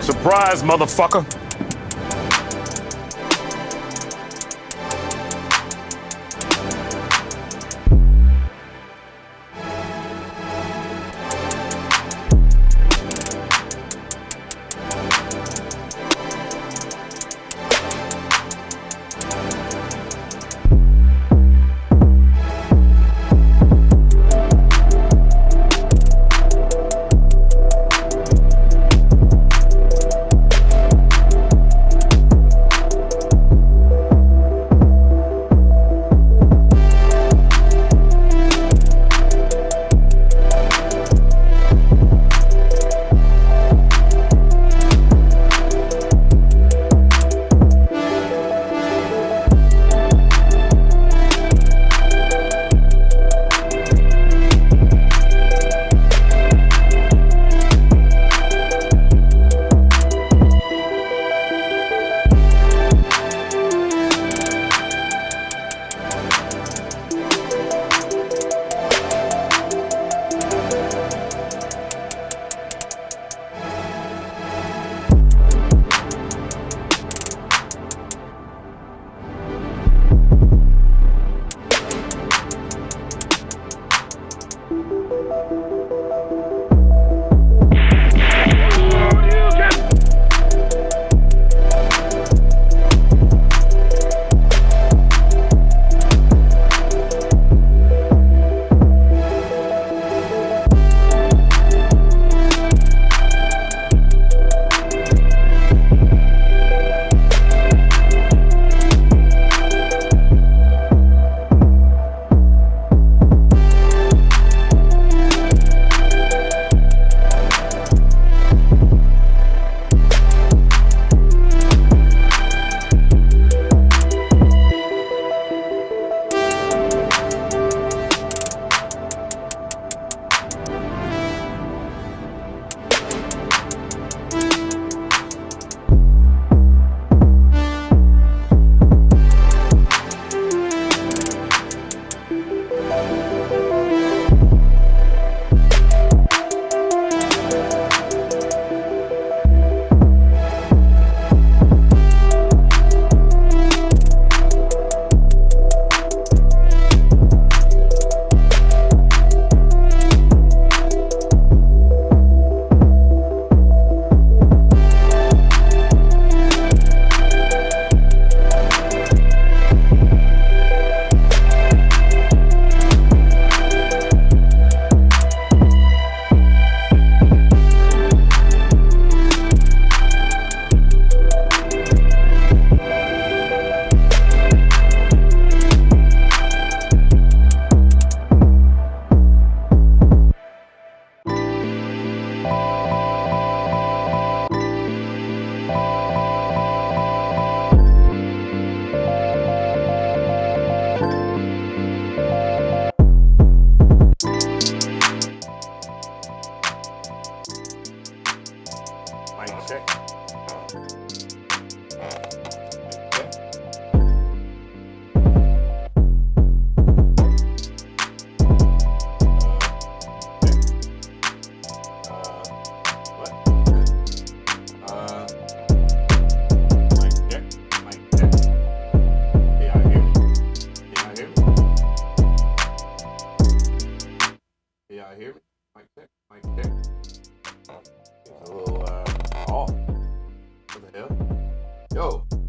Surprise, motherfucker.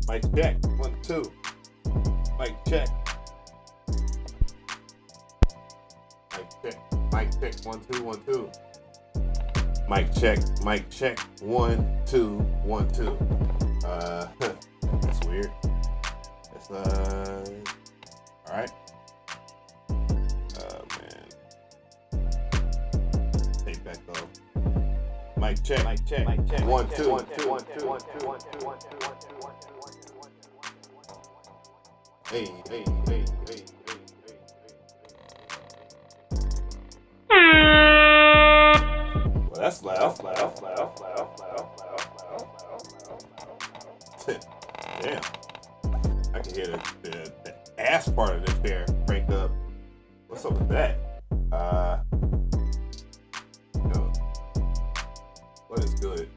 Mic check. 1, 2. Mic check. Mic check. Mic check. 1, 2, 1, 2. Mic check. Mic check. 1, 2, 1, 2. That's weird. That's all right. Man. Take that though. Mic check. Mic check. Mic check. 1, 2. 1, 2. 1, 2. 1, 2. 1, 2. 1, 2. 1, 2. 1, 2. Hey, hey, hey, hey, hey, hey. Well, that's loud. That's loud. That's loud. That's loud. Damn. I can hear the ass part of this chair crank up. What's up with that? No. What is good?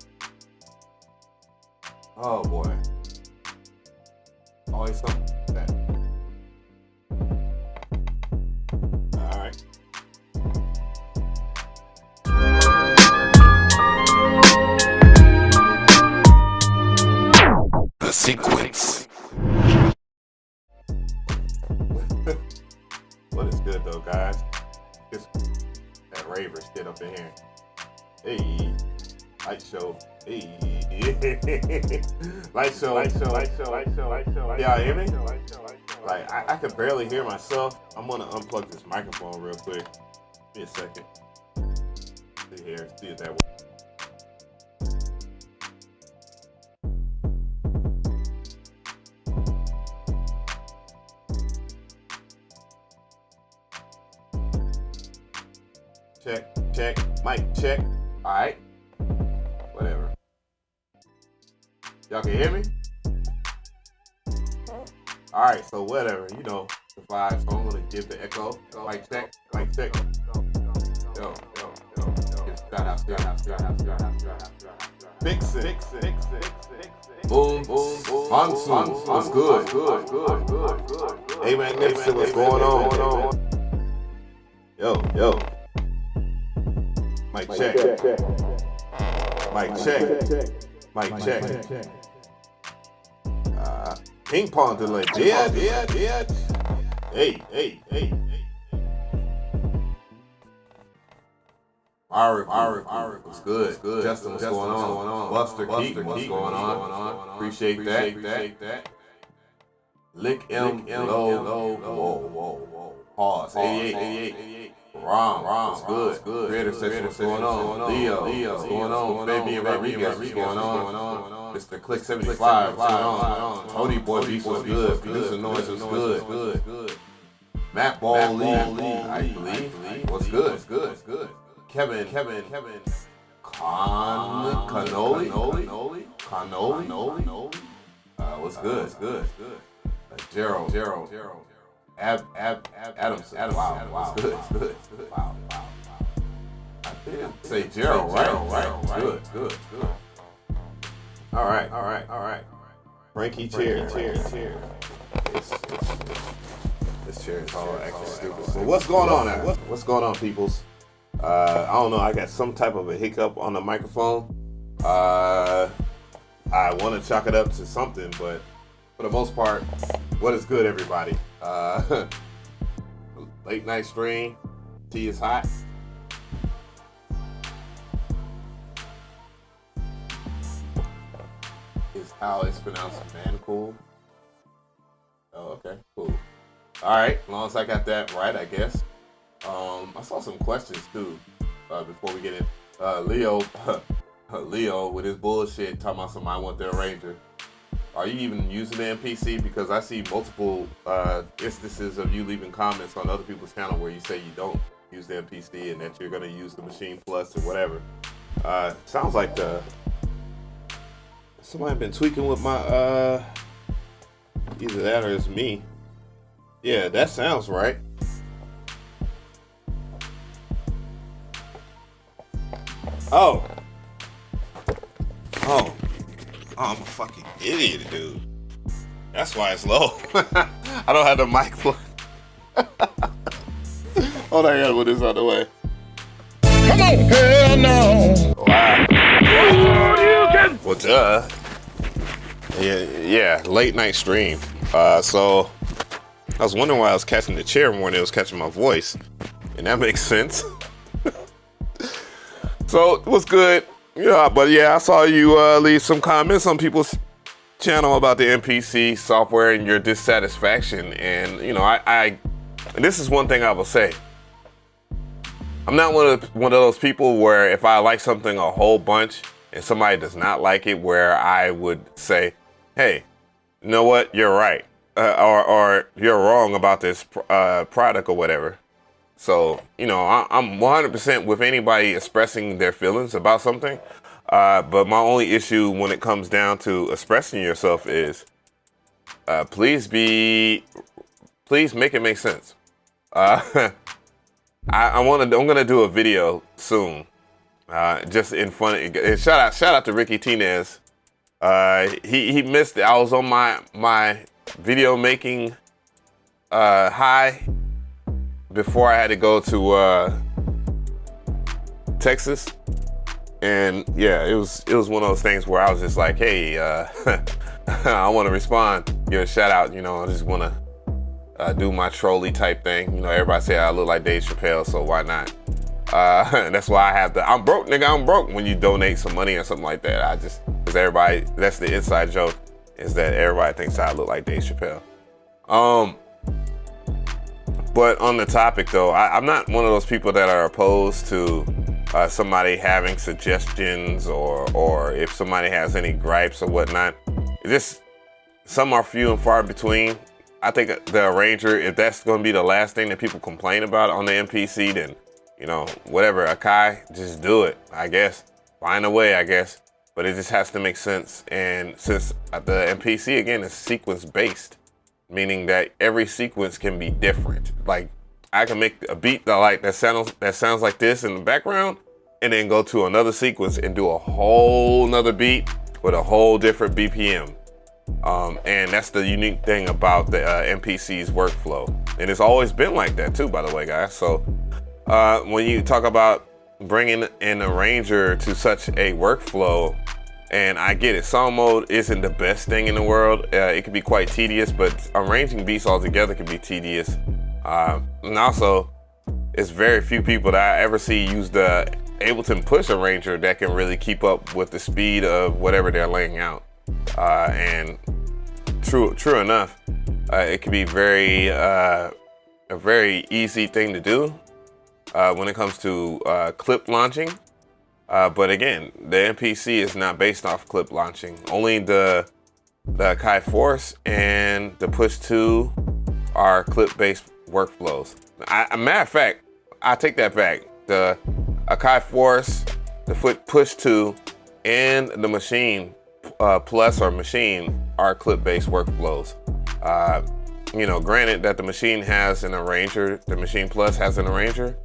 Oh boy. Always something like that. All right. The sequence. What is good though, guys? Just that raver shit up in here. Hey, light show. Hey, light show. Y'all hear me? Like I can barely hear myself. I'm gonna unplug this microphone real quick. Give me a second. See here. See if that works. Check, mic check. All right, whatever. Y'all can hear me? All right, so whatever, you know, the vibe. So I'm gonna give the echo. Mic check, mic check. Yo. Shout out. Fix it. Boom. Monsoon. What's good? Hey, Magnificent, what's going on? Yo. Mic check. Mic check. Ping pong delay. Yeah. Hey. Ari, what's good? Justin, what's going on? Buster, Keaton, what's going on? Appreciate that. Lick M, low. Whoa. Pause. 88. Ron, what's good? Creator Session, what's going on? Leo, what's going on? Fabian Rodriguez, what's going on? Mr. Click 75, what's going on? Cody Boy Beast, what's good? Producer Noise, what's good? Matt Ball Lee, I believe. What's good? Kevin Cannoli. What's good? Gerald. Adamson. Wow. Good. Wow. I did say Gerald, right? Good. All right. Frankie chair. This chair is all actually stupid. So what's going on now? What's going on, peoples? I don't know. I got some type of a hiccup on the microphone. I want to chalk it up to something, but for the most part, what is good, everybody? Late night stream. Tea is hot. Is how it's pronounced, man. Cool. Oh, okay, cool. All right, as long as I got that right, I guess. I saw some questions too before we get in. Leo with his bullshit talking about somebody want their Ranger. Are you even using the MPC? Because I see multiple instances of you leaving comments on other people's channel where you say you don't use the MPC and that you're going to use the Machine Plus or whatever. Sounds like somebody been tweaking with my either that or it's me. Yeah, that sounds right. Oh, I'm a fucking idiot, dude. That's why it's low. I don't have the mic plug. Hold on, I gotta put this out the way. Come on, hell no. Wow. Well, duh. Yeah, late night stream. So I was wondering why I was catching the chair more than it was catching my voice, and that makes sense. So it was good. Yeah, but yeah, I saw you leave some comments on people's channel about the MPC software and your dissatisfaction. And you know, I this is one thing I will say. I'm not one of those people where if I like something a whole bunch and somebody does not like it, where I would say, hey, you know what, you're right, or you're wrong about this product or whatever. So, you know, I'm 100% with anybody expressing their feelings about something. But my only issue when it comes down to expressing yourself is, please make it make sense. I'm gonna do a video soon, just in fun. And shout out to Ricky Tinez, He missed it. I was on my video making high before I had to go to Texas, and yeah, it was one of those things where I was just like, hey, I want to respond, give a shout out, you know, I just want to do my trolley type thing. You know, everybody say I look like Dave Chappelle, so why not? That's why I have the I'm broke, nigga, I'm broke when you donate some money or something like that. Because everybody, that's the inside joke, is that everybody thinks I look like Dave Chappelle. But on the topic though, I'm not one of those people that are opposed to somebody having suggestions or if somebody has any gripes or whatnot. Just some are few and far between. I think the arranger, if that's going to be the last thing that people complain about on the MPC, then, you know, whatever, AKAI, just do it, I guess. Find a way, I guess. But it just has to make sense. And since the MPC, again, is sequence-based, meaning that every sequence can be different. Like, I can make a beat that sounds like this in the background, and then go to another sequence and do a whole nother beat with a whole different BPM. And that's the unique thing about the MPC's workflow. And it's always been like that too, by the way, guys. So when you talk about bringing an arranger to such a workflow, and I get it, song mode isn't the best thing in the world. It can be quite tedious, but arranging beats altogether can be tedious. And also, it's very few people that I ever see use the Ableton Push Arranger that can really keep up with the speed of whatever they're laying out. And true enough, it can be a very easy thing to do when it comes to clip launching. But again, the MPC is not based off clip launching. Only the AKAI Force and the Push 2 are clip-based workflows. Matter of fact, I take that back. The AKAI Force, the Push 2, and the Machine Plus or Machine are clip-based workflows. You know, granted that the Machine has an arranger, the Machine Plus has an arranger.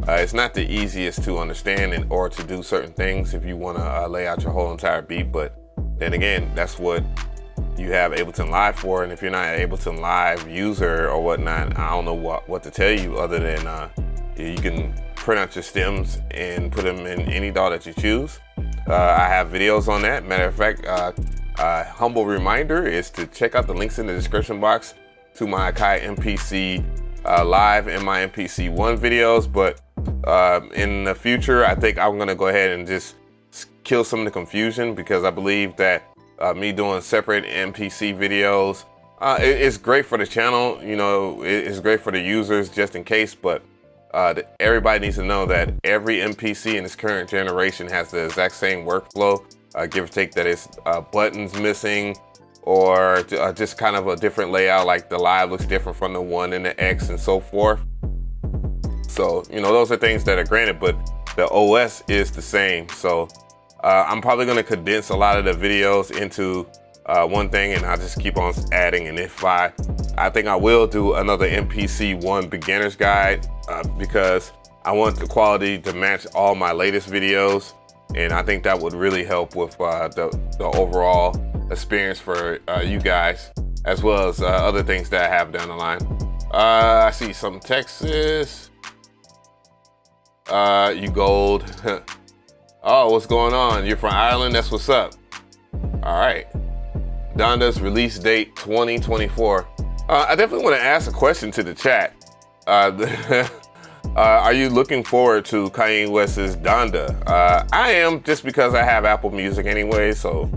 It's not the easiest to understand or to do certain things if you want to lay out your whole entire beat, but then again, that's what you have Ableton Live for. And if you're not an Ableton Live user or whatnot, I don't know what to tell you other than you can print out your stems and put them in any DAW that you choose. I have videos on that. Matter of fact, humble reminder is to check out the links in the description box to my AKAI MPC Live and my MPC ONE videos. But in the future, I think I'm gonna go ahead and just kill some of the confusion, because I believe that me doing separate MPC videos, it's great for the channel, you know, it's great for the users just in case, but everybody needs to know that every MPC in this current generation has the exact same workflow, give or take that it's buttons missing or just kind of a different layout, like the Live looks different from the One and the X and so forth. So, you know, those are things that are granted, but the OS is the same. So I'm probably gonna condense a lot of the videos into one thing, and I'll just keep on adding. And if I think I will do another MPC ONE beginner's guide, because I want the quality to match all my latest videos, and I think that would really help with the overall experience for you guys, as well as other things that I have down the line. I see some Texas. You gold. Oh, what's going on? You're from Ireland? That's what's up. All right. Donda's release date 2024. I definitely want to ask a question to the chat. Are you looking forward to Kanye West's Donda? I am, just because I have Apple Music anyway, so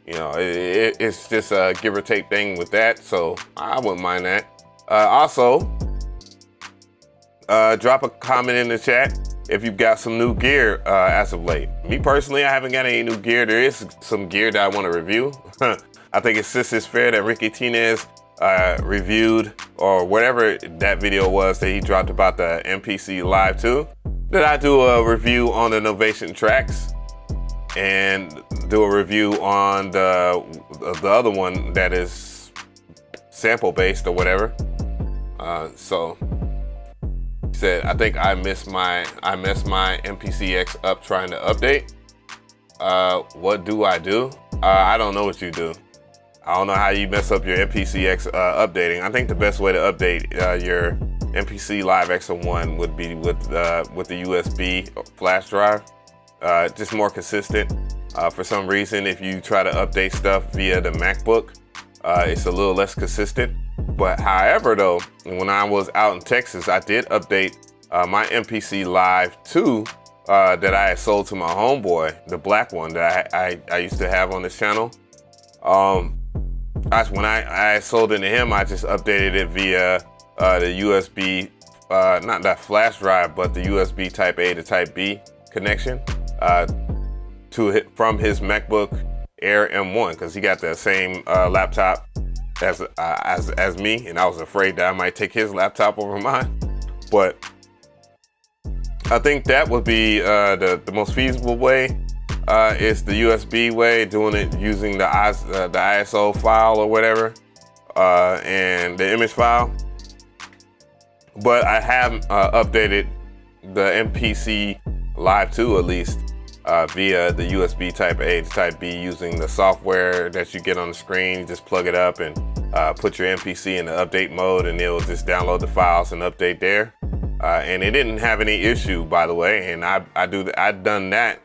you know, it's just a give or take thing with that, so I wouldn't mind that. Also, drop a comment in the chat if you've got some new gear as of late. Me personally, I haven't got any new gear. There is some gear that I want to review. I think it's just as fair that Ricky Tinez reviewed, or whatever that video was that he dropped about the MPC Live II, that I do a review on the Novation tracks and do a review on the other one that is sample based or whatever. So he said, I think I messed my MPC X up trying to update. What do I do? I don't know what you do. I don't know how you mess up your MPCX updating. I think the best way to update your MPC Live X01 would be with the USB flash drive. Just more consistent. For some reason, if you try to update stuff via the MacBook, it's a little less consistent. But however, though, when I was out in Texas, I did update my MPC Live II that I had sold to my homeboy, the black one that I used to have on this channel. When I sold it to him, I just updated it via the USB, not that flash drive, but the USB Type A to Type B connection from his MacBook Air M1, because he got the same laptop as me, and I was afraid that I might take his laptop over mine. But I think that would be the most feasible way. Is the USB way, doing it using the ISO file or whatever, and the image file. But I have updated the MPC Live II at least via the USB Type A to Type B using the software that you get on the screen. You just plug it up and put your MPC in the update mode, and it'll just download the files and update there. And it didn't have any issue, by the way. And I'd done that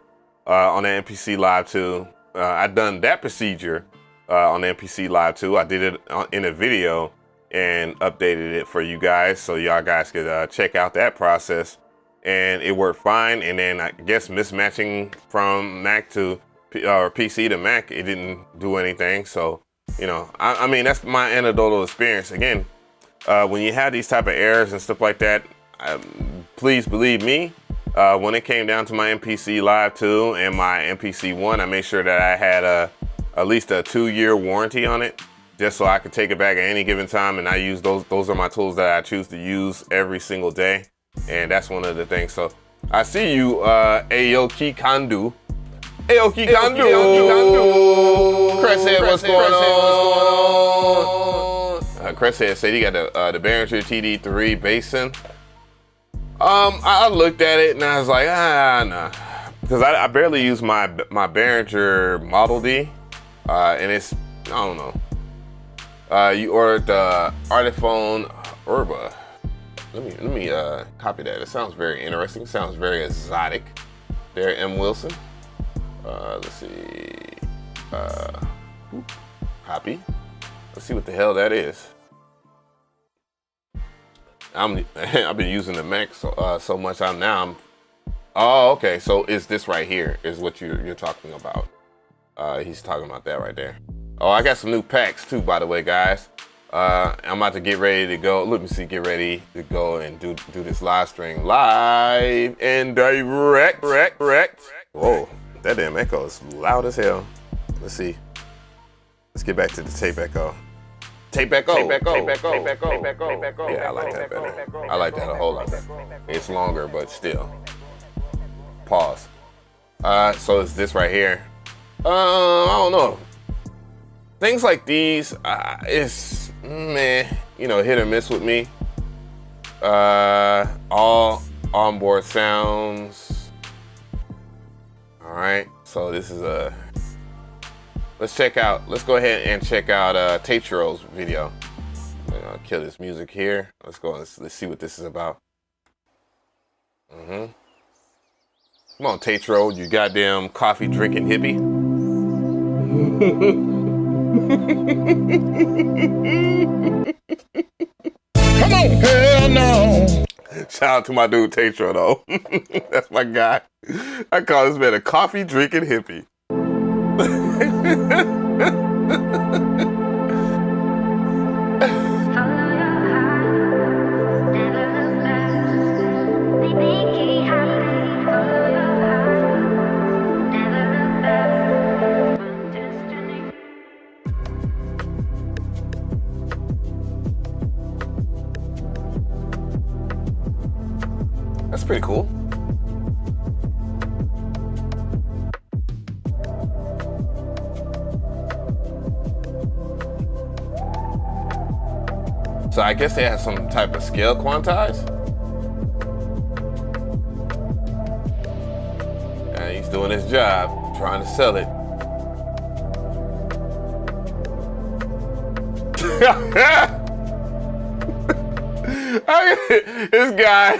on the MPC Live II. I'd done that procedure on the MPC Live II. I did it in a video and updated it for you guys, so y'all guys could check out that process. And it worked fine. And then I guess mismatching from Mac to or PC to Mac, it didn't do anything. So, you know, I mean, that's my anecdotal experience. Again, when you have these type of errors and stuff like that, please believe me. When it came down to my MPC Live II and my MPC ONE, I made sure that I had at least a 2-year warranty on it, just so I could take it back at any given time. And I use those are my tools that I choose to use every single day. And that's one of the things. So I see you, Aoki Kandu. Aoki Kandu. Cresshead, what's going on? Cresshead said he got the Behringer TD3 basin. I looked at it and I was like, nah, because I barely use my Behringer Model D, and it's, I don't know. You ordered the Artiphone Urba. Let me copy that. It sounds very interesting. Sounds very exotic. There, M. Wilson. Let's see. Copy. Let's see what the hell that is. I've been using the Mac so much. Oh, okay. So it's this right here is what you're talking about. He's talking about that right there. Oh, I got some new packs too, by the way, guys. I'm about to get ready to go. Let me see, get ready to go and do this live stream live and direct. Whoa, that damn echo is loud as hell. Let's see. Let's get back to the tape echo. Tape echo. Yeah, I like that better. I like that a whole lot better. It's longer, but still. Pause. So it's this right here. I don't know. Things like these, it's, man, you know, hit or miss with me. All onboard sounds. All right, so this is let's go ahead and check out Tetro's video. I'm gonna kill this music here. Let's go, let's see what this is about. Come on, Tetro, you goddamn coffee drinking hippie. Come on, hell no. Shout out to my dude Tetro though. That's my guy. I call this man a coffee drinking hippie. That's pretty cool. So I guess they have some type of scale quantize. And he's doing his job, trying to sell it. This guy,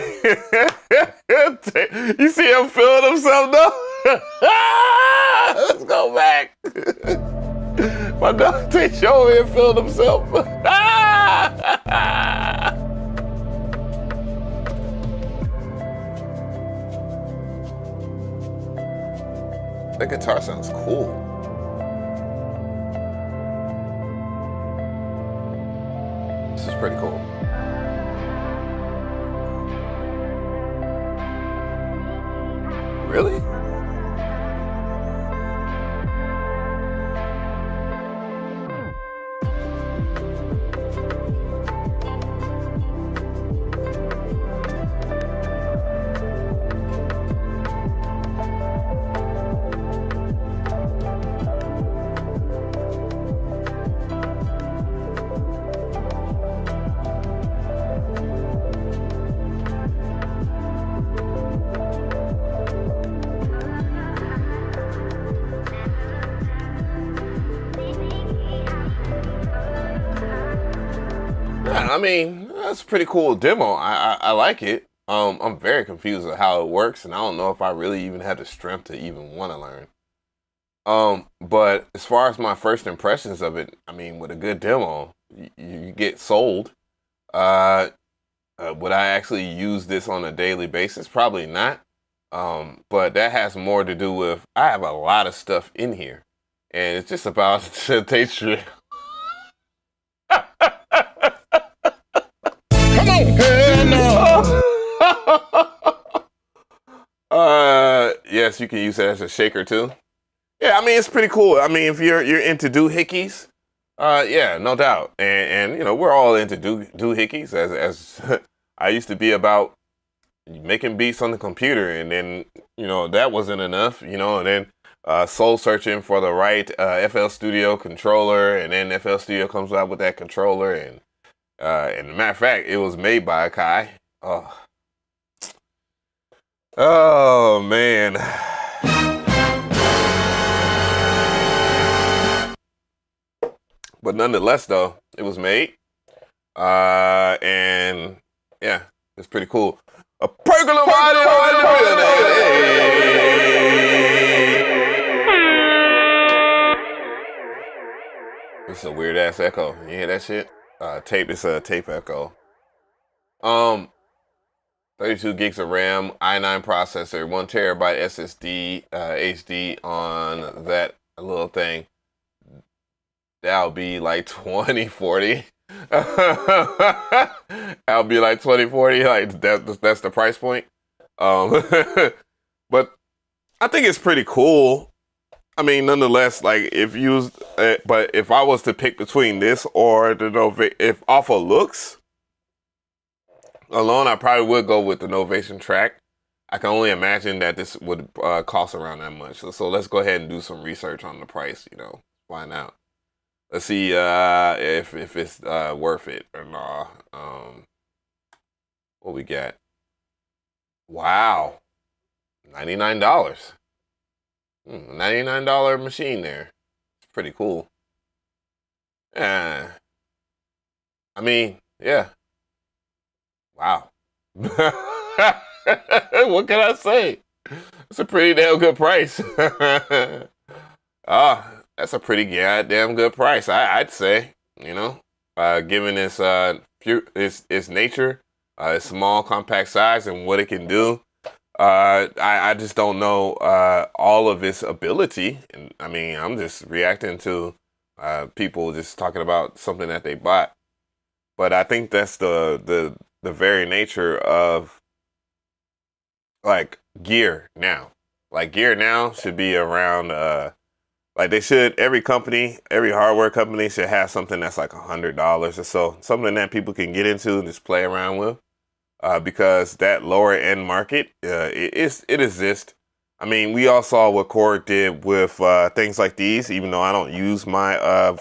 you see him feeling himself though? Let's go back. My dog takes you over here feeling himself. That guitar sounds cool. This is pretty cool. Really? I mean, that's a pretty cool demo. I like it. I'm very confused at how it works, and I don't know if I really even have the strength to even want to learn. But as far as my first impressions of it, I mean, with a good demo, you get sold. Would I actually use this on a daily basis? Probably not. But that has more to do with, I have a lot of stuff in here, and it's just about to taste it. Yes, you can use that as a shaker too. Yeah, I mean, it's pretty cool. I mean, if you're into doohickeys, yeah, no doubt. And you know, we're all into doohickeys, as I used to be about making beats on the computer, and then, you know, that wasn't enough, you know, and then soul searching for the right FL Studio controller, and then FL Studio comes out with that controller, and as a matter of fact, it was made by AKAI. Oh man. But nonetheless, though, it was made, and yeah, it's pretty cool. A pergola audio in the building. This is a weird ass echo. You hear that shit? Tape. It's a tape echo. 32 gigs of RAM, i9 processor, 1 terabyte SSD, HD on that little thing. That'll be like 2040. That'll be like 2040. Like that's the price point. But I think it's pretty cool. I mean, nonetheless, like if used, but if I was to pick between this or the if off of looks alone, I probably would go with the Novation Track. I can only imagine that this would cost around that much. So let's go ahead and do some research on the price. You know, find out. Let's see if it's worth it or not. What we got? Wow, $99. $99 machine there. It's pretty cool. I mean, yeah. Wow. What can I say? It's a pretty damn good price. That's a pretty goddamn good price, I'd say. You know, given its nature, its small, compact size, and what it can do. I just don't know all of its ability. And I mean, I'm just reacting to people just talking about something that they bought. But I think that's the very nature of like gear now. Like gear now should be around like they should, every hardware company should have something that's like $100 or so. Something that people can get into and just play around with. Because that lower end market, it exists. I mean, we all saw what Korg did with things like these, even though I don't use my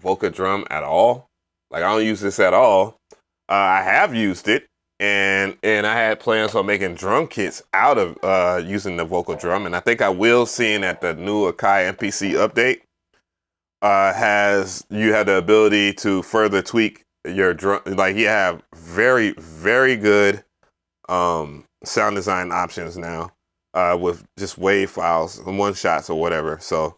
Voca drum at all. Like, I don't use this at all. I have used it, and I had plans on making drum kits out of using the vocal drum, and I think I will, seeing at the new AKAI MPC update. has you have the ability to further tweak your drum. Like you have very, very good sound design options now with just WAV files, one shots or whatever. So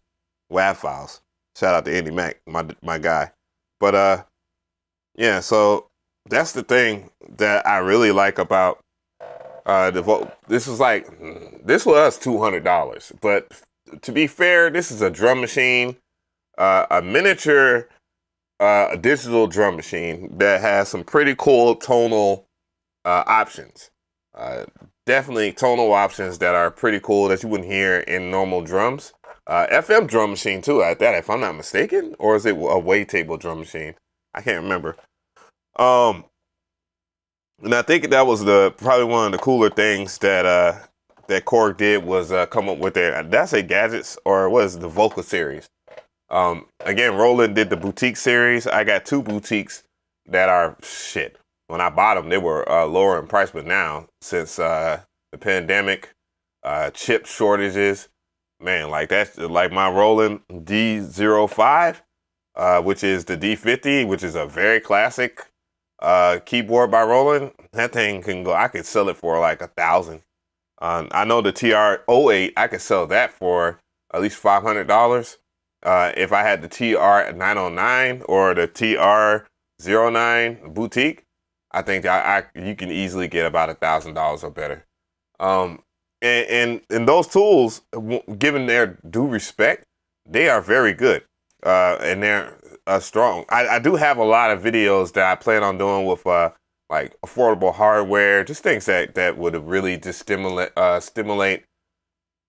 WAV files. Shout out to Andy Mac, my guy. But yeah, so that's the thing that I really like about this was $200, but to be fair, this is a drum machine, a miniature a digital drum machine that has some pretty cool tonal options. Definitely tonal options that are pretty cool that you wouldn't hear in normal drums. FM drum machine too at that, if I'm not mistaken, or is it a wavetable drum machine? I can't remember. And I think that was probably one of the cooler things that that Korg did was come up with their, did I say gadgets, or what is the vocal series? Again, Roland did the boutique series. I got 2 boutiques that are shit. When I bought them, they were lower in price, but now since the pandemic, chip shortages, man, like that's like my Roland D05, which is the D50, which is a very classic keyboard by Roland. That thing can go, I could sell it for like $1,000. I know the TR-08, I could sell that for at least $500. If I had the TR-909 or the TR-09 boutique, I think you can easily get about $1,000 or better. And those tools, given their due respect, they are very good. And they're strong. I do have a lot of videos that I plan on doing with like affordable hardware, just things that would really just stimulate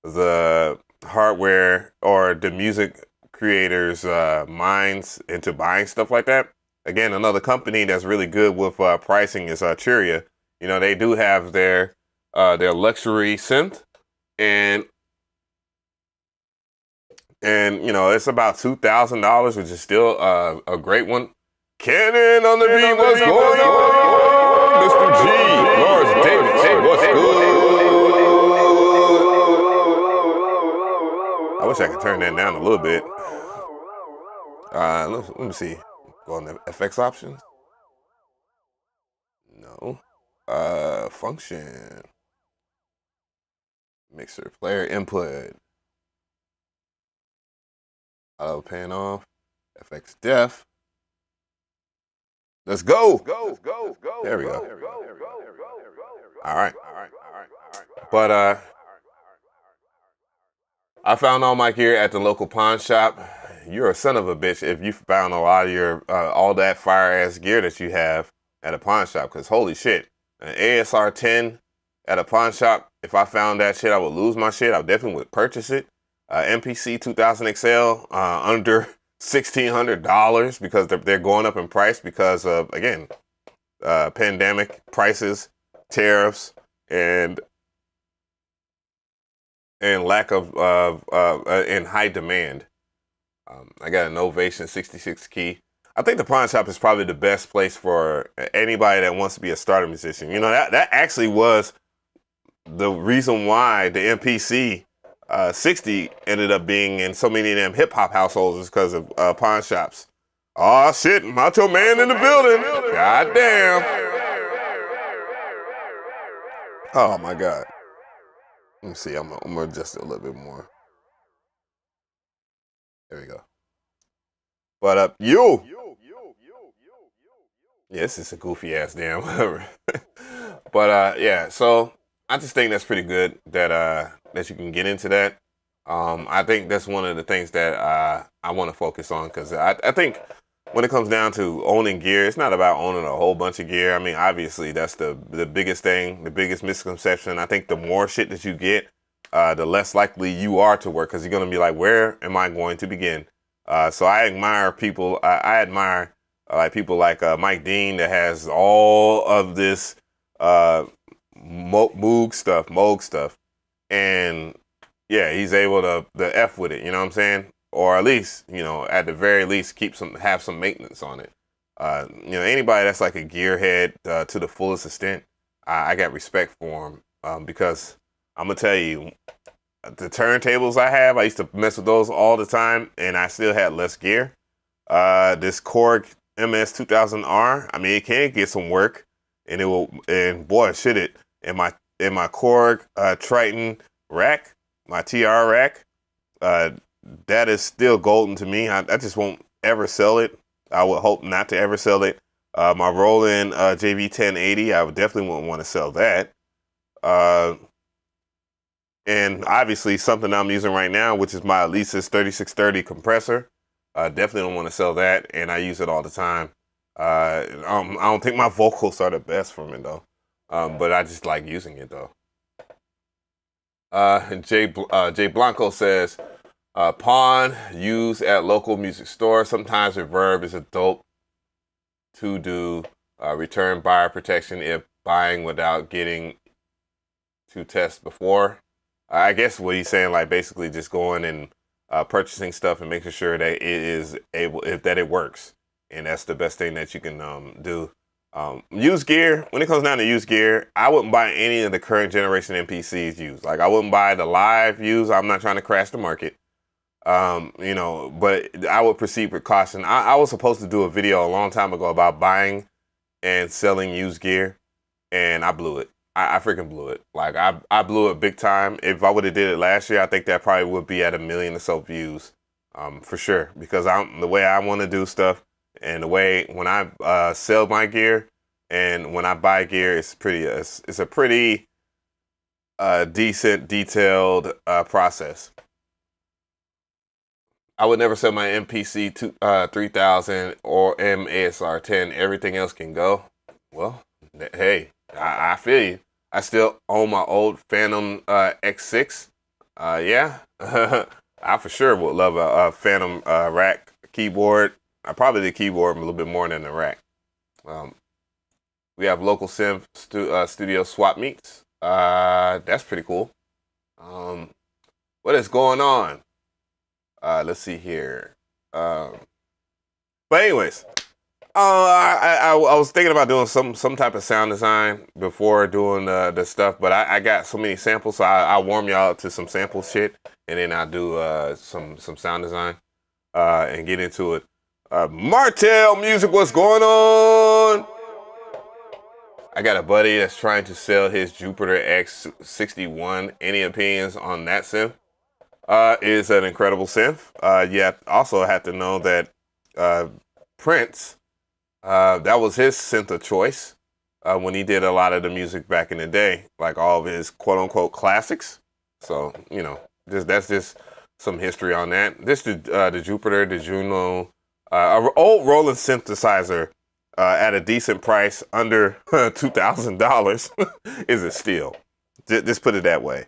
the hardware or the music creators' minds into buying stuff like that. Again, another company that's really good with pricing is Cheria. You know, they do have their luxury synth, and you know, it's about $2,000, which is still a great one. Cannon on the beat, what's going on? Mr. G, Lawrence Davis, hey, what's good? I wish I could turn that down a little bit. Let me see. Go on the FX options. No. Function. Mixer, player input. Auto pan off. FX def. Let's go. There we go. All right. But I found all my gear at the local pawn shop. You're a son of a bitch if you found a lot of your all that fire ass gear that you have at a pawn shop. Because holy shit, an ASR 10 at a pawn shop. If I found that shit, I would lose my shit. I definitely would purchase it. MPC 2000 XL under $1,600 because they're going up in price because of, again, pandemic prices, tariffs, and lack of and high demand. I got an Ovation 66 key. I think the pawn shop is probably the best place for anybody that wants to be a starter musician. You know, that actually was the reason why the MPC 60 ended up being in so many of them hip hop households is because of pawn shops. Oh shit, Macho Man in the building. God damn. Oh my God. Let me see, I'm gonna adjust it a little bit more. There we go. But yeah, this is a goofy ass damn whatever. But yeah, so I just think that's pretty good that you can get into that. I think that's one of the things that I want to focus on because I think when it comes down to owning gear, it's not about owning a whole bunch of gear. I mean, obviously that's the biggest thing, the biggest misconception. I think the more shit that you get, the less likely you are to work because you're gonna be like, where am I going to begin? So I admire people. I admire like people like Mike Dean that has all of this Moog stuff, and yeah, he's able to F with it. You know what I'm saying? Or at least, you know, at the very least, have some maintenance on it. You know, anybody that's like a gearhead to the fullest extent, I got respect for him because I'm gonna tell you, the turntables I have, I used to mess with those all the time, and I still had less gear. This Korg MS-2000R, I mean, it can get some work, and it will, and boy, should it. In my Korg Triton rack, my TR rack, that is still golden to me. I just won't ever sell it. I would hope not to ever sell it. My Roland JV1080, I would definitely wouldn't want to sell that. And obviously something I'm using right now, which is my Alesis 3630 compressor. Definitely don't want to sell that, and I use it all the time. I don't think my vocals are the best from it though, but I just like using it though. Jay Blanco says, pawn used at local music store. Sometimes reverb is a dope to do. Return buyer protection if buying without getting to test before. I guess what he's saying, like basically just going and purchasing stuff and making sure that it is able, that it works, and that's the best thing that you can do. Used gear, when it comes down to used gear, I wouldn't buy any of the current generation MPCs used. Like I wouldn't buy the live used. I'm not trying to crash the market. You know, but I would proceed with caution. I was supposed to do a video a long time ago about buying and selling used gear, and I blew it. I freaking blew it. Like I blew it big time. If I would have did it last year, I think that probably would be at 1 million or so views, for sure. Because the way I want to do stuff, and the way when I sell my gear and when I buy gear, it's a pretty decent, detailed process. I would never sell my MPC 3000 or MASR 10. Everything else can go. Well, hey, I feel you. I still own my old Phantom X6. Yeah, I for sure would love a Phantom rack keyboard. Probably the keyboard a little bit more than the rack. We have local synth studio swap meets. That's pretty cool. What is going on? Let's see here. But anyways, I was thinking about doing some type of sound design before doing the stuff, but I got so many samples, so I'll warm y'all up to some sample shit, and then I'll do some sound design and get into it. Martel Music, what's going on? I got a buddy that's trying to sell his Jupiter X61. Any opinions on that synth? Is an incredible synth. You also have to know that Prince, that was his synth of choice when he did a lot of the music back in the day, like all of his quote-unquote classics. So, you know, that's just some history on that. This the Jupiter, the Juno, an old Roland synthesizer at a decent price, under $2,000 is a steal. Just put it that way.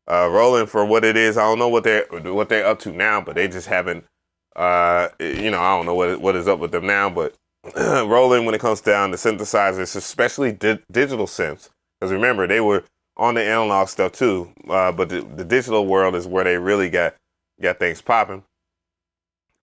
Roland, for what it is, I don't know what they're up to now, but they just haven't. You know, I don't know what is up with them now, but Roland, when it comes down to synthesizers, especially digital synths, because remember they were on the analog stuff too, but the digital world is where they really got things popping,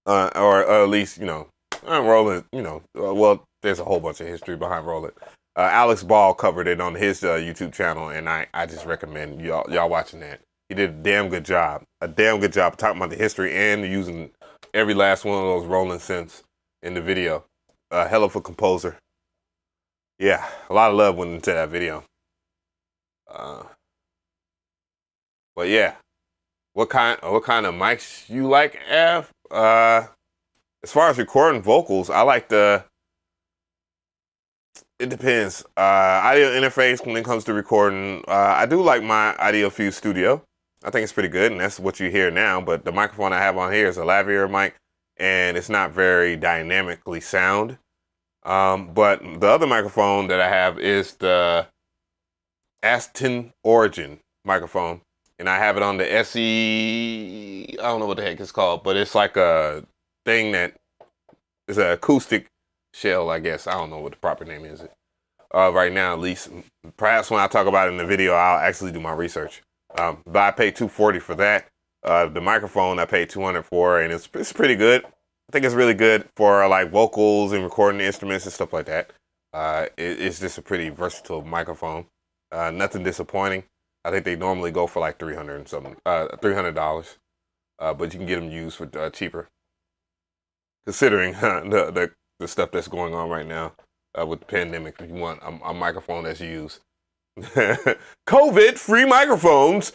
or at least, you know, Roland. You know, well, there's a whole bunch of history behind Roland. Alex Ball covered it on his YouTube channel, and I just recommend y'all watching that. He did a damn good job talking about the history and using every last one of those Roland synths in the video. Hell of a composer. Yeah, a lot of love went into that video. But yeah, what kind of mics you like, Av? As far as recording vocals, I like it depends. Audio interface, when it comes to recording, I do like my Audiofuse Studio. I think it's pretty good, and that's what you hear now. But the microphone I have on here is a lavalier mic, and it's not very dynamically sound. But the other microphone that I have is the Aston Origin microphone, and I have it on the SE. I don't know what the heck it's called, but it's like a thing that is an acoustic shell, I guess. I don't know what the proper name is. Right now, at least. Perhaps when I talk about it in the video, I'll actually do my research. But I paid $240 for that. The microphone I paid $200 for, and it's pretty good. I think it's really good for like vocals and recording instruments and stuff like that. It's just a pretty versatile microphone. Nothing disappointing. I think they normally go for like $300 and something, $300. But you can get them used for cheaper, considering the stuff that's going on right now with the pandemic. If you want a microphone that's used, COVID-free microphones,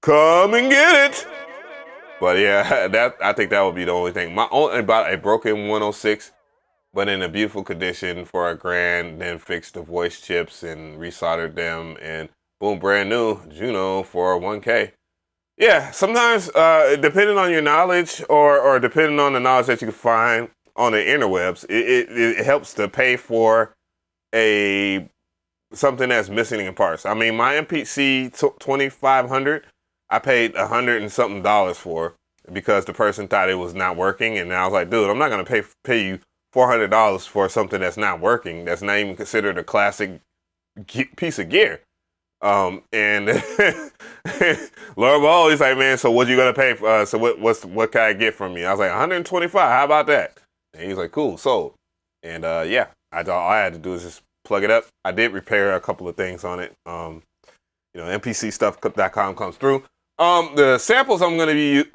come and get it. But yeah, I think that would be the only thing. My only about a broken 106, but in a beautiful condition for $1,000. Then fixed the voice chips and resoldered them, and boom, brand new Juno for $1K. Yeah, sometimes depending on your knowledge or depending on the knowledge that you can find on the interwebs, it helps to pay for something that's missing in parts. I mean, my MPC 2500, I paid $100 and something for because the person thought it was not working, and I was like, dude, I'm not gonna pay you $400 for something that's not working. That's not even considered a classic piece of gear. And Lord Ball, he's like, man, so what you gonna pay for? So what can I get from you? I was like, 125. How about that? And he's like, cool, sold. And yeah, all I had to do is just plug it up. I did repair a couple of things on it. MPCstuff.com comes through. The samples I'm gonna be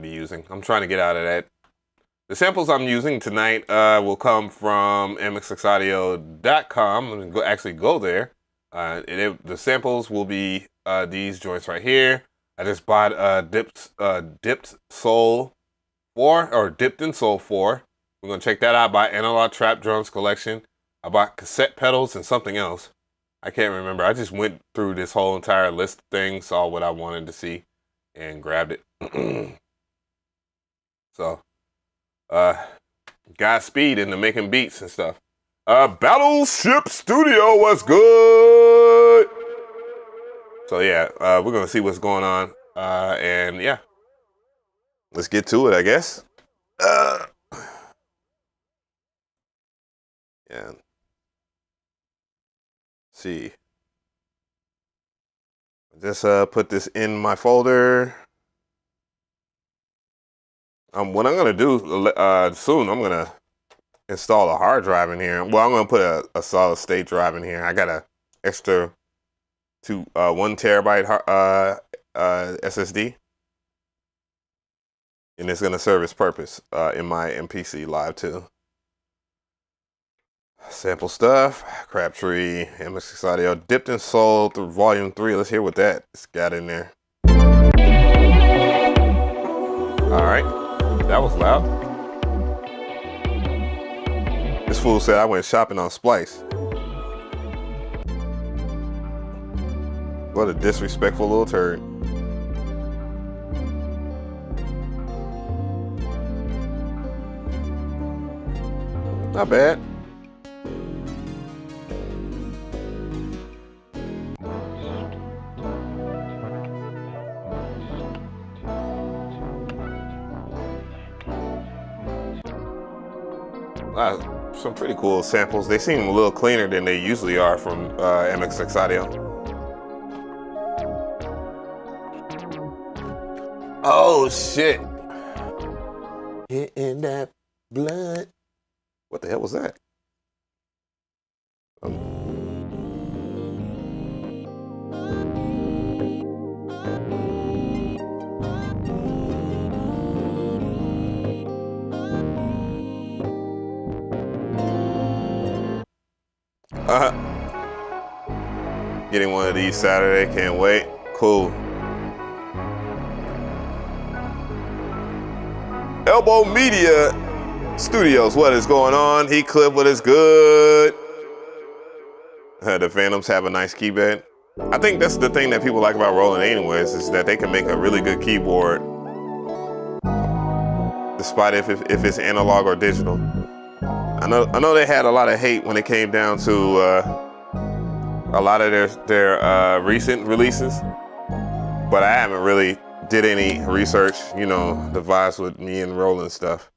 using. I'm trying to get out of that. The samples I'm using tonight will come from mxaudio.com. I'm gonna actually go there. The samples will be these joints right here. I just bought Dipped Soul 4 or Dipped in Soul 4. We're gonna check that out. I bought Analog Trap Drums Collection. I bought cassette pedals and something else. I can't remember. I just went through this whole entire list of things, saw what I wanted to see, and grabbed it. So, Godspeed into making beats and stuff. Battleship Studio was good. So yeah, we're gonna see what's going on, and yeah, let's get to it, I guess. Yeah. See. Just put this in my folder. What I'm gonna do soon, I'm gonna install a hard drive in here. Well, I'm gonna put a solid state drive in here. I got a extra 1 terabyte SSD, and it's gonna serve its purpose in my MPC Live II. Sample stuff, Crabtree, MX Audio, Dipped in Soul through Volume 3. Let's hear what that's got in there. All right, that was loud. This fool said I went shopping on Splice. What a disrespectful little turd. Not bad. Some pretty cool samples. They seem a little cleaner than they usually are from MX Audio. Oh shit! Hitting that blood. What the hell was that? Getting one of these Saturday, can't wait. Cool. Elbow Media Studios, what is going on? Heat Clip, what is good? The Phantoms have a nice keyboard. I think that's the thing that people like about Roland anyways, is that they can make a really good keyboard despite if it's analog or digital. I know they had a lot of hate when it came down to a lot of their recent releases, but I haven't really did any research, the vibes with me and Roland stuff.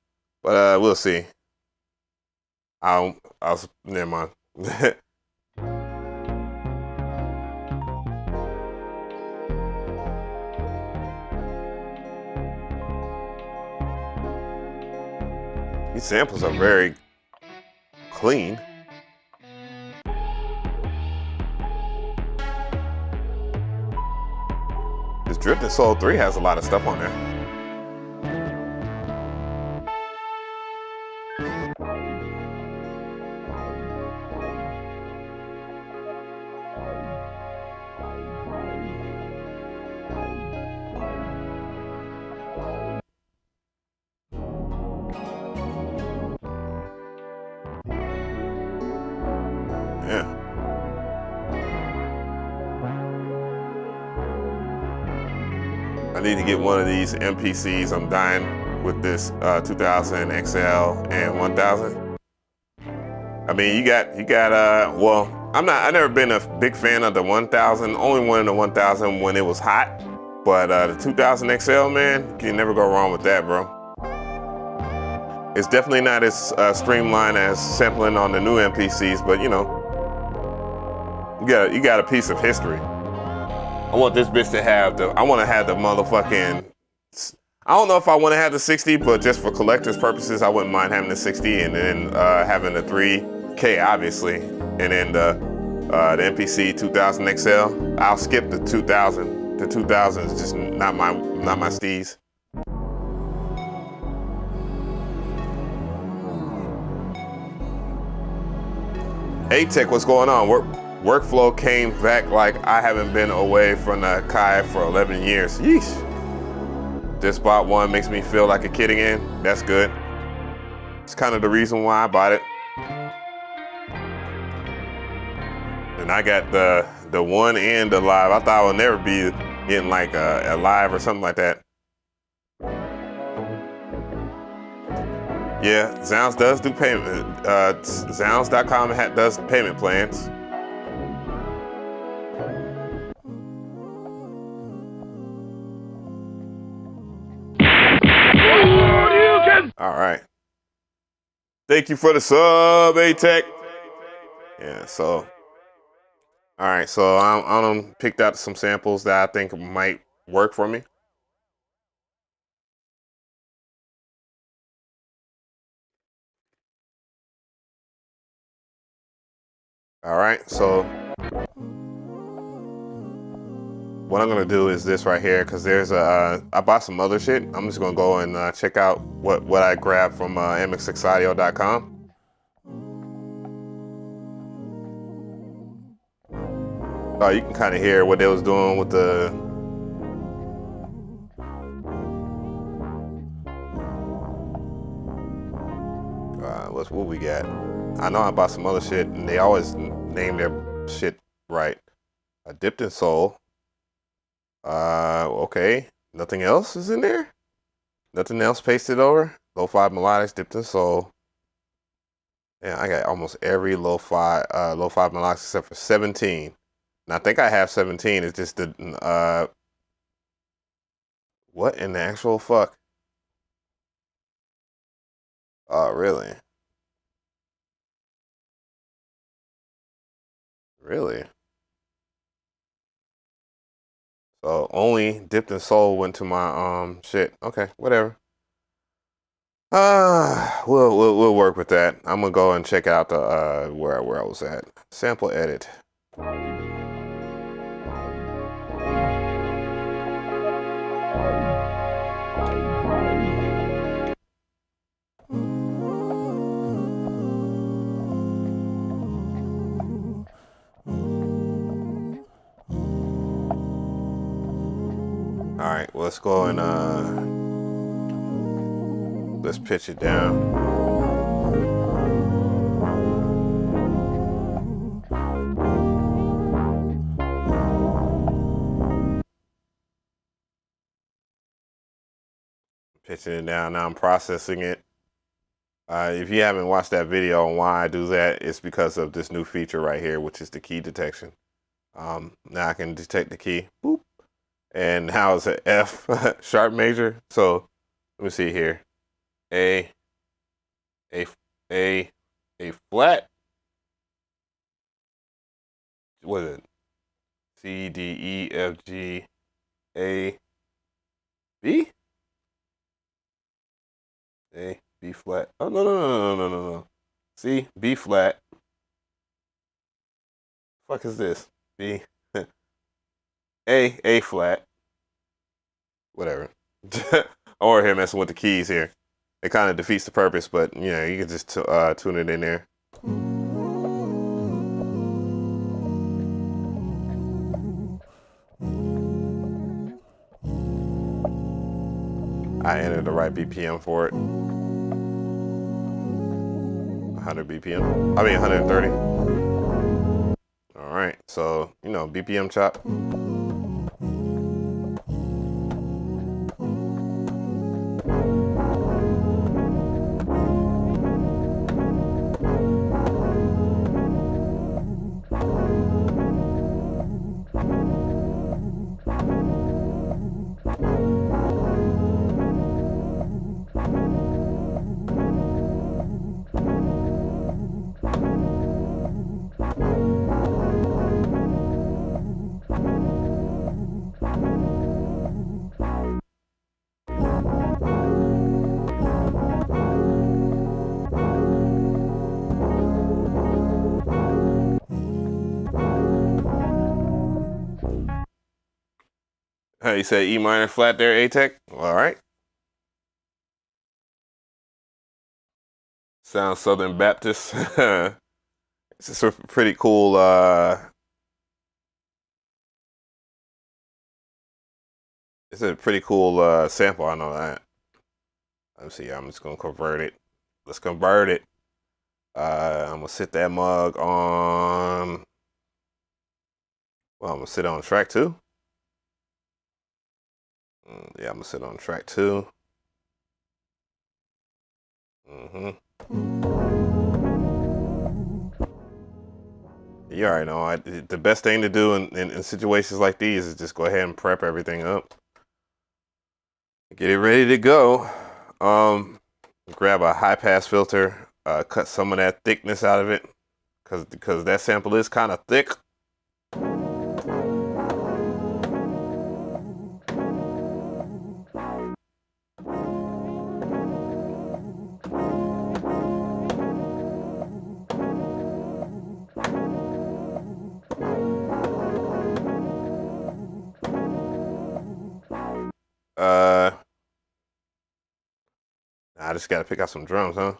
But we'll see. I'll never mind. These samples are very clean. Drifting Soul 3 has a lot of stuff on there. Yeah. I need to get one of these MPCs. I'm dying with this 2000 XL and 1000. I mean, you got well, I've never been a big fan of the 1000. Only wanted the 1000 when it was hot. But the 2000 XL, man, you can never go wrong with that, bro. It's definitely not as streamlined as sampling on the new MPCs, but you know, you got a piece of history. I want this bitch to have I want to have the motherfucking, I don't know if I want to have the 60, but just for collector's purposes, I wouldn't mind having the 60 and then having the 3K, obviously. And then the MPC 2000 XL. I'll skip the 2000. The 2000 is just not my steez. A-Tech, what's going on? Workflow came back like I haven't been away from the AKAI for 11 years. Yeesh. Just bought one, makes me feel like a kid again. That's good. It's kind of the reason why I bought it. And I got the one and the live. I thought I would never be getting like a live or something like that. Yeah, Zounds does do payment. Zounds.com does payment plans. All right. Thank you for the sub, A-Tech. Yeah, so. All right, so I picked out some samples that I think might work for me. All right, so what I'm gonna do is this right here, because there's I bought some other shit. I'm just gonna go and check out what I grabbed from mx6audio.com. You can kind of hear what they was doing with the what we got. I know I bought some other shit, and they always name their shit right. Dipped in Soul. Okay. Nothing else is in there? Nothing else pasted over? Lo-fi melodics, Dipped in Soul. Yeah, I got almost every lo-fi melodics except for 17. And I think I have 17. It's just the what in the actual fuck? Oh, really? Really? So only Dipped in Soul went to my shit. Okay, whatever. We'll work with that. I'm gonna go and check out the where I was at. Sample edit. All right, well, let's go and let's pitch it down. Pitching it down. Now I'm processing it. If you haven't watched that video on why I do that, it's because of this new feature right here, which is the key detection. Now I can detect the key. Boop. And now it's an F sharp major. So let me see here. A flat. What is it? C, D, E, F, G, A, B? A, B flat. Oh, no. C, B flat. Fuck is this? B. A flat. whatever. I'm over here messing with the keys here. It kind of defeats the purpose, but you know, you can just tune it in there. I entered the right BPM for it. 100 BPM. I mean 130. All right, so you know, BPM chop. You said E minor flat there, A-Tech? All right. Sounds Southern Baptist. It's just a pretty cool, it's a pretty cool sample, I know that. Let's see, I'm just gonna convert it. Let's convert it. I'm gonna sit that mug on, well, I'm gonna sit on track 2. Yeah, I'm gonna sit on track 2. You already know, the best thing to do in situations like these is just go ahead and prep everything up. Get it ready to go. Grab a high pass filter, cut some of that thickness out of it, because that sample is kind of thick. I just gotta pick out some drums, huh?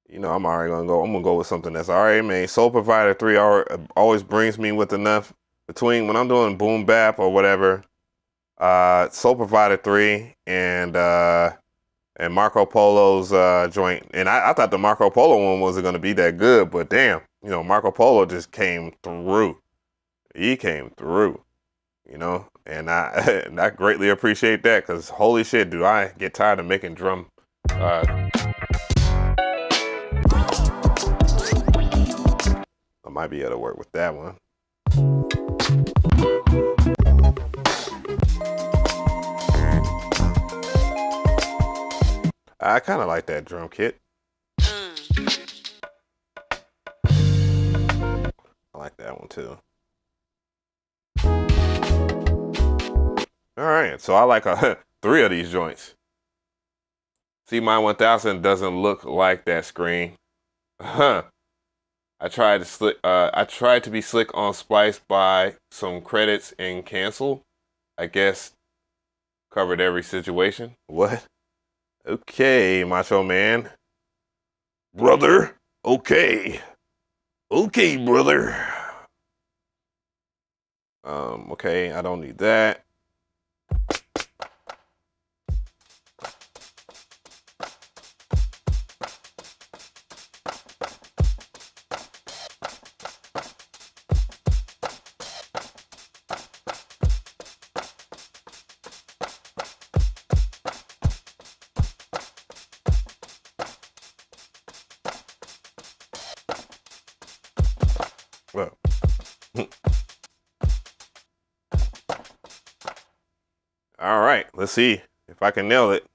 You know, I'm gonna go with something that's already made. Soul Provider 3 always brings me with enough between when I'm doing Boombap or whatever. Soul Provider 3 and Marco Polo's joint. And I thought the Marco Polo one wasn't gonna be that good, but damn, you know, Marco Polo just came through. He came through, you know, and I greatly appreciate that, because holy shit, do I get tired of making drum. I might be able to work with that one. I kind of like that drum kit. I like that one too. All right, so I like 3 of these joints. See, my 1000 doesn't look like that screen. Huh. I tried to be slick on Splice by some credits and cancel. I guess covered every situation. What? Okay, Macho Man. Brother. Okay. Okay, brother. Okay, I don't need that. Well. All right, let's see if I can nail it.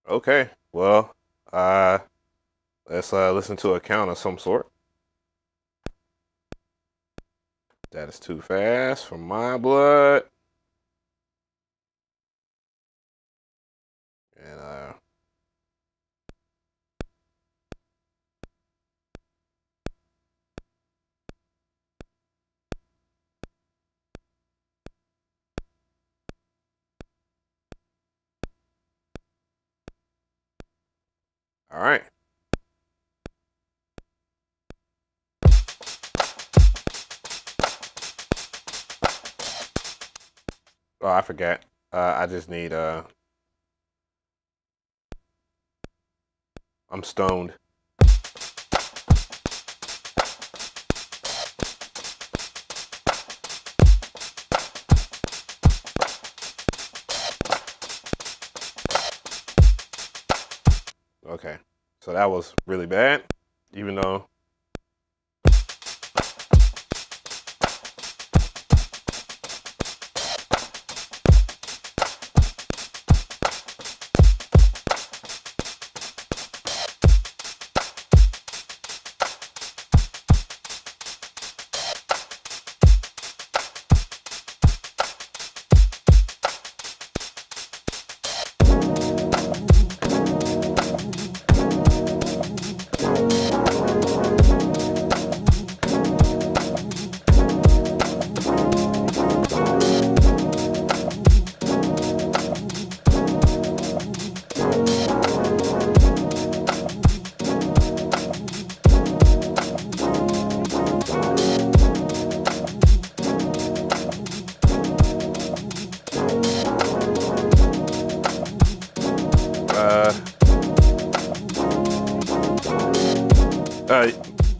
Okay, well, let's listen to a count of some sort. That is too fast for my blood. And all right. Oh, I forgot. I just need I'm stoned. Okay, so that was really bad, even though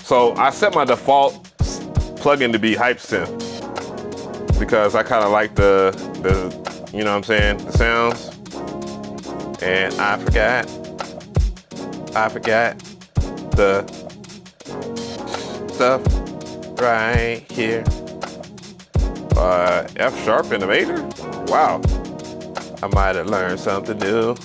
so I set my default plugin to be HypeSynth because I kind of like the you know what I'm saying, the sounds. And I forgot the stuff right here. F sharp in the major? Wow, I might have learned something new.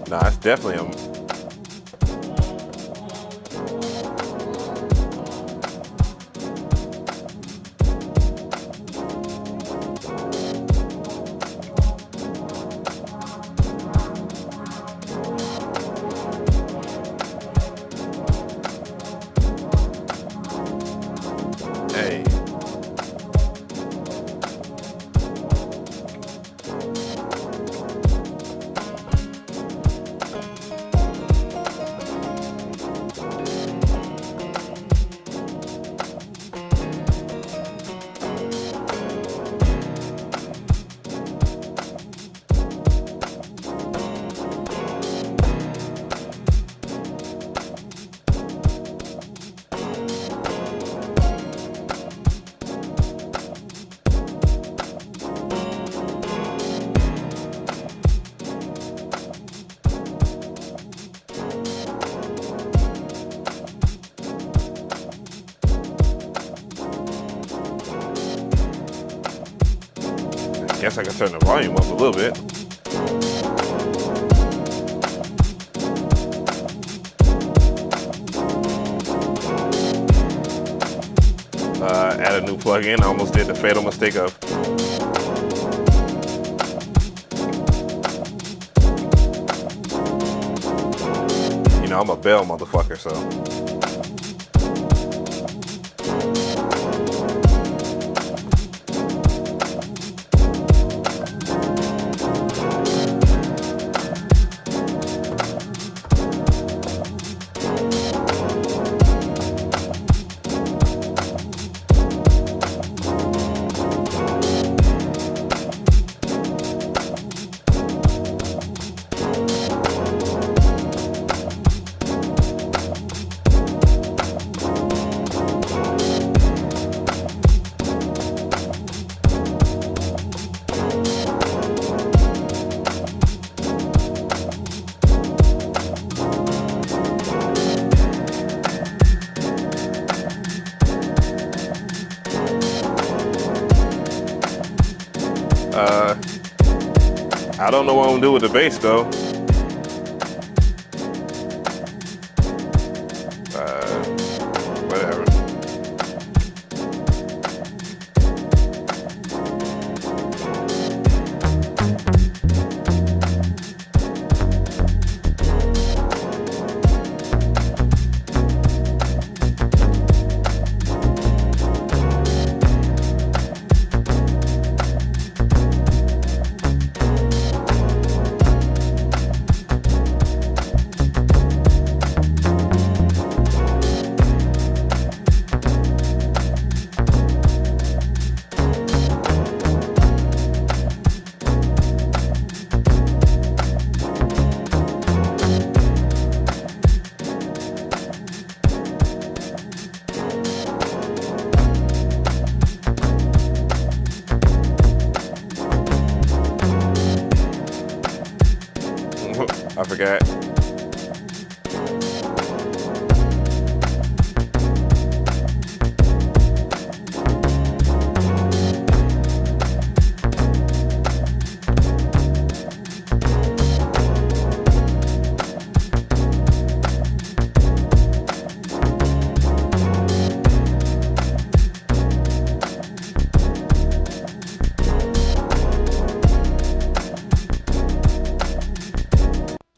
Nah, it's definitely hey. Guess I can turn the volume up a little bit. Add a new plugin. I almost did the fatal mistake of I'm a bell motherfucker, so. I don't know what I'm gonna do with the bass though. Whatever. I forgot.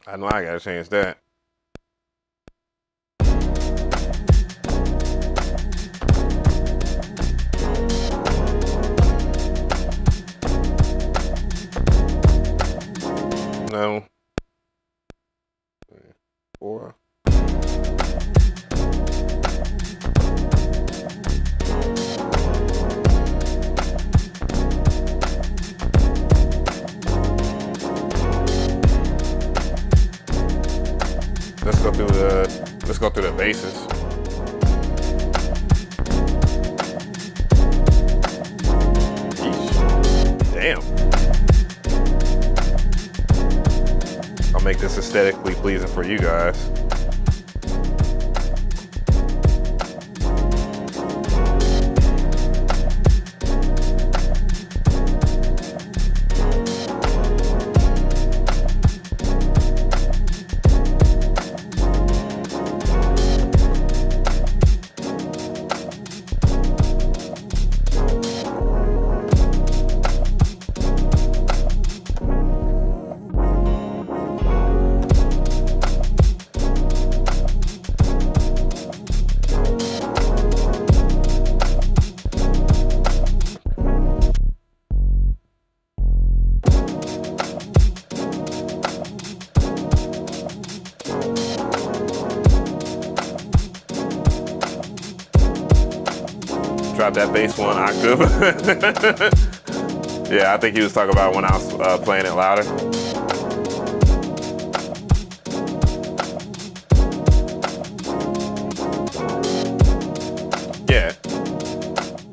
I know I gotta change that. No. 4. Let's go through the bases. Yeesh. Damn. I'll make this aesthetically pleasing for you guys. Drop that bass 1 octave. Yeah, I think he was talking about when I was playing it louder. Yeah.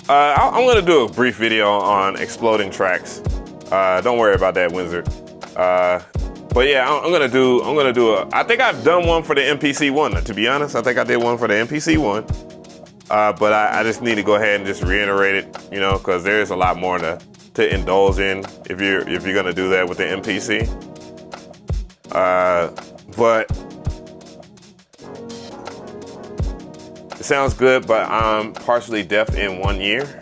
I'm gonna do a brief video on exploding tracks. Don't worry about that, Wizard. But yeah, I'm gonna do I think I've done one for the MPC ONE. To be honest, I think I did one for the MPC ONE. But I just need to go ahead and just reiterate it, you know, because there's a lot more to indulge in if you're gonna do that with the MPC. But it sounds good, but I'm partially deaf in 1 year.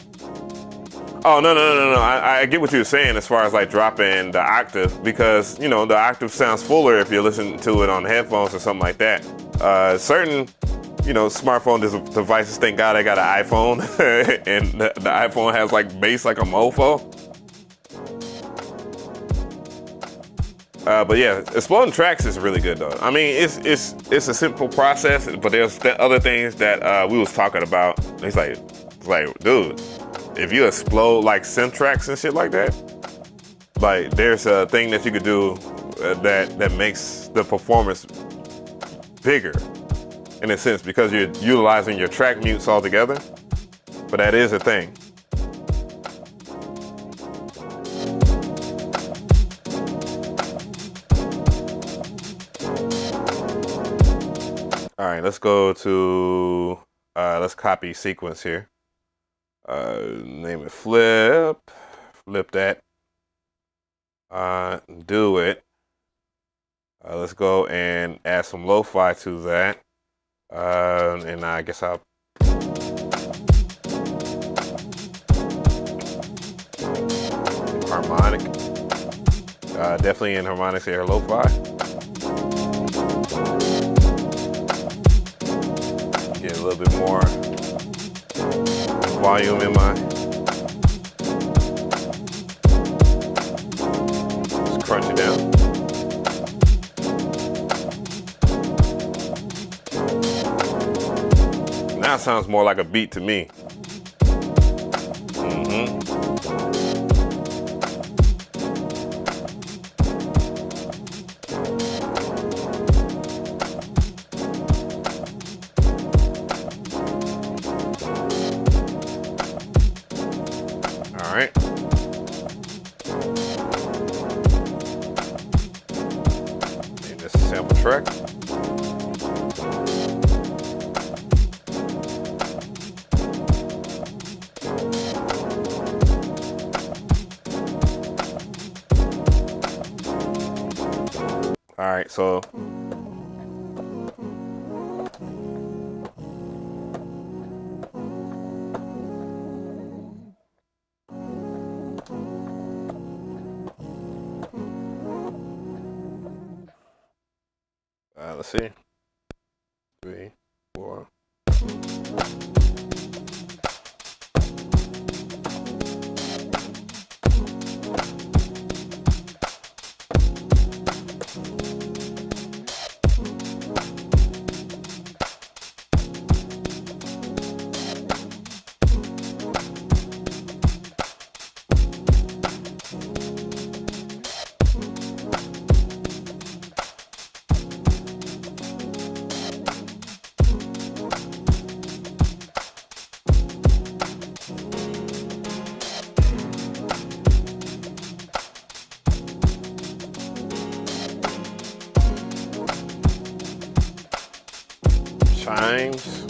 Oh, no. I get what you're saying as far as like dropping the octave, because, you know, the octave sounds fuller if you're listening to it on headphones or something like that. Certain, you know, smartphone devices, thank God I got an iPhone, and the iPhone has like bass like a mofo. But yeah, exploding tracks is really good though. I mean, it's a simple process, but there's other things that we was talking about. It's like, dude, if you explode like synth tracks and shit like that, like there's a thing that you could do that makes the performance bigger in a sense, because you're utilizing your track mutes altogether. But that is a thing. All right, let's go to, let's copy sequence here. Name it flip that. do it. Let's go and add some lo-fi to that. And I guess I'll harmonic. Definitely in harmonics here, lo-fi. Get a little bit more volume in my. Just crunch it down. Now it sounds more like a beat to me. All right. And this is a sample track. All right, so let's see. 3, 4. Chimes.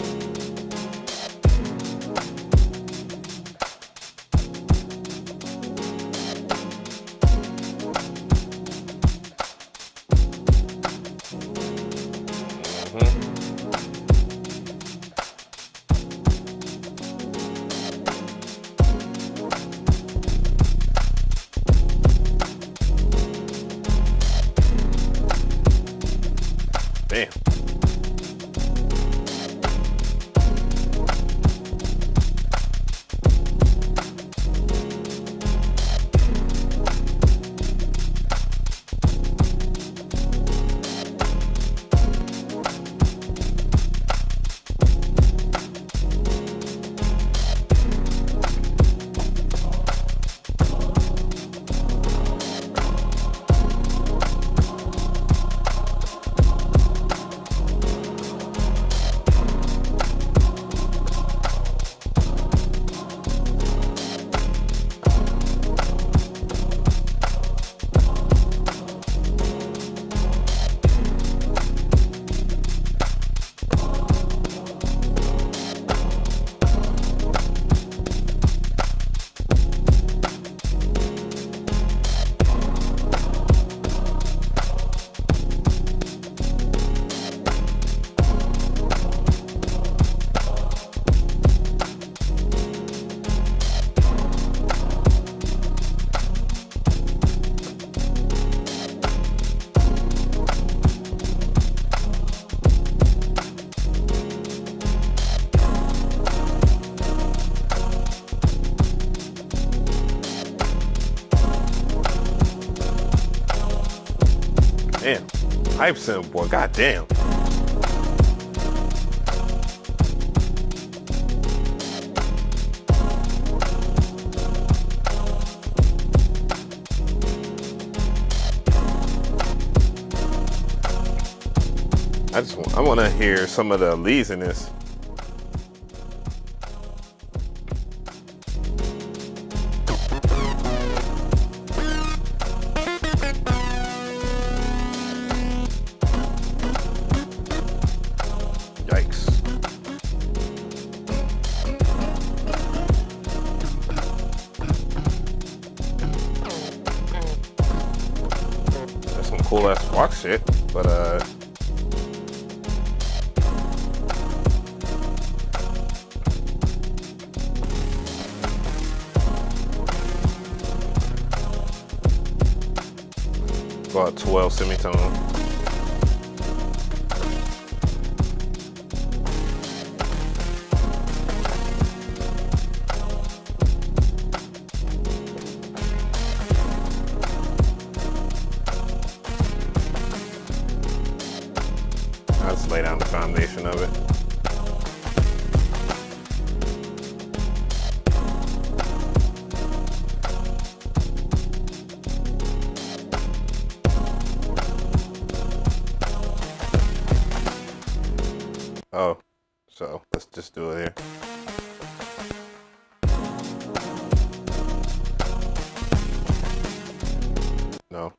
Damn. Damn, hype sim, boy, goddamn. I want to hear some of the leads in this. cool ass rock shit, but about 12 semitone. I'll just lay down the foundation of it. Oh, so let's just do it here. No.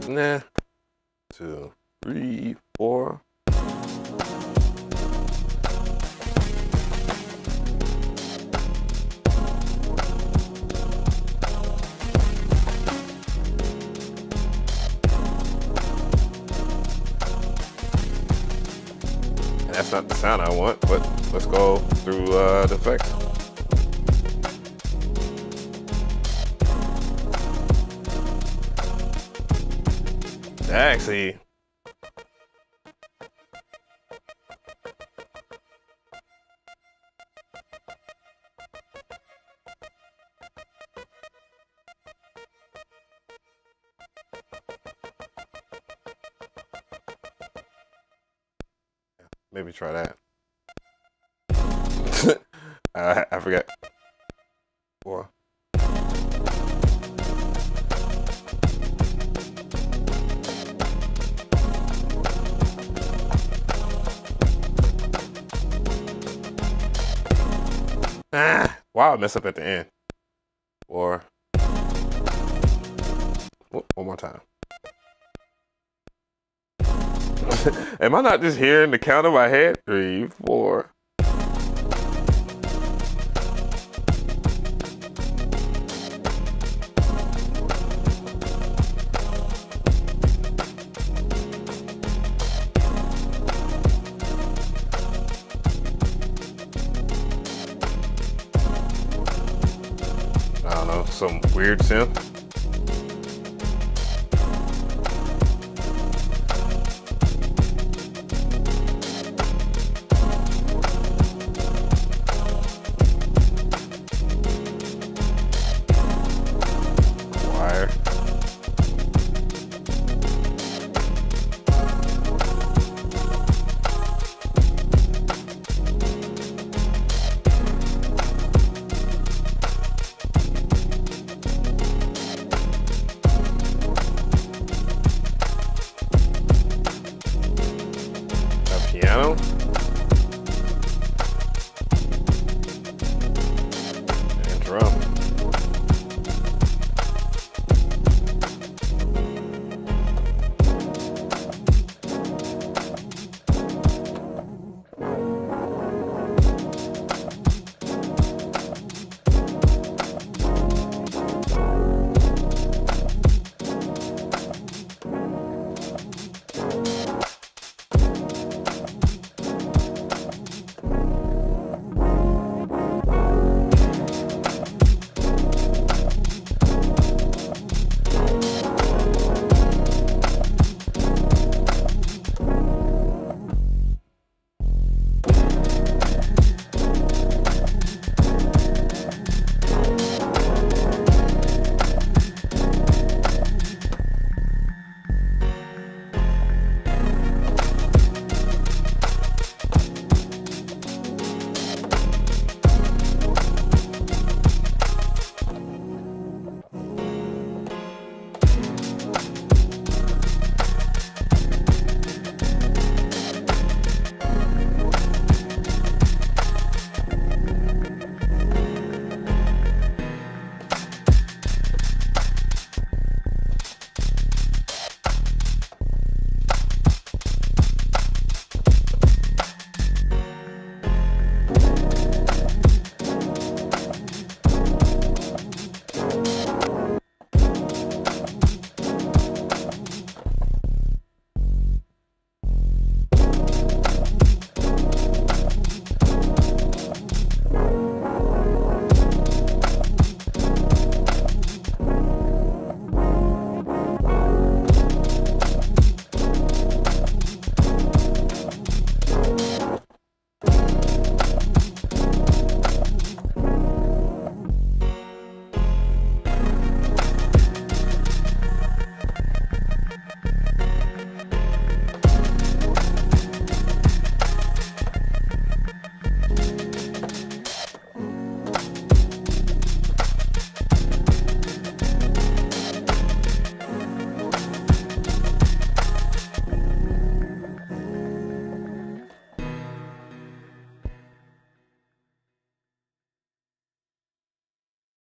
Nah. 2, 3, 4. That's not the sound I want, but let's go through the effects. Actually, maybe try that. I forget. 4. Wow, I messed up at the end. 4. One more time. Am I not just hearing the count in my head? 3, 4. I don't know, some weird synth.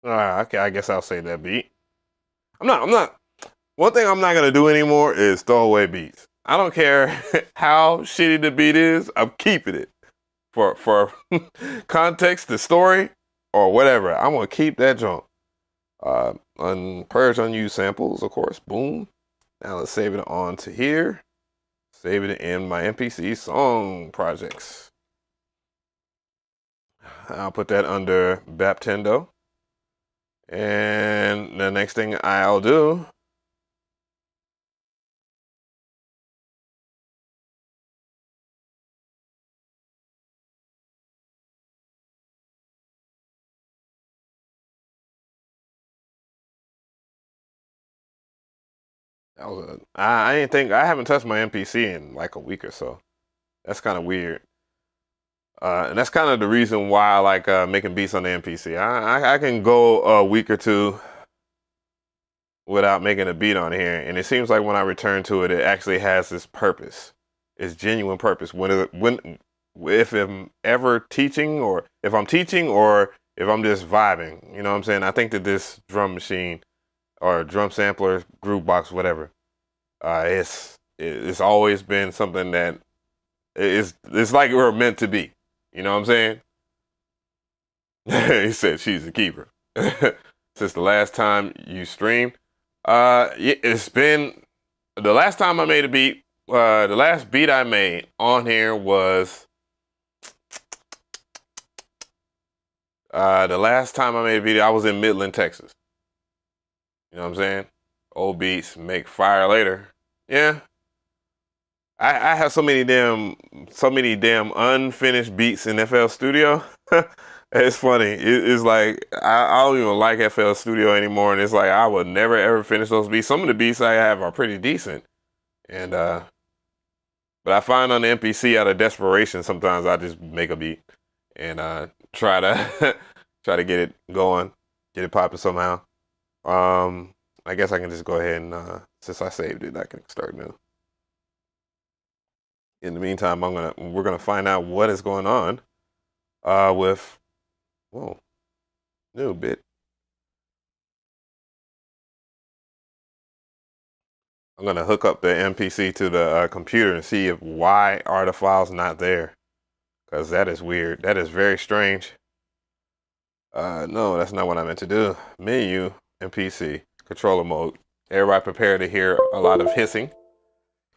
Okay, I guess I'll say that beat. I'm not. One thing I'm not gonna do anymore is throw away beats. I don't care how shitty the beat is. I'm keeping it for context, the story, or whatever. I'm gonna keep that junk. Purge unused samples, of course. Boom. Now let's save it on to here. Save it in my MPC song projects. I'll put that under Baptendo. And the next thing I'll do I didn't think I haven't touched my MPC in like a week or so. That's kind of weird. And that's kind of the reason why I like making beats on the MPC. I can go a week or two without making a beat on here, and it seems like when I return to it, it actually has this purpose, its genuine purpose. If I'm ever teaching, or if I'm teaching, or if I'm just vibing, you know what I'm saying? I think that this drum machine or drum sampler, groove box, whatever, it's always been something that it's like we're meant to be. You know what I'm saying? He said she's a keeper. Since the last time you streamed, it's been the last time I made a beat. The last beat I made on here was the last time I made a beat. I was in Midland, Texas. You know what I'm saying? Old beats make fire later. Yeah. I have so many damn unfinished beats in FL Studio. It's funny. It's like I don't even like FL Studio anymore, and it's like I would never ever finish those beats. Some of the beats I have are pretty decent, and but I find on the MPC out of desperation sometimes I just make a beat and try to try to get it going, get it popping somehow. I guess I can just go ahead and since I saved it, I can start new. In the meantime, we're gonna find out what is going on with new bit. I'm gonna hook up the MPC to the computer and see why are the files not there, because that is weird. That is very strange. No, that's not what I meant to do. Menu, MPC, controller mode. Everybody prepare to hear a lot of hissing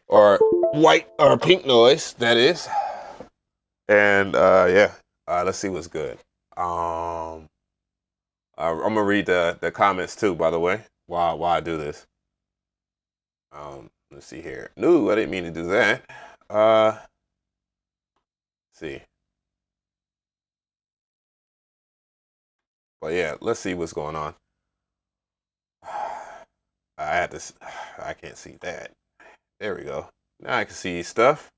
or white or pink noise, that is. And yeah, let's see what's good. I'm gonna read the comments too, by the way, while I do this. Let's see here. No, I didn't mean to do that. Let's see. But yeah, let's see what's going on. I can't see that. There we go. Now I can see stuff.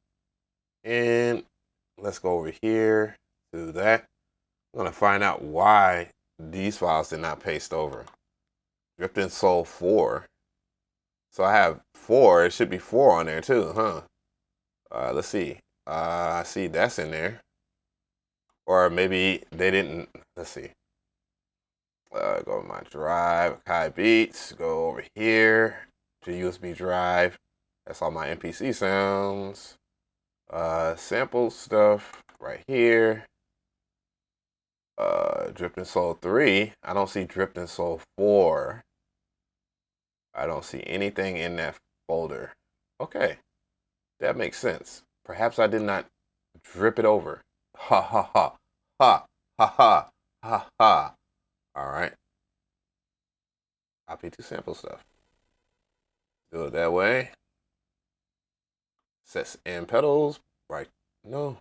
And let's go over here to that. I'm gonna find out why these files did not paste over. Dripped in Soul 4. So I have 4. It should be 4 on there too, huh? Let's see. I see that's in there. Or maybe they didn't. Let's see. Go to my drive, AKAI Beats. Go over here to USB drive. That's all my MPC sounds. Sample stuff right here. Dripped in Soul 3. I don't see Dripped in Soul 4. I don't see anything in that folder. Okay, that makes sense. Perhaps I did not drip it over. Ha ha ha. Ha ha ha ha ha. All right. Copy to sample stuff. Do it that way. Sets and pedals. Right. No.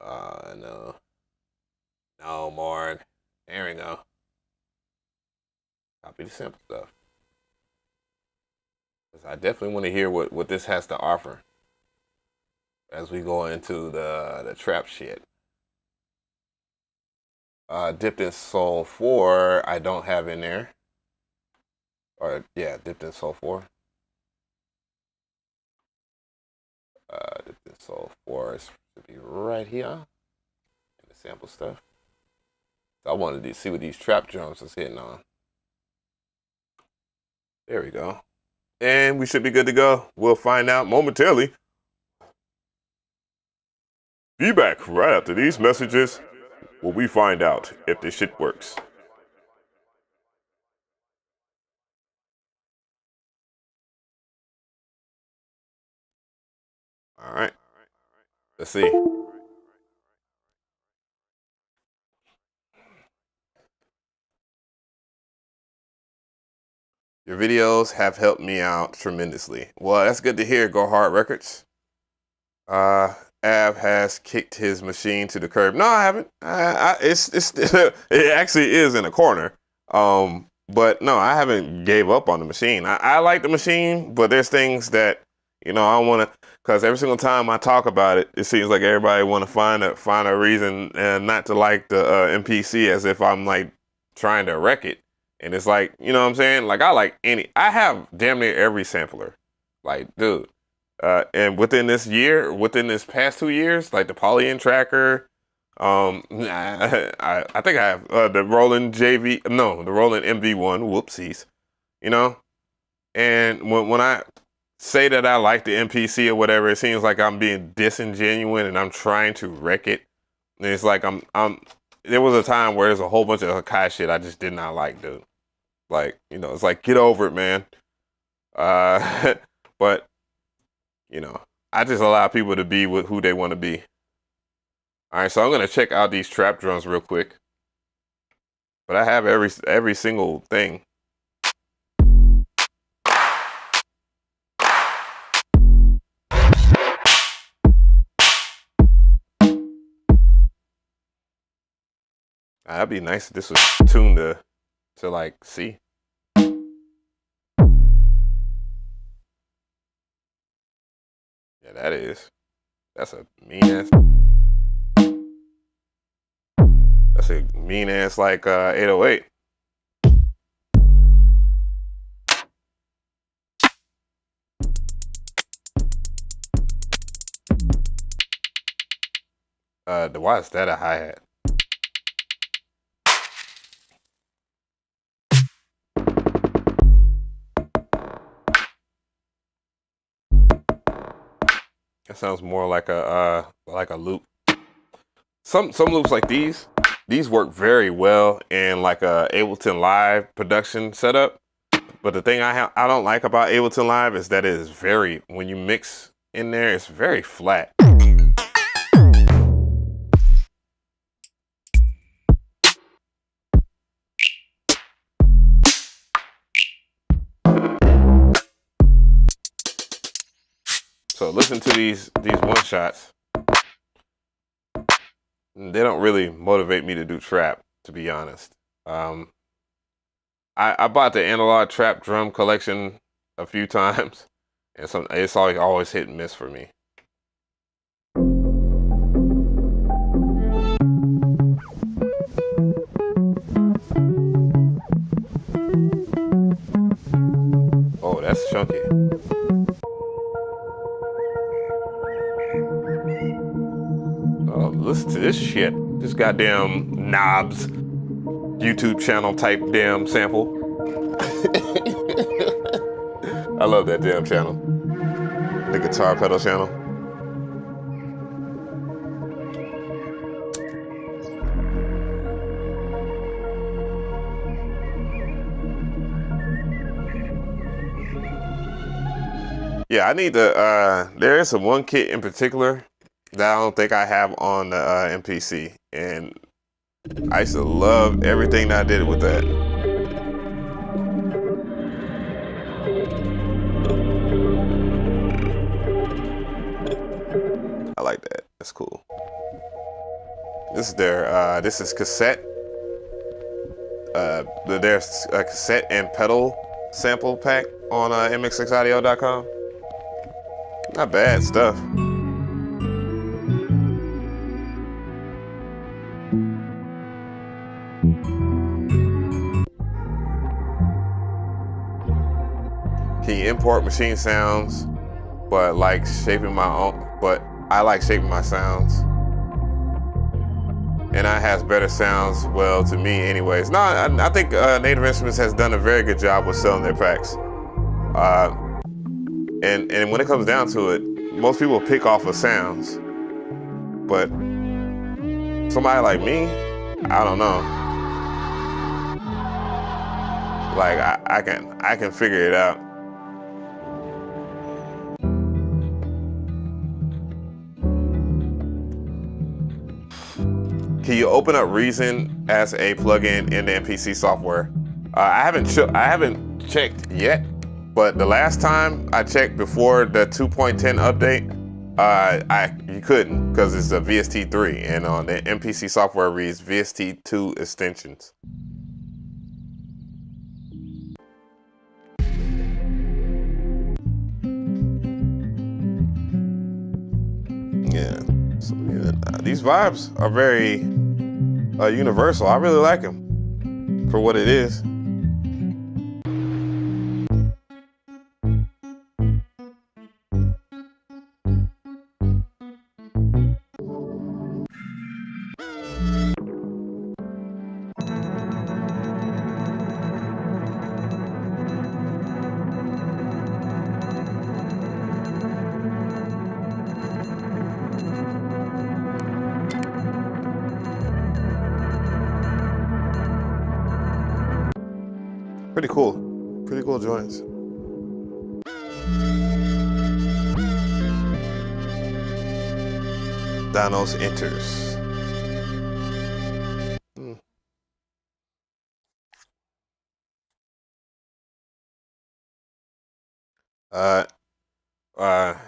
No. No, Morg. There we go. Copy the sample stuff. I definitely want to hear what this has to offer as we go into the trap shit. Dipped in Soul 4, I don't have in there. Or yeah, Dipped in Soul 4. Dipped in Soul 4 should be right here in the sample stuff. I wanted to see what these trap drums is hitting on. There we go. And we should be good to go. We'll find out momentarily. Be back right after these messages where we find out if this shit works. All right. Let's see. Your videos have helped me out tremendously. Well, that's good to hear, Go Hard Records. Av has kicked his machine to the curb. No, I haven't. It actually is in a corner. But no, I haven't gave up on the machine. I like the machine, but there's things that, you know, I want to, because every single time I talk about it, it seems like everybody want to find a reason not to like the MPC, as if I'm like trying to wreck it. And it's like, you know what I'm saying? Like, I have damn near every sampler. Like, dude. And within this past 2 years, like the Poly-In tracker, I think I have the Roland MV1, whoopsies, you know? And when I say that I like the MPC or whatever, it seems like I'm being disingenuous and I'm trying to wreck it. And it's like there was a time where there's a whole bunch of AKAI shit I just did not like, dude. Like, you know, it's like, get over it, man. But, you know, I just allow people to be with who they want to be. All right, so I'm going to check out these trap drums real quick. But I have every single thing. That'd be nice if this was tuned to like C. Yeah, that is. That's a mean ass. That's a mean ass like 808. Why is that a hi-hat? That sounds more like a loop. Some loops like these work very well in like a Ableton Live production setup. But the thing I don't like about Ableton Live is that it is when you mix in there, it's very flat. So listen to these one shots. They don't really motivate me to do trap, to be honest. I bought the analog trap drum collection a few times, and it's always hit and miss for me. Oh, that's chunky. Listen to this shit. This goddamn Knobs YouTube channel type damn sample. I love that damn channel. The guitar pedal channel. Yeah, I need to, there is one kit in particular that I don't think I have on the MPC, and I used to love everything that I did with that. I like that. That's cool. This is their this is cassette. There's a cassette and pedal sample pack on mx6audio.com. Not bad stuff. Can you import machine sounds, but like shaping my own? But I like shaping my sounds. And I has better sounds, well, to me anyways. No, I think Native Instruments has done a very good job with selling their packs. And when it comes down to it, most people pick off of sounds. But somebody like me, I don't know. Like I can figure it out. Can you open up Reason as a plugin in the MPC software? I haven't checked yet, but the last time I checked before the 2.10 update, you couldn't because it's a VST3, and on the MPC software reads VST2 extensions. Yeah, so, yeah, these vibes are very universal. I really like them for what it is. Pretty cool joints. Danos enters.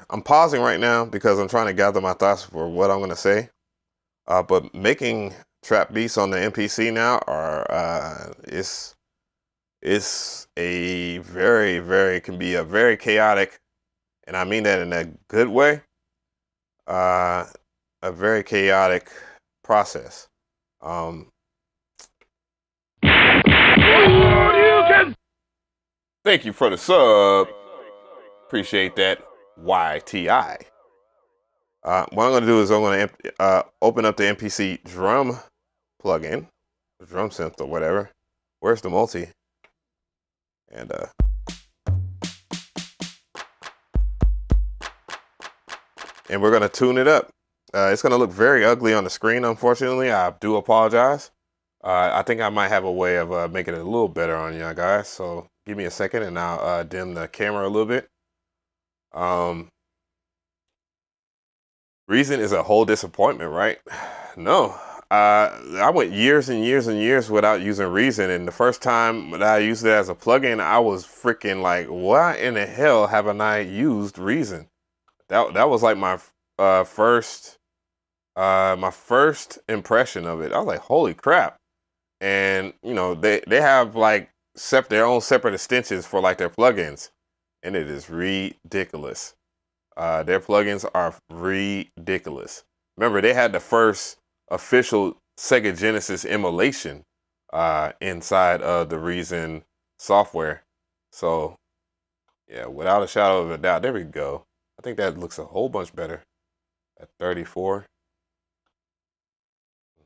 I'm pausing right now because I'm trying to gather my thoughts for what I'm gonna say. But making trap beats on the MPC now it's a can be a very chaotic, and I mean that in a good way, a very chaotic process. Thank you for the sub. Appreciate that, YTI. What I'm gonna do is I'm gonna open up the MPC drum plugin, drum synth or whatever. Where's the multi? And we're gonna tune it up. It's gonna look very ugly on the screen, unfortunately. I do apologize. I think I might have a way of making it a little better on you guys. So give me a second and I'll dim the camera a little bit. Reason is a whole disappointment, right? No. I went years and years and years without using Reason, and the first time that I used it as a plugin, I was freaking like, why in the hell haven't I used Reason? That was like my first impression of it. I was like, holy crap. And you know, they have like their own separate extensions for like their plugins, and it is ridiculous. Their plugins are ridiculous. Remember, they had the first official Sega Genesis emulation inside of the Reason software. So yeah, without a shadow of a doubt, there we go. I think that looks a whole bunch better at 34.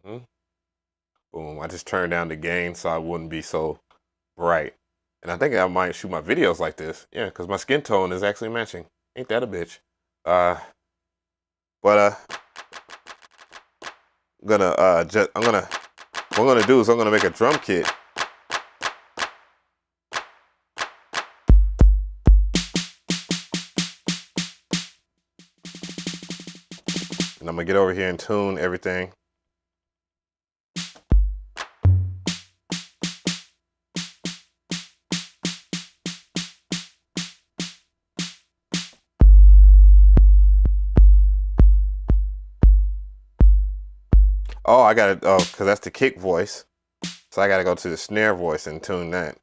Boom, I just turned down the gain so I wouldn't be so bright. And I think I might shoot my videos like this. Yeah, because my skin tone is actually matching. Ain't that a bitch? What I'm gonna do is I'm gonna make a drum kit. And I'm gonna get over here and tune everything. Oh, I got it. Oh, because that's the kick voice. So I got to go to the snare voice and tune that.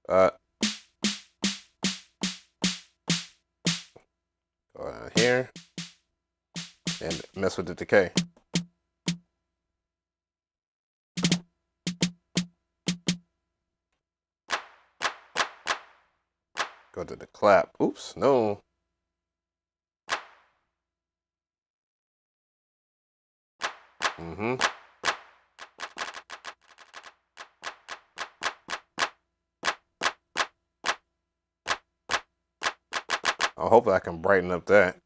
Go down here and mess with the decay. Go to the clap. Oops, no. I hope I can brighten up that.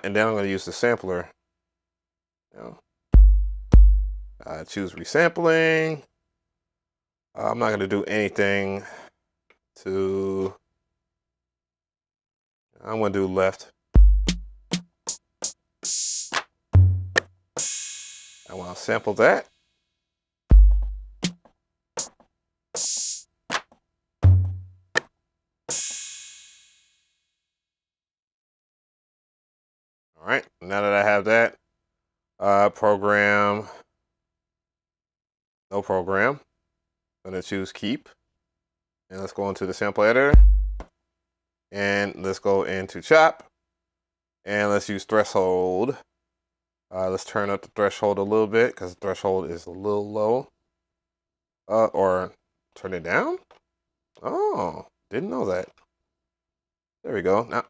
And then I'm going to use the sampler. Choose resampling. I'm not going to do anything to... I'm going to do left. I want to sample that. All right, now that I have that, program, no program. I'm going to choose keep. And let's go into the sample editor. And let's go into chop. And let's use threshold. Let's turn up the threshold a little bit because the threshold is a little low. Or turn it down? Oh, didn't know that. There we go. Now.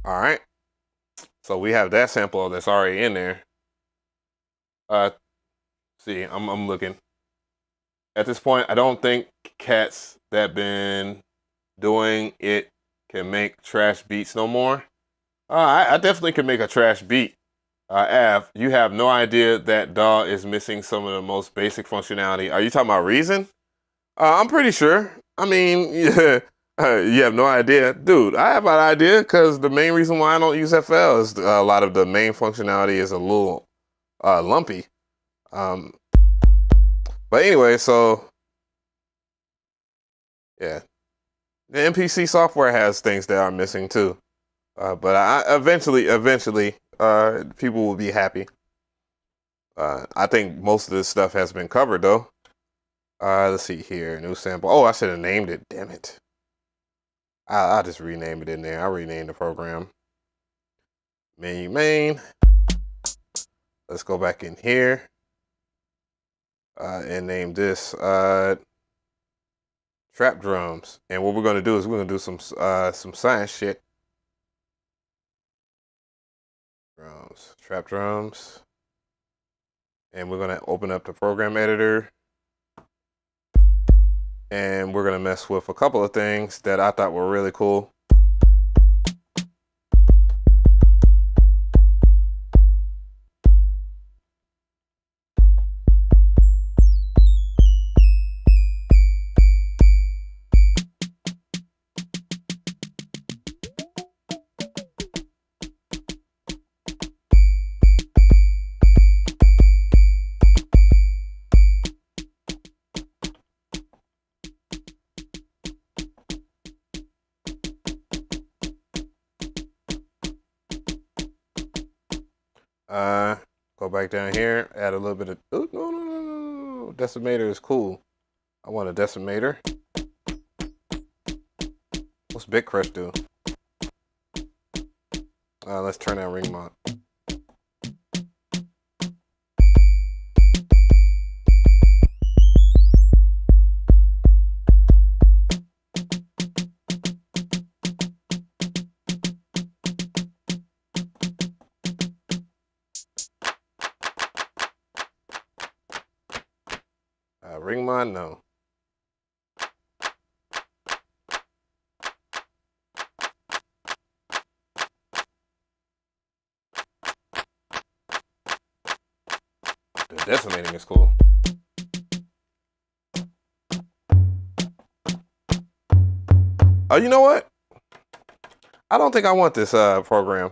All right, so we have that sample that's already in there. See, I'm looking. At this point, I don't think cats that been doing it can make trash beats no more. I definitely can make a trash beat. Av, you have no idea that DAW is missing some of the most basic functionality. Are you talking about Reason? I'm pretty sure. I mean, yeah. You have no idea. Dude, I have an idea because the main reason why I don't use FL is a lot of the main functionality is a little lumpy. But anyway, so yeah. The MPC software has things that are missing too. But eventually, people will be happy. I think most of this stuff has been covered though. Let's see here, new sample. Oh, I should have named it, damn it. I'll just rename it in there. I'll rename the program. Menu main. Let's go back in here and name this trap drums. And what we're gonna do is we're gonna do some science shit. Drums, trap drums, and we're gonna open up the program editor. And we're going to mess with a couple of things that I thought were really cool. Go back down here, add a little bit of, oh, no. Decimator is cool. I want a decimator. What's Big Crush do? Let's turn that ring mod. Ring mod, no. The decimating is cool. Oh, you know what? I don't think I want this program.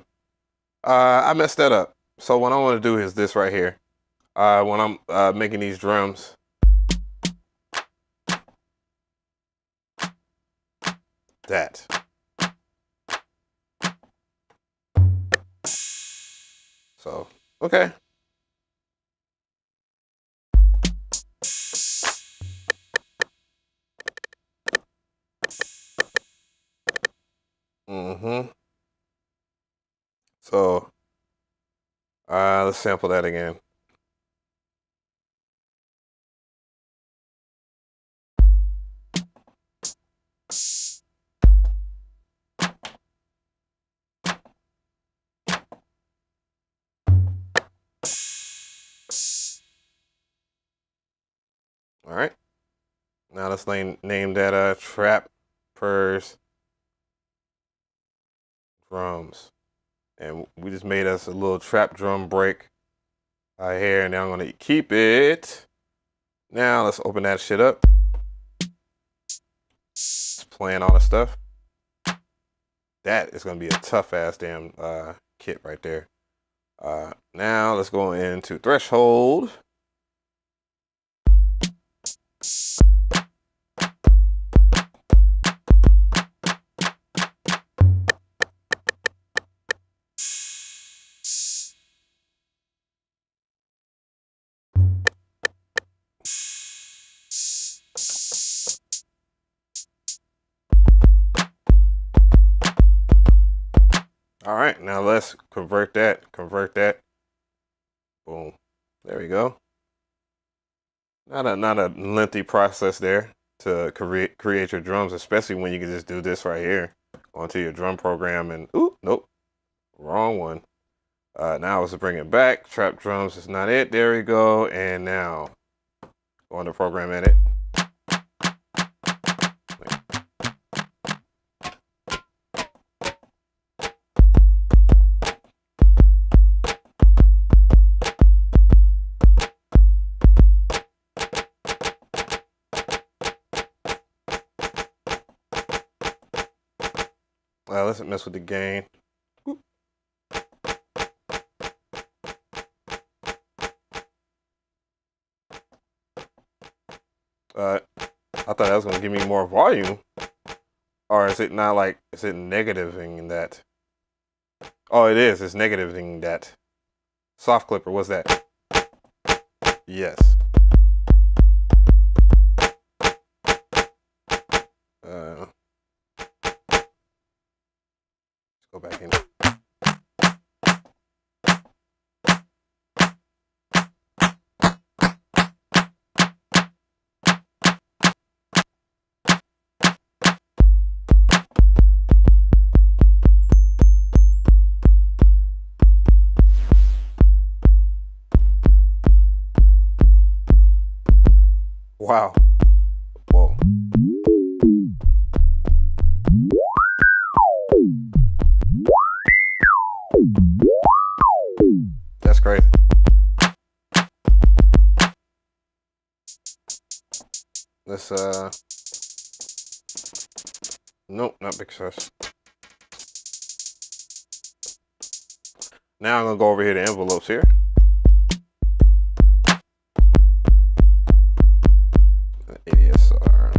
I messed that up. So what I want to do is this right here. when I'm making these drums. That. So, okay. So, let's sample that again. All right. Now let's name that Trap Purrs Drums. And we just made us a little trap drum break right here. And now I'm going to keep it. Now let's open that shit up. It's playing all the stuff. That is going to be a tough ass damn kit right there. Now let's go into Threshold. All right, now let's convert that. Boom. There we go. Not a lengthy process there to create your drums, especially when you can just do this right here onto your drum program and ooh, nope, wrong one. Now let's bring it back. Trap drums is not it. There we go. And now go on to program edit. Let's mess with the gain. I thought that was gonna give me more volume, or is it not like? Is it negativing that? Oh, it is. It's negativing that. Soft clipper. What's that? Yes. Let's go back in. Wow. Whoa. That's crazy. Let's nope, not big stress. Now I'm gonna go over here to envelopes here. ADSR.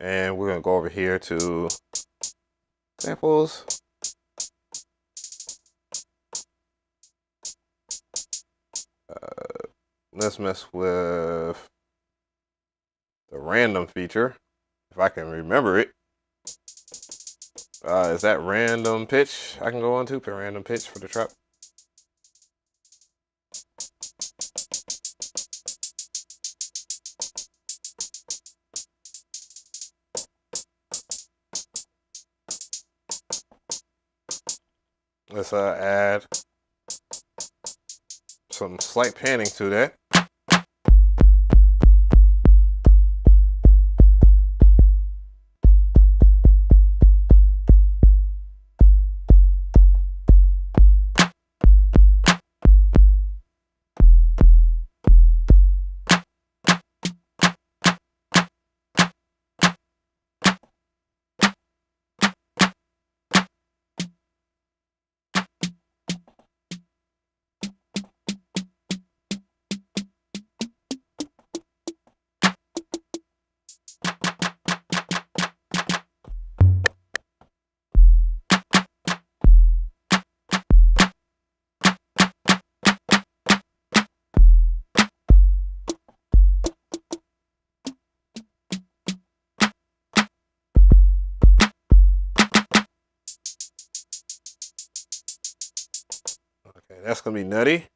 And we're gonna go over here to samples. Let's mess with the random feature, if I can remember it. Is that random pitch I can go on to? Random pitch for the trap. Let's add some slight panning to that. That's gonna be nutty.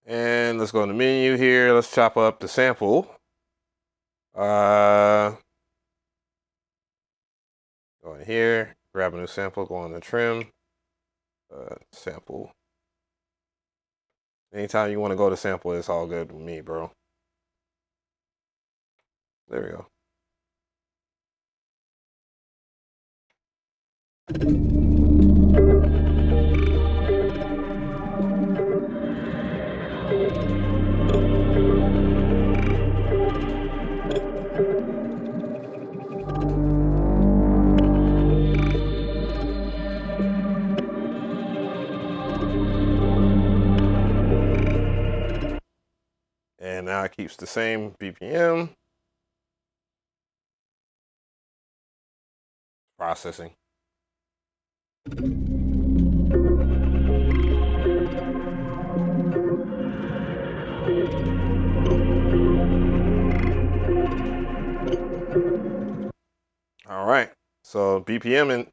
And let's go in the menu here. Let's chop up the sample. Go in here, grab a new sample, go on the trim. Sample. Anytime you want to go to sample, it's all good with me, bro. There we go. And now it keeps the same BPM. Processing. All right, so BPM and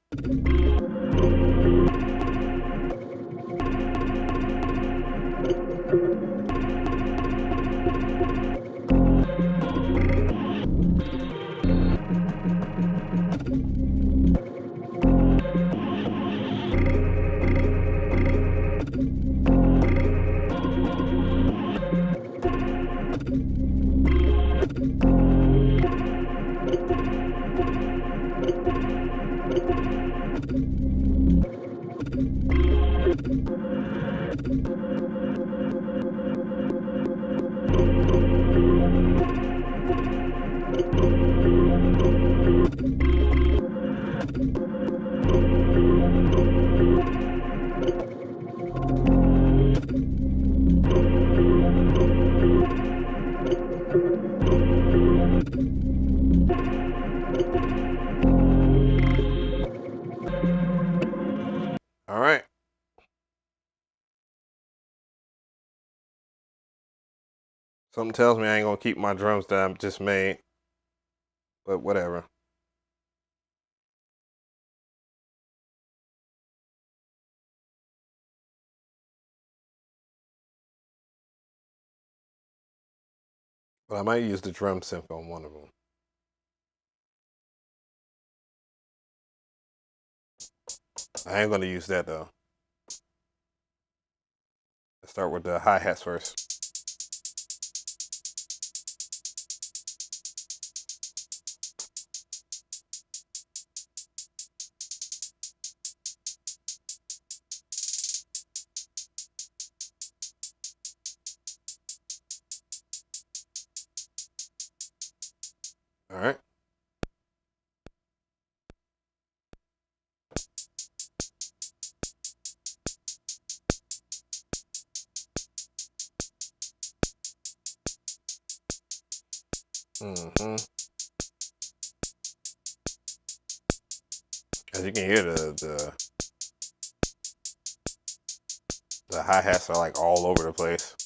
all right. Something tells me I ain't gonna keep my drums that I just made, but whatever. But I might use the drum synth on one of them. I ain't gonna use that though. Let's start with the hi-hats first. All right. As you can hear, the hi-hats are like all over the place.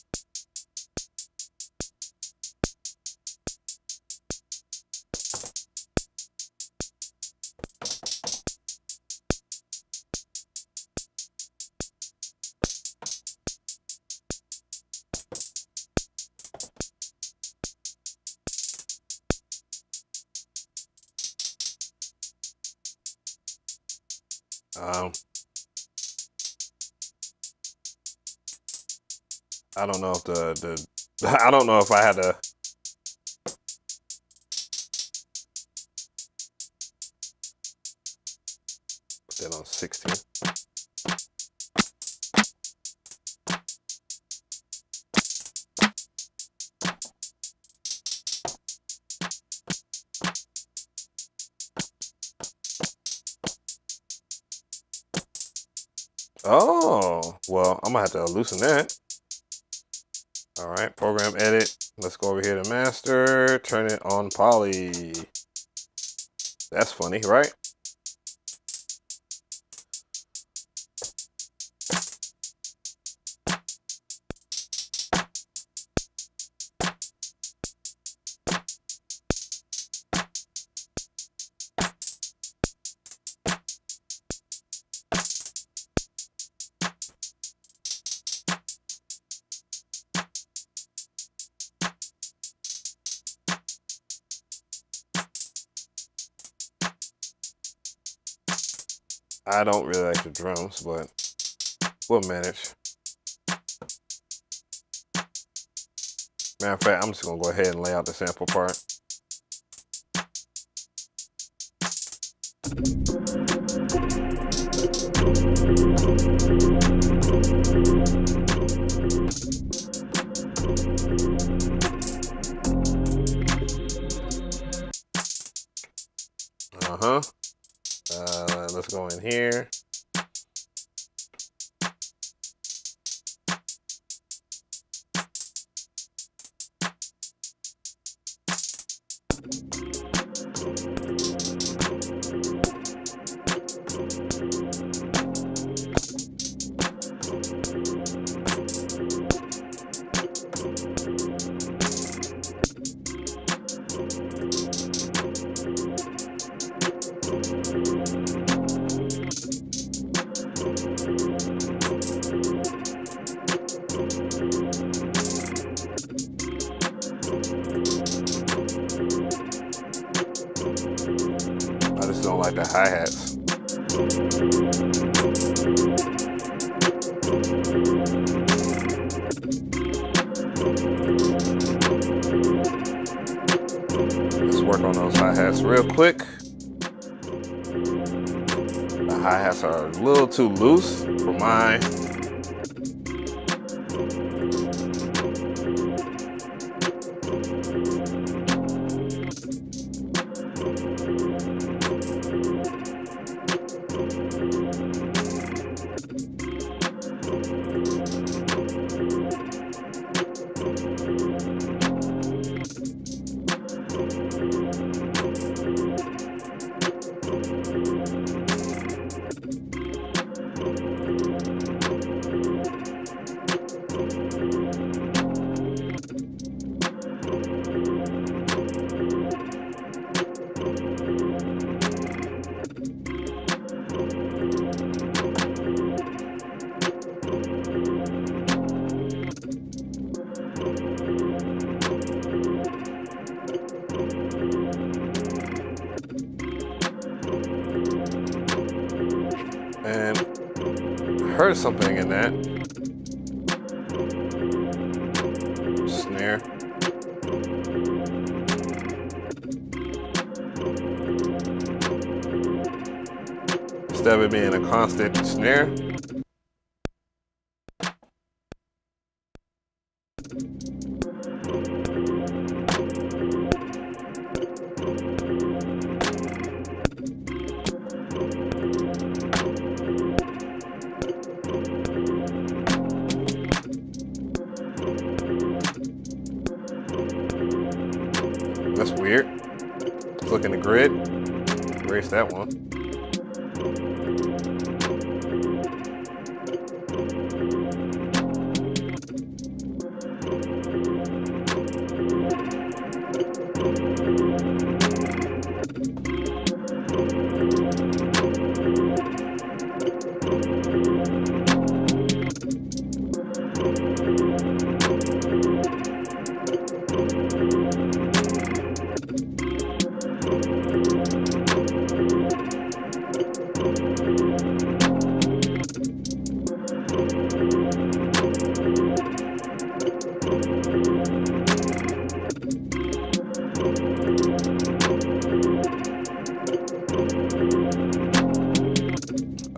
I don't know if I don't know if I had to put that on 16. Oh, well, I'm gonna have to loosen that. All right, program edit. Let's go over here to master, turn it on poly. That's funny, right? I don't really like the drums, but we'll manage. Matter of fact, I'm just gonna go ahead and lay out the sample part. Let's go in here. I just don't like the hi-hats. Let's work on those hi-hats real quick. The hi-hats are a little too loose for my heard something in that snare. Instead of it being a constant snare, that's weird. Let's look in the grid. Erase that one.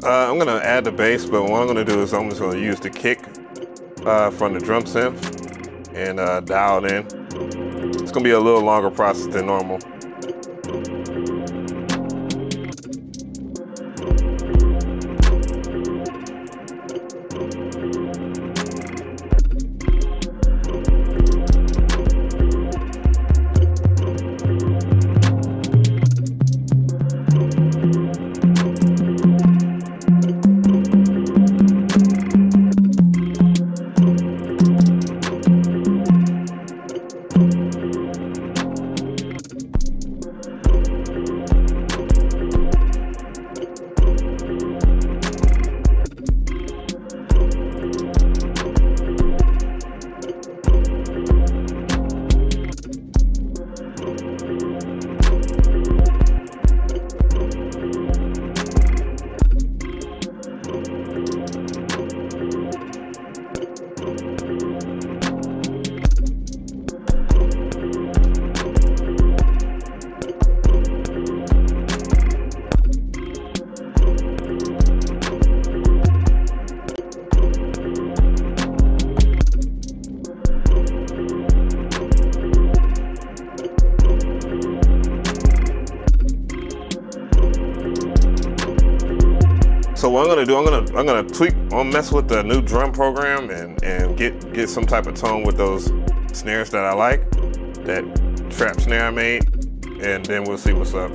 I'm gonna add the bass, but what I'm gonna do is I'm just gonna use the kick from the drum synth and dial it in. It's gonna be a little longer process than normal. So what I'm gonna do, I'm gonna tweak, I'm gonna mess with the new drum program and get some type of tone with those snares that I like, that trap snare I made, and then we'll see what's up.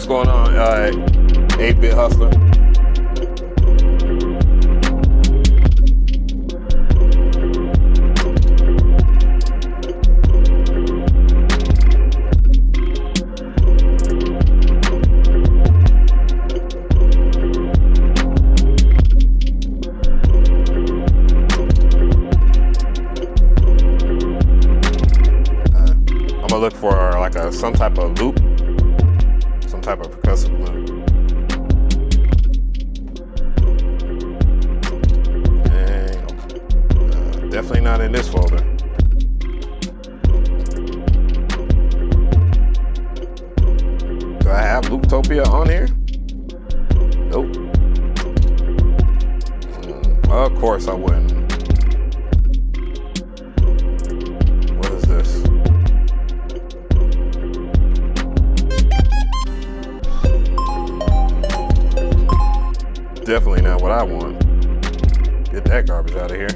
going on, 8-Bit Hustler? I'm gonna look for like some type of loop, some type of percussive loop. And definitely not in this folder. Do I have Looptopia on here? Nope. Of course I wouldn't. What is this? Definitely not what I want. Get that garbage out of here.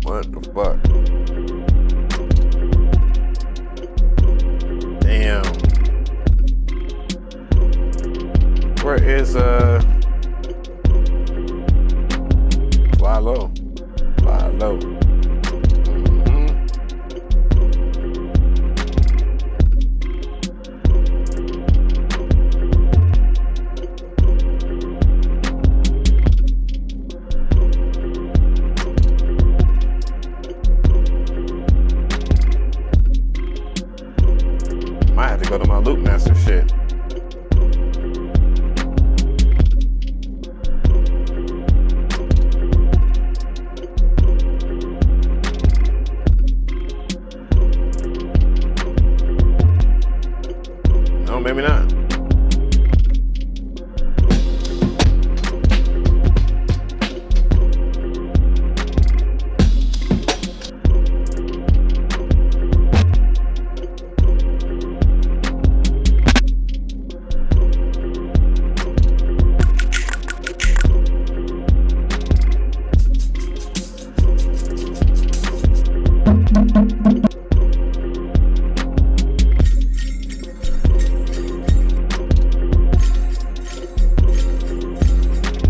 What the fuck? Damn. Where is fly low, fly low. Might have to go to my loop master shit. Maybe not.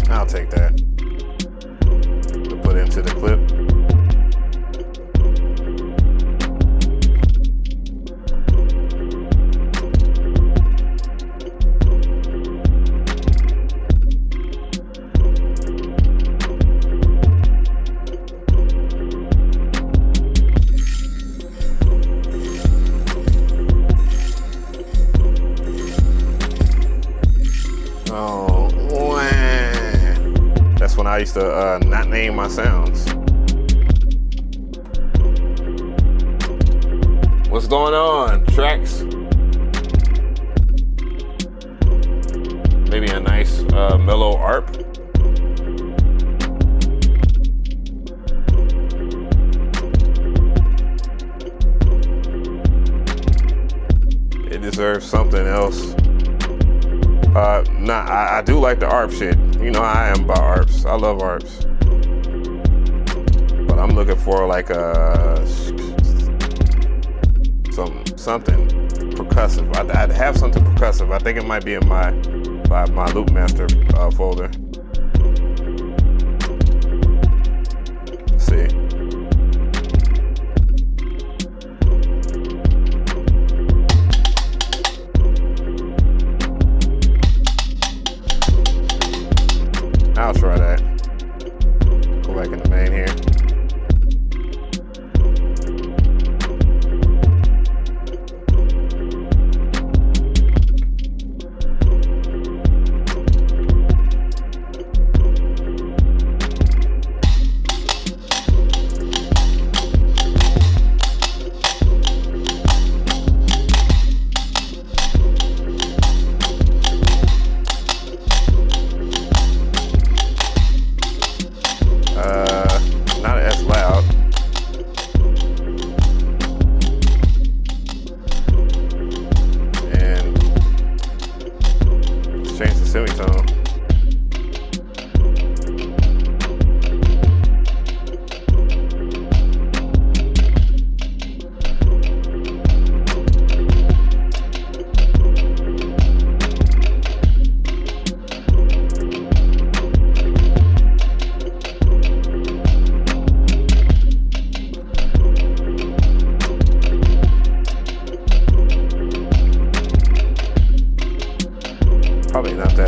I'll take that to put into the clip. When I used to not name my sounds. What's going on, tracks? Maybe a nice mellow ARP. It deserves something else. Nah, I do like the ARP shit. You know, I am about ARPs. I love ARPs. But I'm looking for like something percussive. I'd have something percussive. I think it might be in my Loop Master folder. Let's see. I'll try that. Go back in the main here.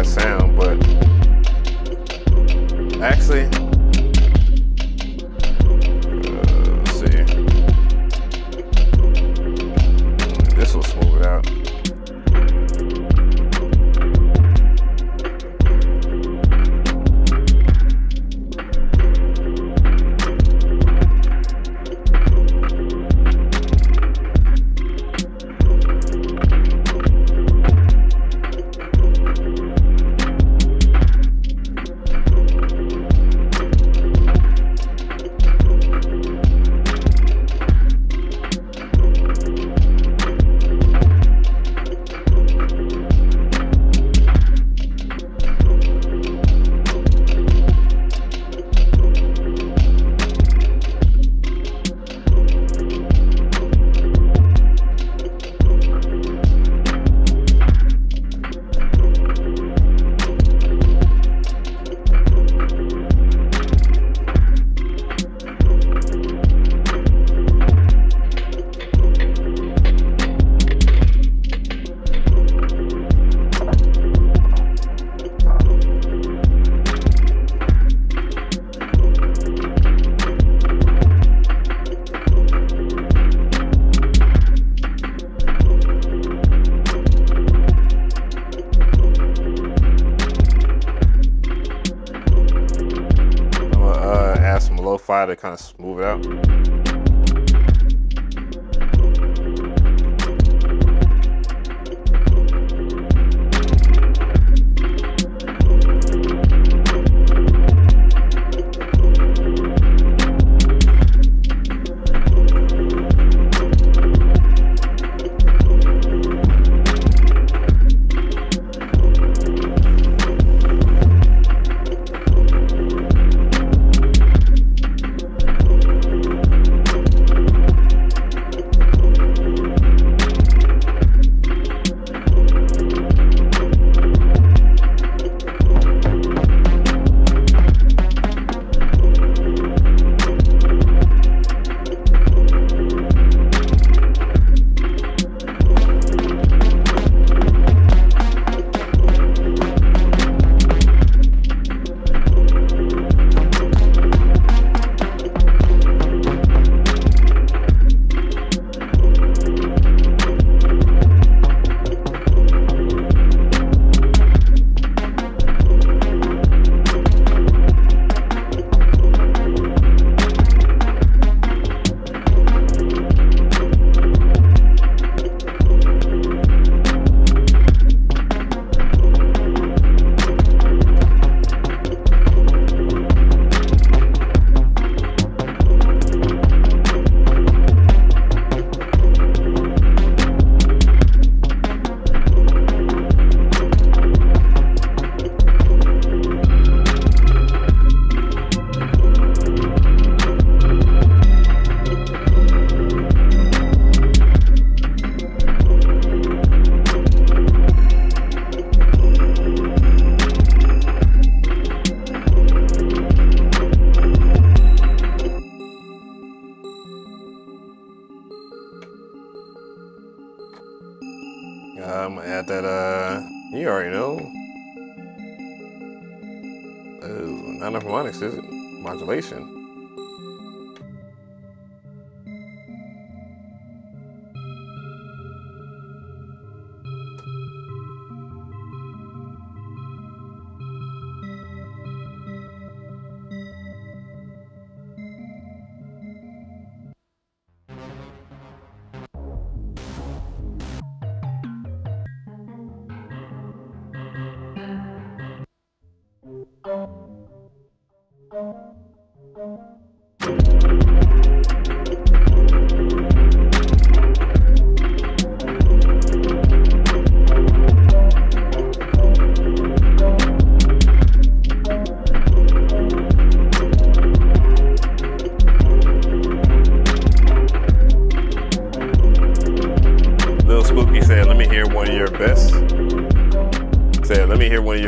that sound, but actually, let's see. This will smooth it out. To kind of smooth it out. I'm gonna add that, you already know. Oh, not enough harmonics, is it? Modulation.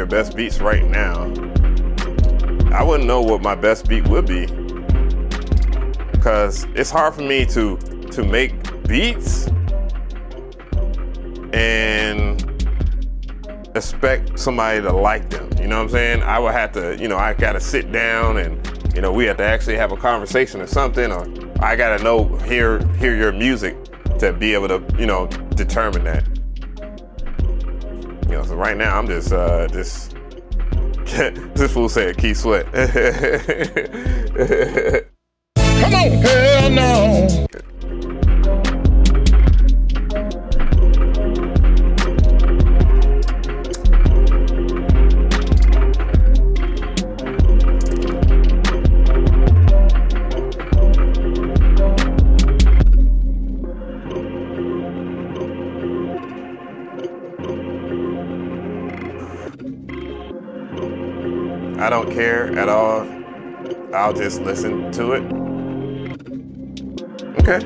Best beats right now. I wouldn't know what my best beat would be because it's hard for me to make beats and expect somebody to like them. You know what I'm saying? I would have to, you know, I gotta sit down and, you know, we have to actually have a conversation or something, or I gotta hear your music to be able to, you know, determine that. You know, so right now I'm just this fool said Key Sweat. Come on, hell no. I don't care at all. I'll just listen to it. Okay.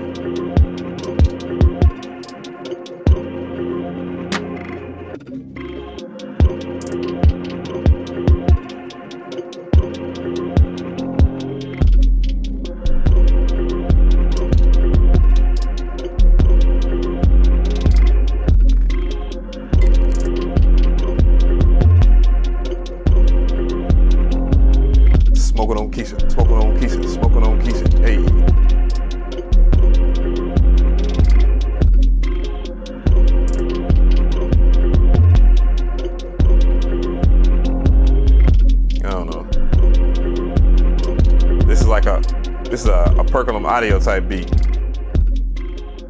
Smoking on Keisha, hey. I don't know. This is a Percolum audio type beat.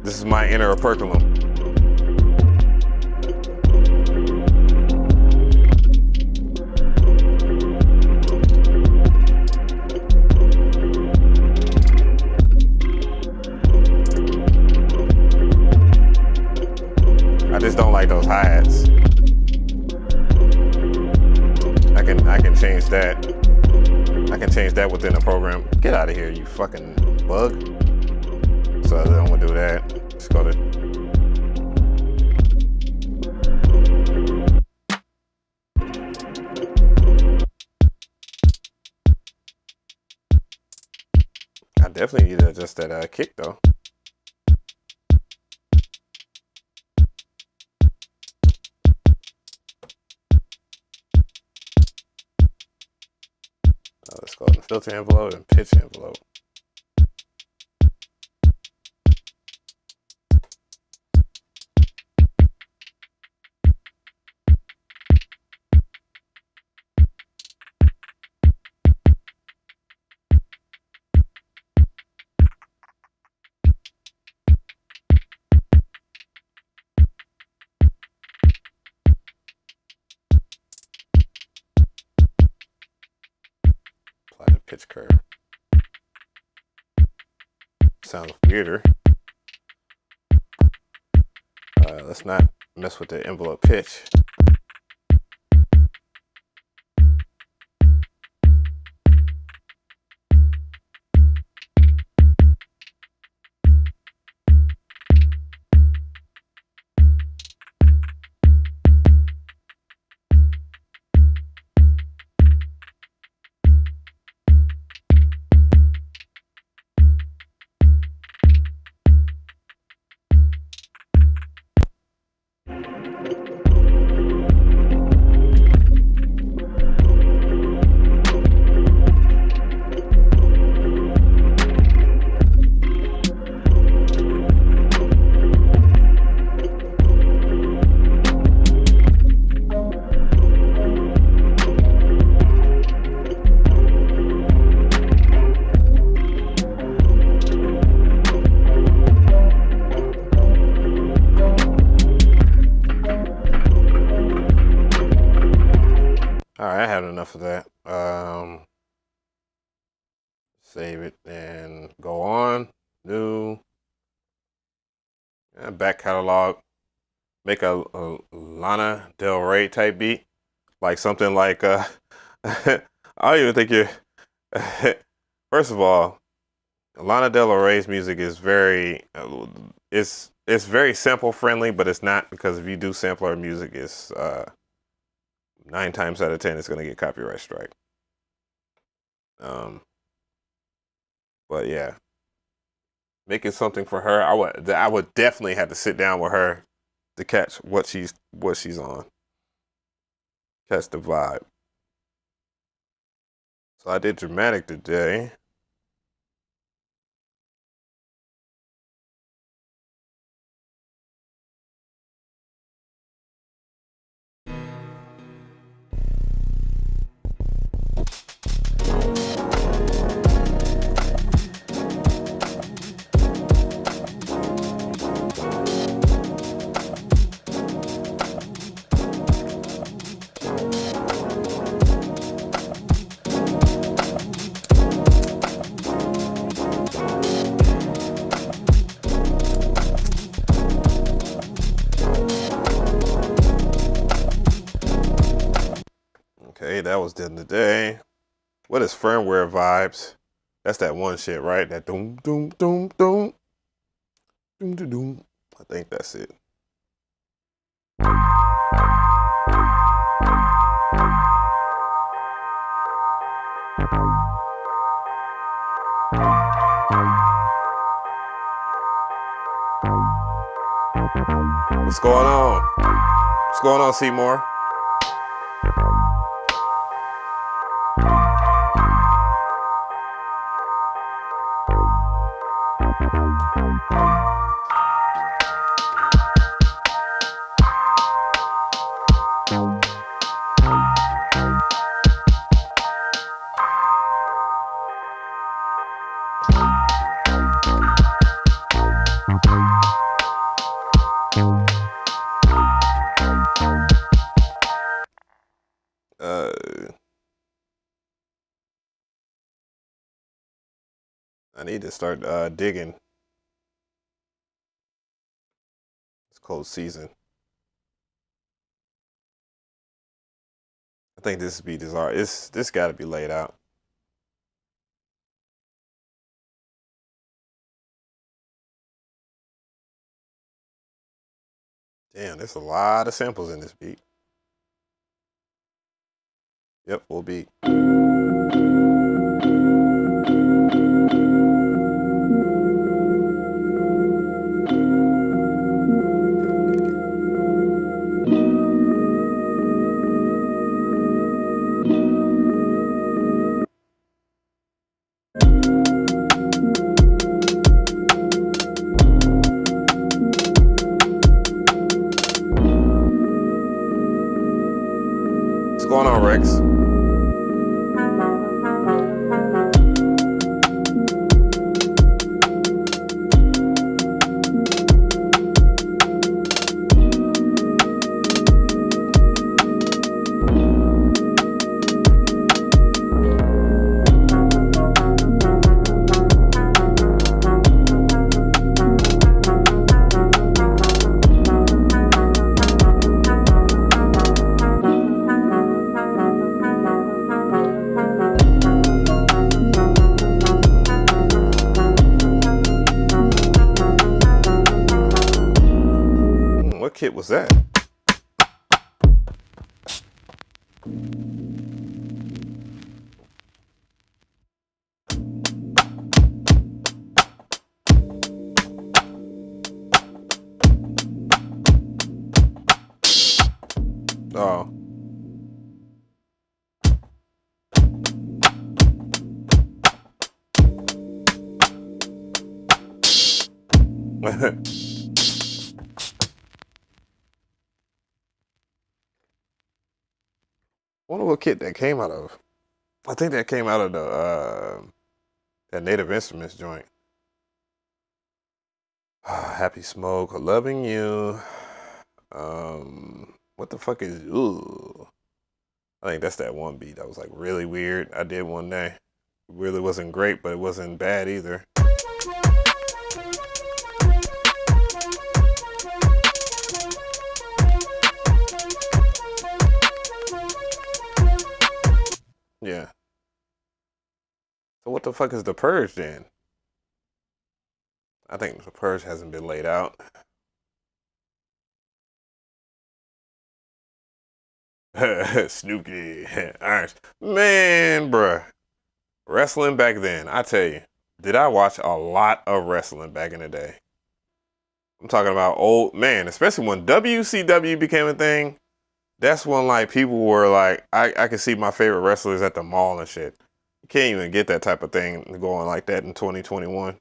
This is my inner Percolum. I just don't like those hi-hats. I can change that. I can change that within the program. Get out of here, you fucking bug. So I'm gonna do that. Let's go to I definitely need to adjust that kick though. Let's go in the filter envelope and pitch envelope. Apply the pitch curve. Sounds weirder. Let's not mess with the envelope pitch. Alright, I had enough of that. Save it and go on. New. Back catalog. Make a Lana Del Rey type beat. Like something like, I don't even think you're... First of all, Lana Del Rey's music is very... it's very sample friendly, but it's not, because if you do sample her music, it's... 9 times out of 10, it's going to get copyright strike. But yeah, making something for her, I would definitely have to sit down with her to catch what she's on. Catch the vibe. So I did dramatic today. Okay, that was done today. What is firmware vibes? That's that one shit, right? That doom, doom, doom, doom. Doom, doom, doom. I think that's it. What's going on? What's going on, Seymour? I need to start digging. It's cold season. I think this beat is alright. This got to be laid out. Damn, there's a lot of samples in this beat. Yep, full beat. What's going on, Rex? What kit was that? Oh. I wonder what kit that came out of. I think that came out of the that Native Instruments joint. Happy Smoke, Loving You. What the fuck is? Ooh. I think that's that one beat that was like really weird. I did one day. It really wasn't great, but it wasn't bad either. Yeah. So what the fuck is the Purge then? I think the Purge hasn't been laid out. Snooky. Alright. Man, bruh. Wrestling back then, I tell you, did I watch a lot of wrestling back in the day. I'm talking about old, man, especially when WCW became a thing. That's when like people were like, I could see my favorite wrestlers at the mall and shit. You can't even get that type of thing going like that in 2021.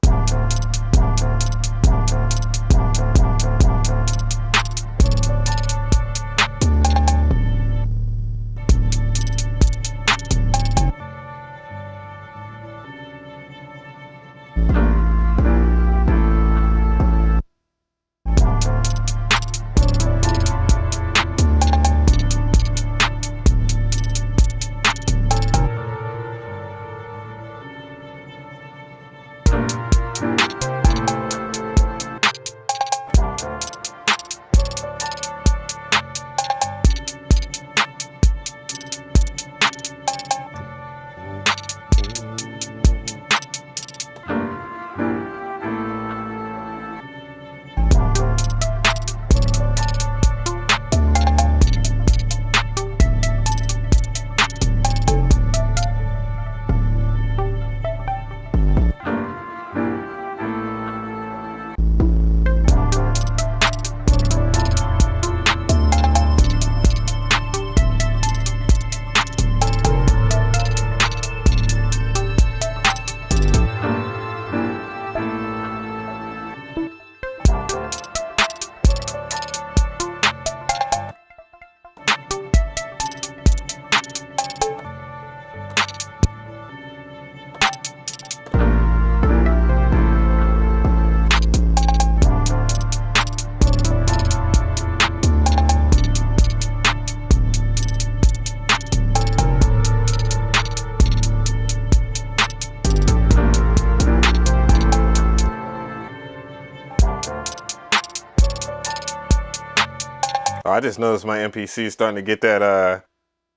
Oh, I just noticed my MPC is starting to get that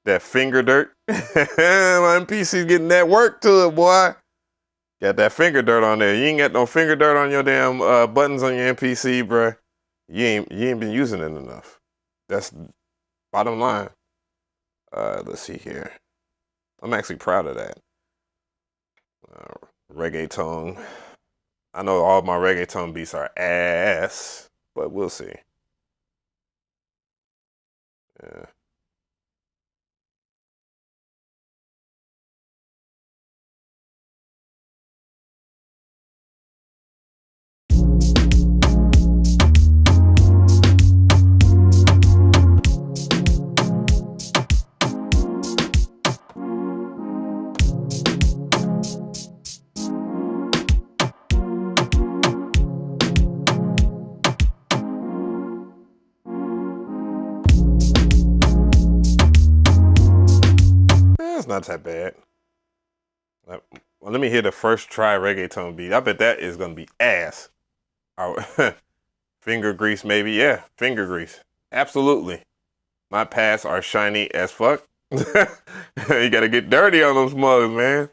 that finger dirt. My MPC's getting that work to it, boy. Got that finger dirt on there. You ain't got no finger dirt on your damn buttons on your MPC, bruh. You ain't been using it enough. That's bottom line. Let's see here. I'm actually proud of that. Reggaeton. I know all my reggaeton beats are ass, but we'll see. Yeah. It's not that bad. Well, let me hear the first try reggaeton beat. I bet that is gonna be ass. Finger grease, maybe. Yeah, finger grease. Absolutely. My pads are shiny as fuck. You gotta get dirty on those mugs, man.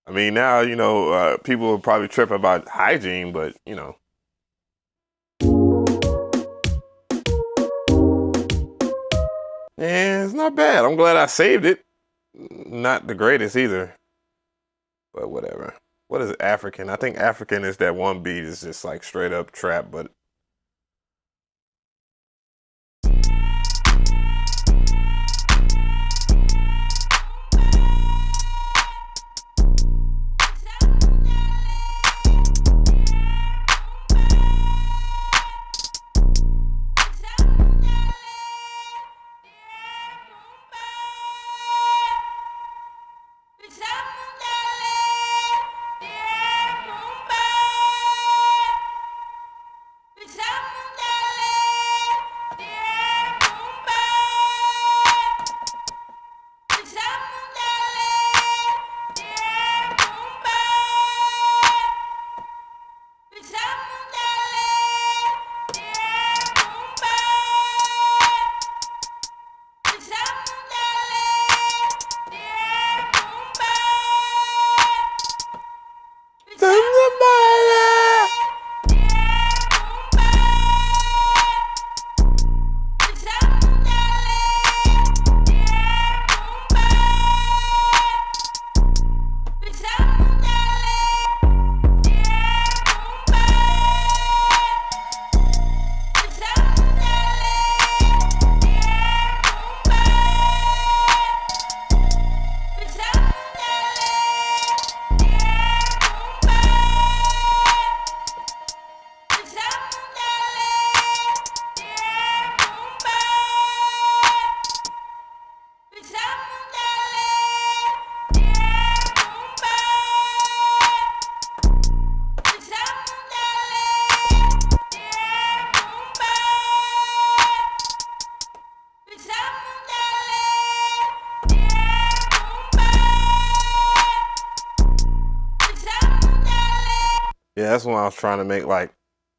I mean, now, you know, people will probably trip about hygiene, but, you know. Yeah, it's not bad. I'm glad I saved it. Not the greatest either. But whatever. What is African? I think African is that one beat is just like straight up trap, but Yeah, that's when I was trying to make like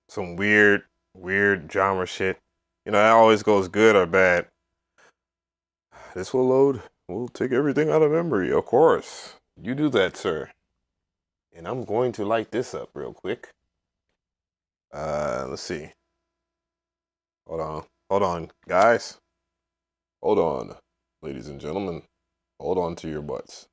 some weird genre shit. You know, that always goes good or bad. This will load. We'll take everything out of memory, of course. You do that, sir. And I'm going to light this up real quick. Let's see. Hold on, guys. Hold on, ladies and gentlemen. Hold on to your butts.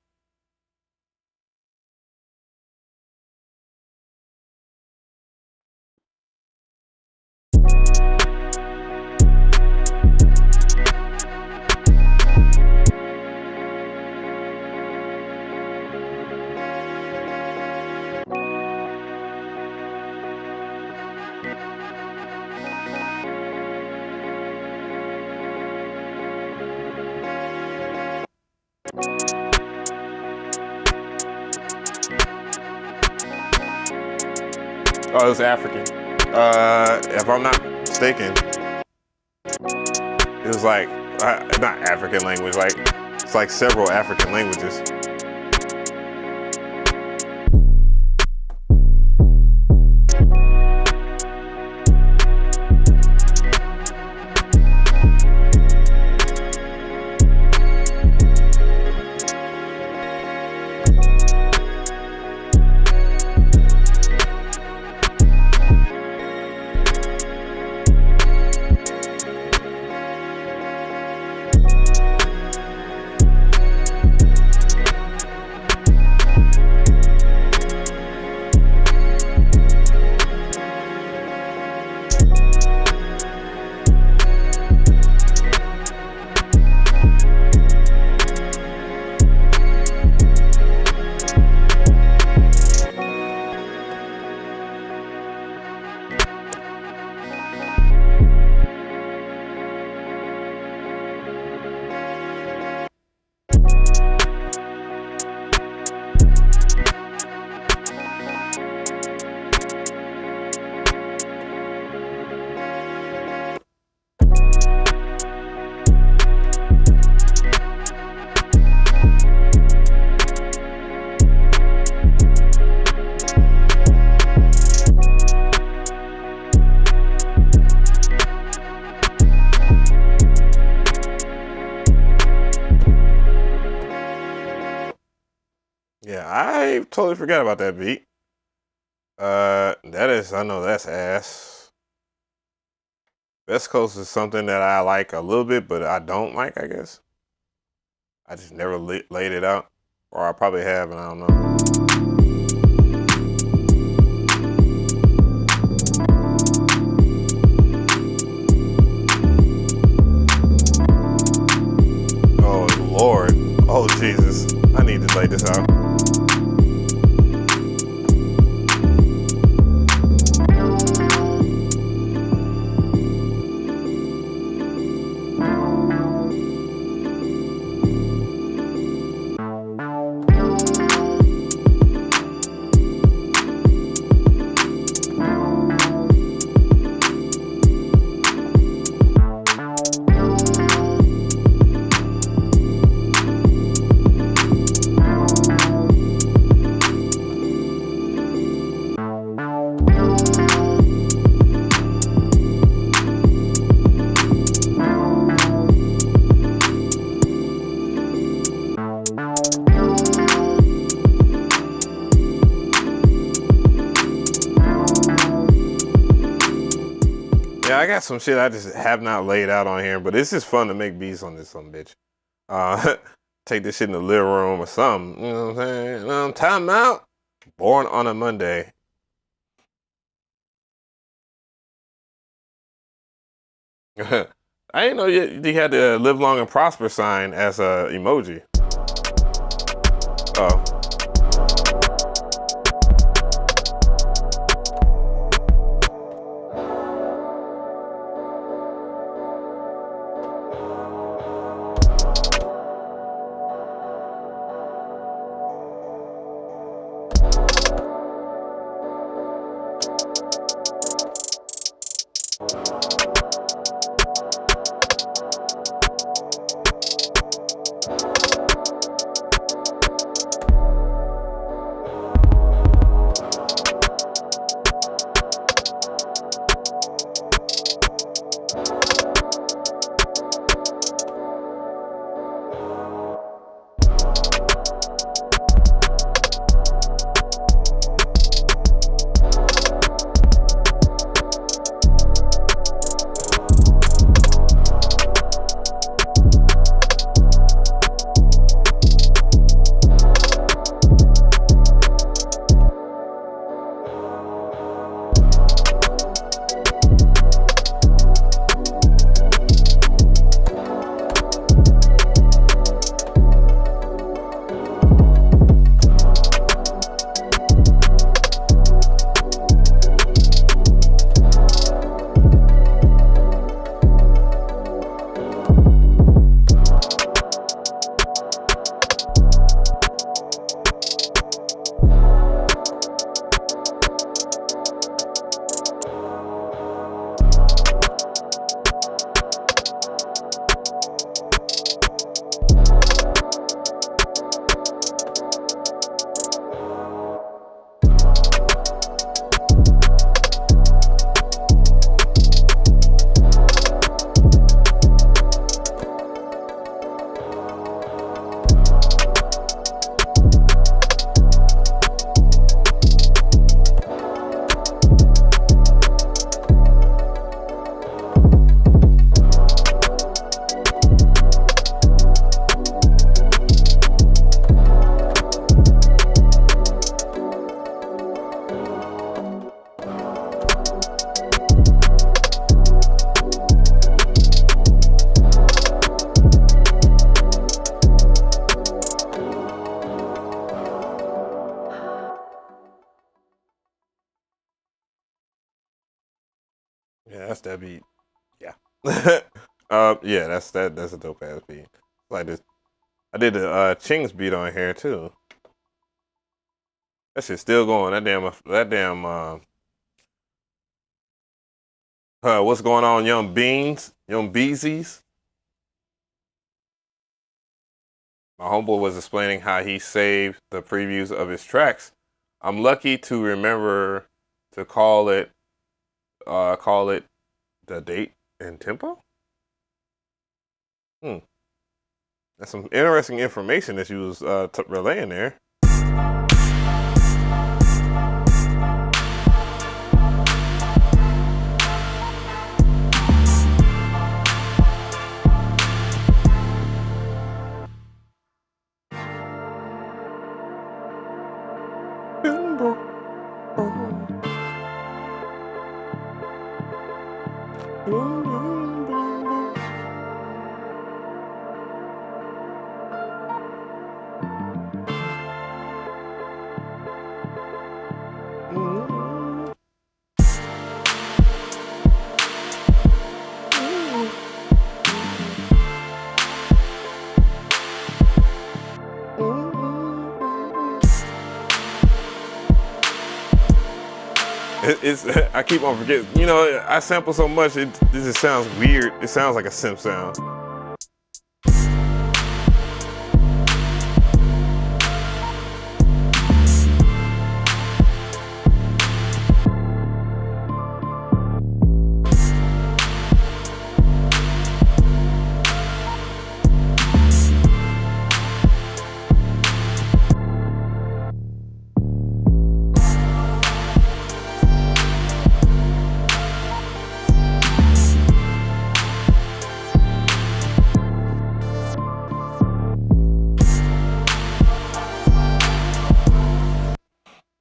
Oh, it was African. If I'm not mistaken, it was like, not African language, like, it's like several African languages. Yeah, I totally forgot about that beat. I know that's ass. West Coast is something that I like a little bit, but I don't like, I guess. I just never laid it out. Or I probably have, and I don't know. Oh, Lord. Oh, Jesus. I need to lay this out. Yeah, I got some shit I just have not laid out on here, but it's just fun to make beats on this some bitch. Take this shit in the living room or something. You know what I'm saying? Time out. Born on a Monday. I didn't know you had the live long and prosper sign as a emoji. Oh. That's that beat. Yeah. Yeah, that's a dope ass beat. Like this, I did the Ching's beat on here too. That shit's still going. That damn what's going on, Young Beans, Young Beezies? My homeboy was explaining how he saved the previews of his tracks. I'm lucky to remember to call it the date and tempo. That's some interesting information that you was relaying there. I keep on forgetting. You know, I sample so much, it just sounds weird. It sounds like a simp sound.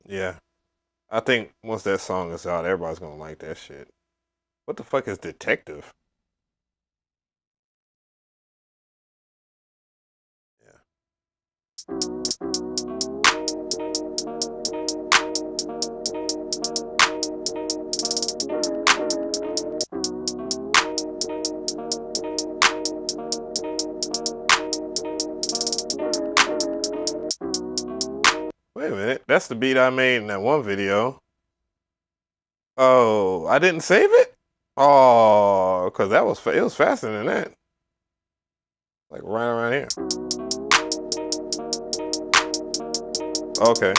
Yeah. I think once that song is out, everybody's gonna like that shit. What the fuck is Detective? Yeah. Wait a minute, that's the beat I made in that one video. Oh, I didn't save it? Oh, because it was faster than that. Like right around here. Okay.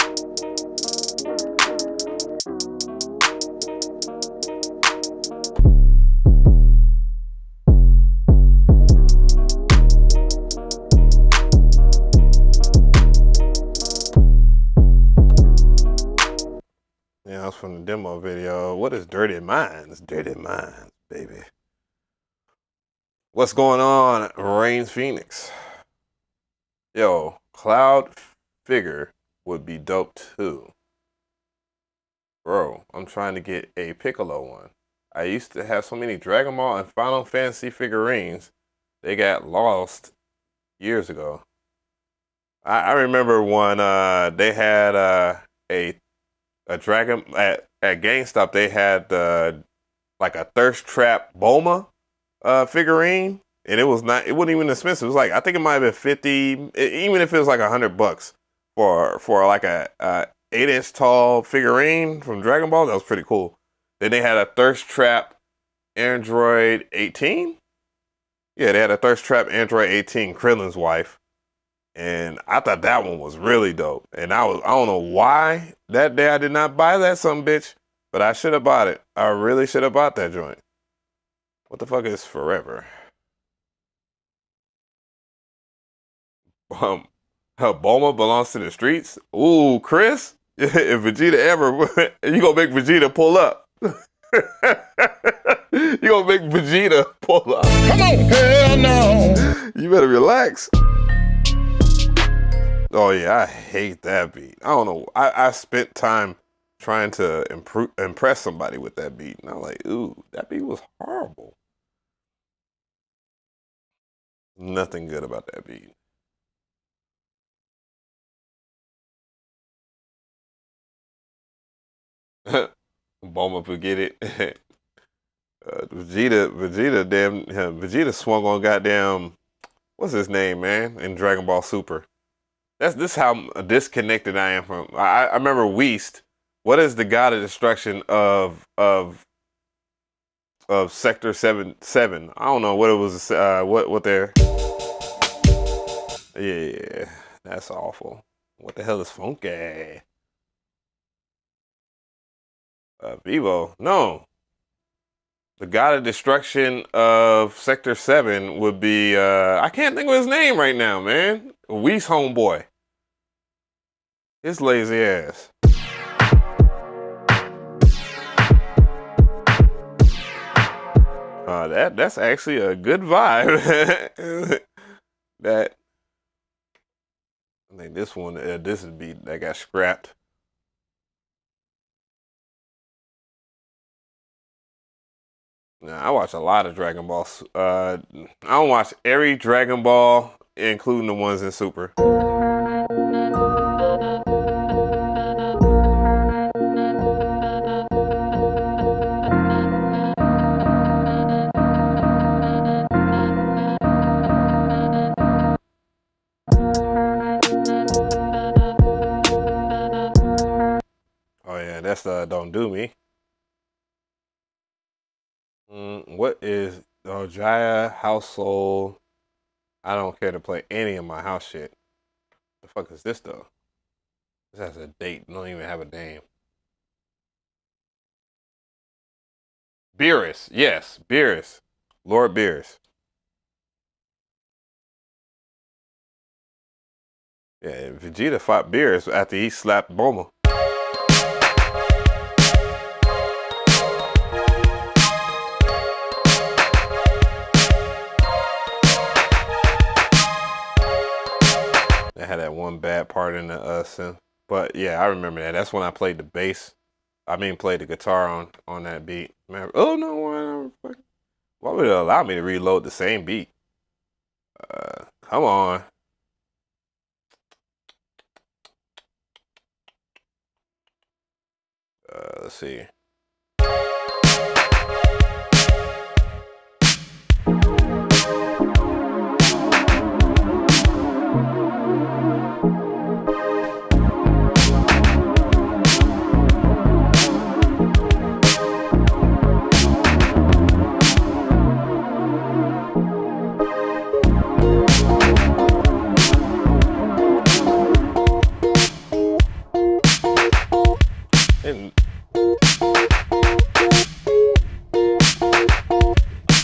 Yeah, that's from the demo video. What is Dirty Minds? Dirty Minds, baby. What's going on, Reigns Phoenix? Yo, Cloud Figure would be dope too. Bro, I'm trying to get a Piccolo one. I used to have so many Dragon Ball and Final Fantasy figurines. They got lost years ago. I remember when they had a Dragon at GameStop. They had like a Thirst Trap Bulma figurine, and it wasn't even expensive. It was like, I think it might have been 50, even if it was like $100 for like a 8-inch tall figurine from Dragon Ball. That was pretty cool. Then they had a Thirst Trap Android 18. Yeah, they had a Thirst Trap Android 18, Krillin's wife. And I thought that one was really dope. And I don't know why that day I did not buy that some bitch, but I should have bought it. I really should have bought that joint. What the fuck is Forever? Bulma belongs to the streets. Ooh, Chris, if Vegeta ever, you gonna make Vegeta pull up. You gonna make Vegeta pull up. Come on, hell no. You better relax. Oh yeah, I hate that beat. I don't know. I spent time trying to impress somebody with that beat, and I'm like, ooh, that beat was horrible. Nothing good about that beat. Bulma, forget it. Vegeta swung on goddamn, what's his name, man, in Dragon Ball Super. This how disconnected I am from. I remember Whist. What is the god of destruction of Sector 7? I don't know what it was. What they're. Yeah, that's awful. What the hell is Funky? Vivo? No. The god of destruction of Sector 7 would be, I can't think of his name right now, man. Whis homeboy. His lazy ass. That's actually a good vibe. That, I think this one, this would be, that got scrapped. Nah, I watch a lot of Dragon Balls. I don't watch every Dragon Ball, including the ones in Super. Oh yeah, that's Don't Do Me. What is Jaya household? I don't care to play any of my house shit. The fuck is this though? This has a date. Don't even have a name. Beerus, yes, Beerus, Lord Beerus. Yeah, Vegeta fought Beerus after he slapped Bulma. They had that one bad part in the synth. But yeah, I remember that. That's when I played the bass. I mean, played the guitar on that beat. Man, oh no, why would it allow me to reload the same beat? Come on. Let's see.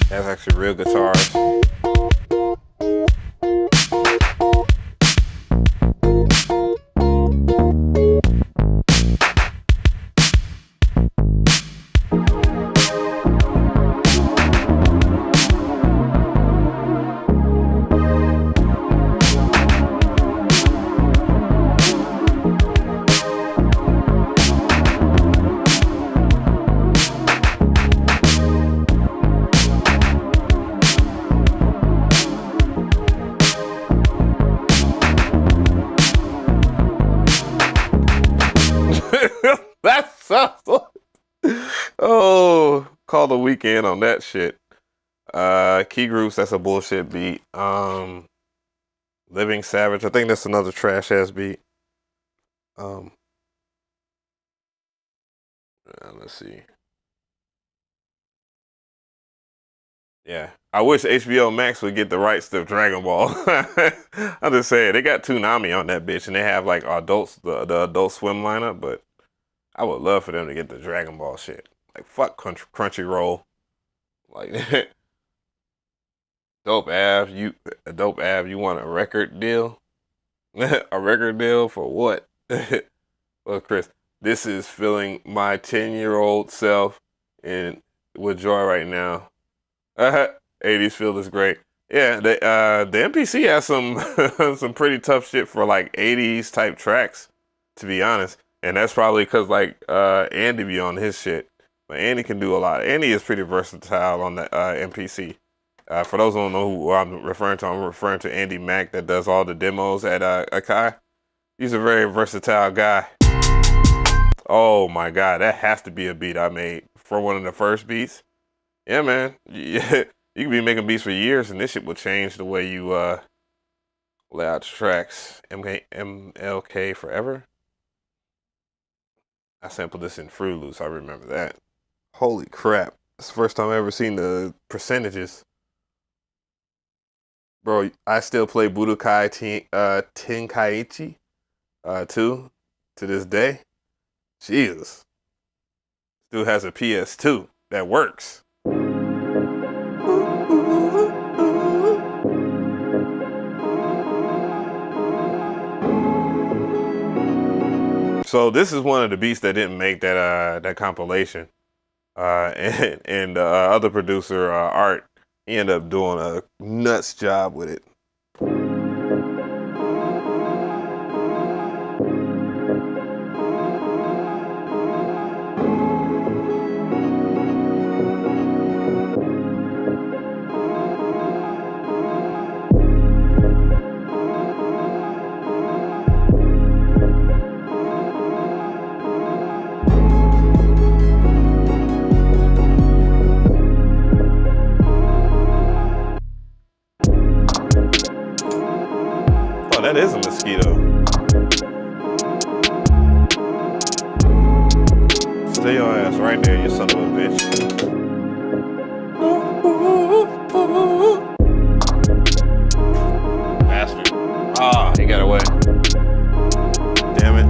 That's actually real guitars. That's so. Oh, call the weekend on that shit. Key Groups, that's a bullshit beat. Living Savage, I think that's another trash ass beat. Let's see. Yeah, I wish HBO Max would get the rights to Dragon Ball. I'm just saying, they got Toonami on that bitch, and they have like adults, the Adult Swim lineup. But I would love for them to get the Dragon Ball shit. Like fuck Crunchyroll. Like Dope Av, you want a record deal? A record deal for what? Well, Chris, this is filling my 10-year-old self with joy right now. 80s feel is great. Yeah, the MPC has some pretty tough shit for like 80s type tracks, to be honest. And that's probably because like Andy be on his shit. But Andy can do a lot. Andy is pretty versatile on the MPC. For those who don't know who I'm referring to Andy Mack that does all the demos at AKAI. He's a very versatile guy. Oh my God, that has to be a beat I made for one of the first beats. Yeah, man. Yeah, you could be making beats for years, and this shit will change the way you lay out the tracks. MLK Forever. I sampled this in Fruit Loops. I remember that. Holy crap! It's the first time I ever seen the percentages. Bro, I still play Budokai Tenkaichi 2 to this day. Jesus. Still has a PS2 that works. So this is one of the beats that didn't make that compilation. And the other producer, Art, he ended up doing a nuts job with it. That is a mosquito. Stay your ass right there, you son of a bitch. Bastard. Ah, he got away. Damn it.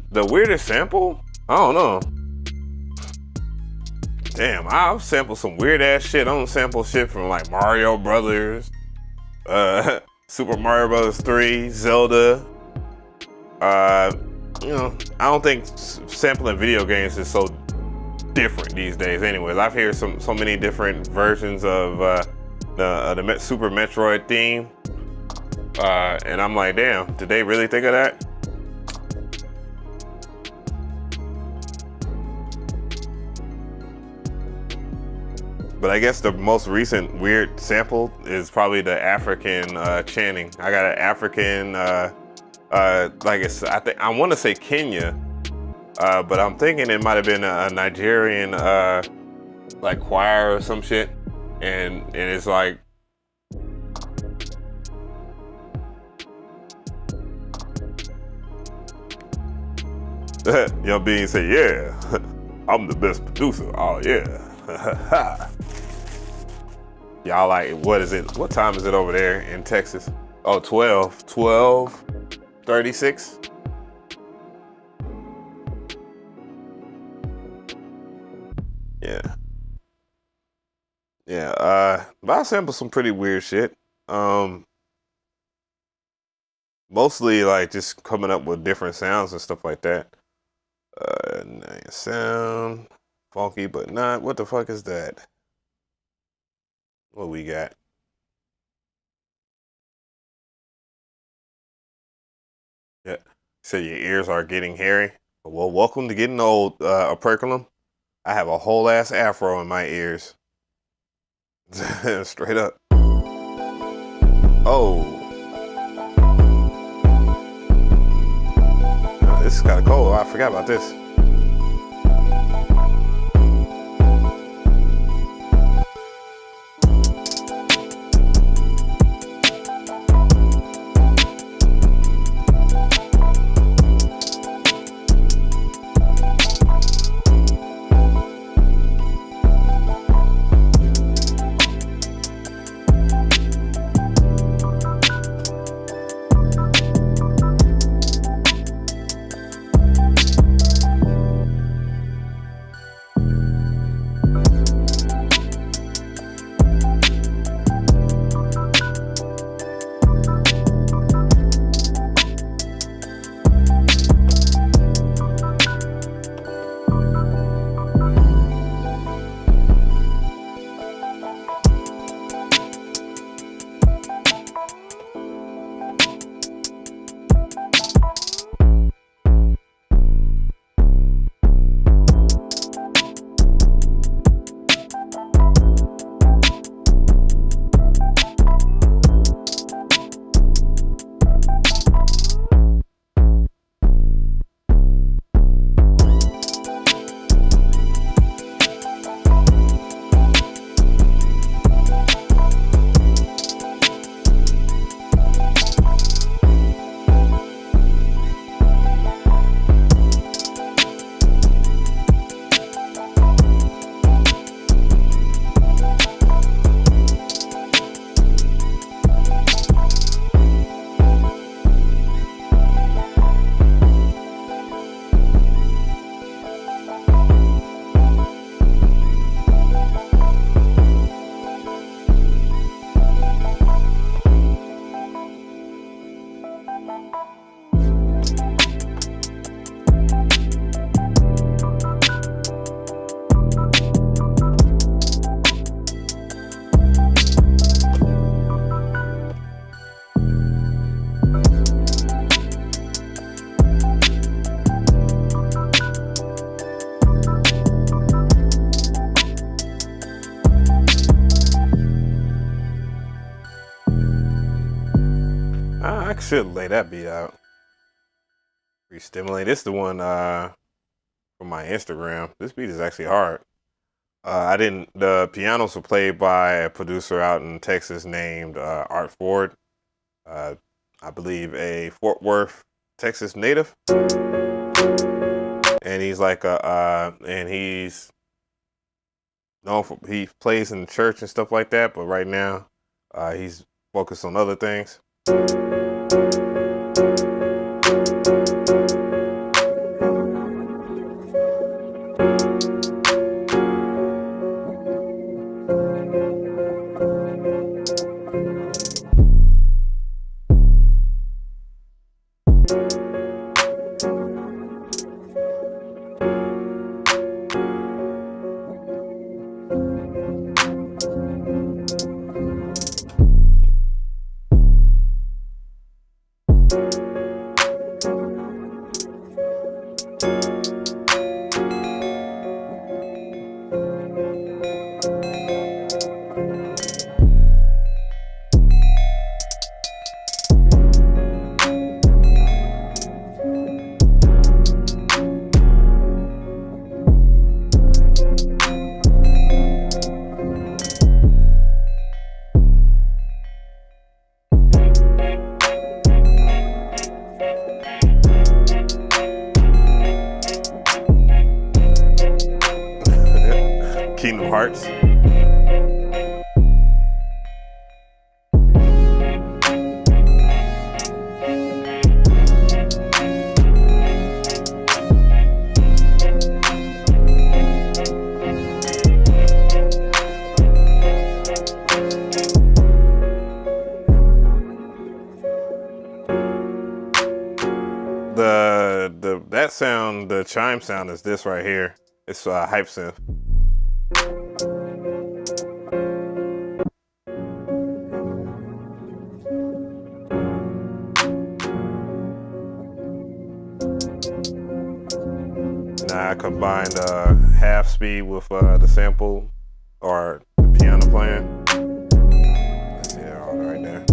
The weirdest sample? I don't know. Damn, I've sampled some weird ass shit. I don't sample shit from like Mario Brothers, Super Mario Brothers 3, Zelda. You know, I don't think sampling video games is so different these days. Anyways, I've heard so many different versions of the Super Metroid theme, and I'm like, damn, did they really think of that? But I guess the most recent weird sample is probably the African chanting. I got an African, I want to say Kenya, but I'm thinking it might have been a Nigerian like choir or some shit, and it's like. Young Bean say, yeah, I'm the best producer. Oh yeah. Y'all like, what is it? What time is it over there in Texas? Oh, 12:36. Yeah, but I sampled some pretty weird shit. Mostly like just coming up with different sounds and stuff like that. Nice sound, funky but not. What the fuck is that? What we got? Yeah, so your ears are getting hairy. Well, welcome to getting old, operculum. I have a whole ass afro in my ears. Straight up. Oh. This is kind of cold. I forgot about this. I should lay that beat out. Re-stimulate. This is the one from my Instagram. This beat is actually hard. The pianos were played by a producer out in Texas named Art Ford. I believe a Fort Worth, Texas native. And he's like and he's known for, he plays in the church and stuff like that, but right now he's focused on other things. Kingdom Hearts. That sound, the chime sound is this right here. It's hype synth. Now I combined half speed with the sample or the piano playing. Let's see, they're all right there.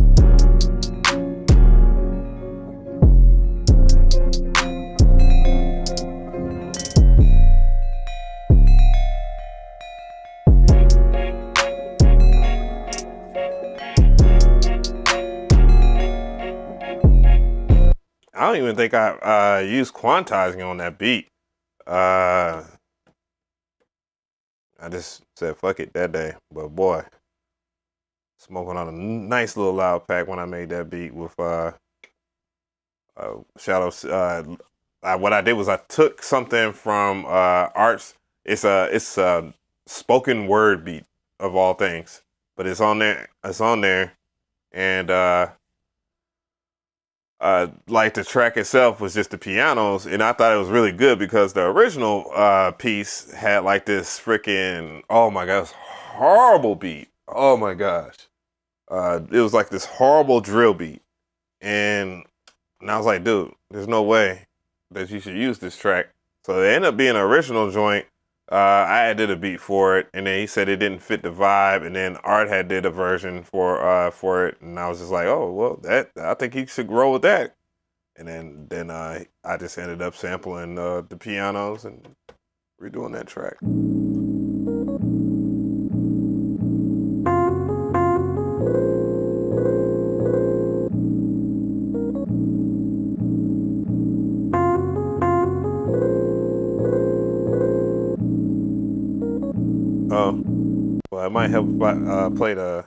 I don't even think I used quantizing on that beat. I just said fuck it that day, but boy, smoking on a nice little loud pack when I made that beat with Shadows. What I did was I took something from Art's. It's a spoken word beat of all things, but it's on there. It's on there, and like the track itself was just the pianos, and I thought it was really good because the original piece had like this freaking, oh my gosh, horrible beat. Oh my gosh. It was like this horrible drill beat. And I was like, dude, there's no way that you should use this track. So it ended up being an original joint. I added a beat for it, and then he said it didn't fit the vibe, and then Art had did a version for it, and I was just like, oh well, I think he should roll with that. And then I just ended up sampling the pianos and redoing that track. Well, it might help if I play the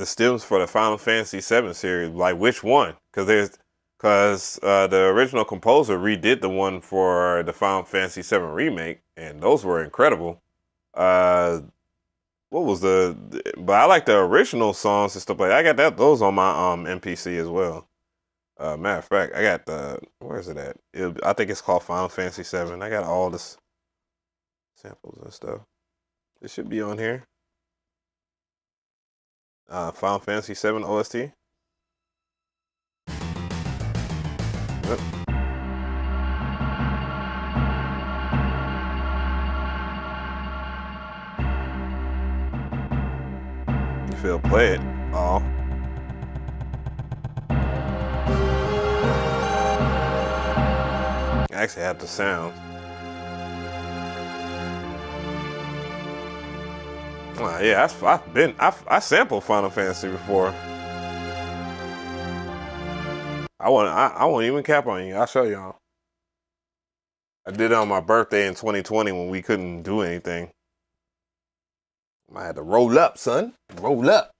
stems for the Final Fantasy VII series. Like, which one? Because the original composer redid the one for the Final Fantasy VII remake, and those were incredible. What was but I like the original songs and stuff like that. I got those on my MPC as well. Matter of fact, I got where is it at? I think it's called Final Fantasy VII. I got all the samples and stuff. It should be on here. Final Fantasy VII OST. Yep. You feel play it all. I actually have the sound. Yeah, I sampled Final Fantasy before. I won't even cap on you. I'll show y'all. I did it on my birthday in 2020 when we couldn't do anything. I had to roll up, son. Roll up.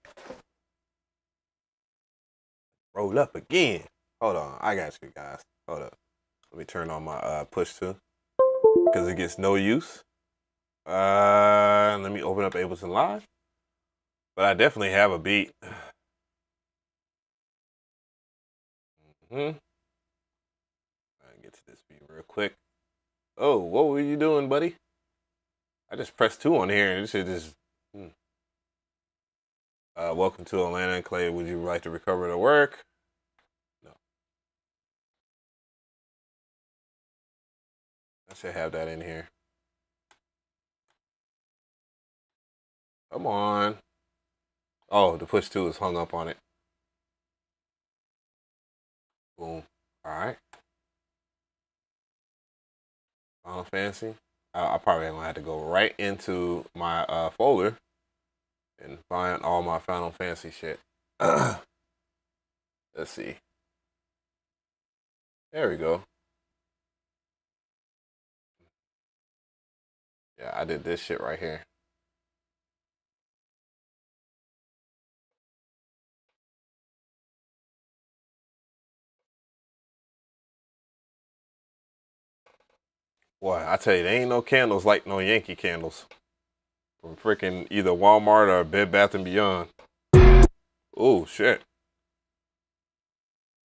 Roll up again. Hold on, I got you guys. Hold up. Let me turn on my push to, because it gets no use. Let me open up Ableton Live. But I definitely have a beat. I'll get to this beat real quick. Oh, what were you doing, buddy? I just pressed 2 on here and it should just. Welcome to Atlanta and Clay. Would you like to recover the work? No. I should have that in here. Come on. Oh, the push 2 is hung up on it. Boom. All right. Final Fantasy. I probably gonna have to go right into my folder and find all my Final Fantasy shit. Let's see. There we go. Yeah, I did this shit right here. Boy, I tell you, there ain't no candles like no Yankee candles. From freaking either Walmart or Bed Bath & Beyond. Oh, shit.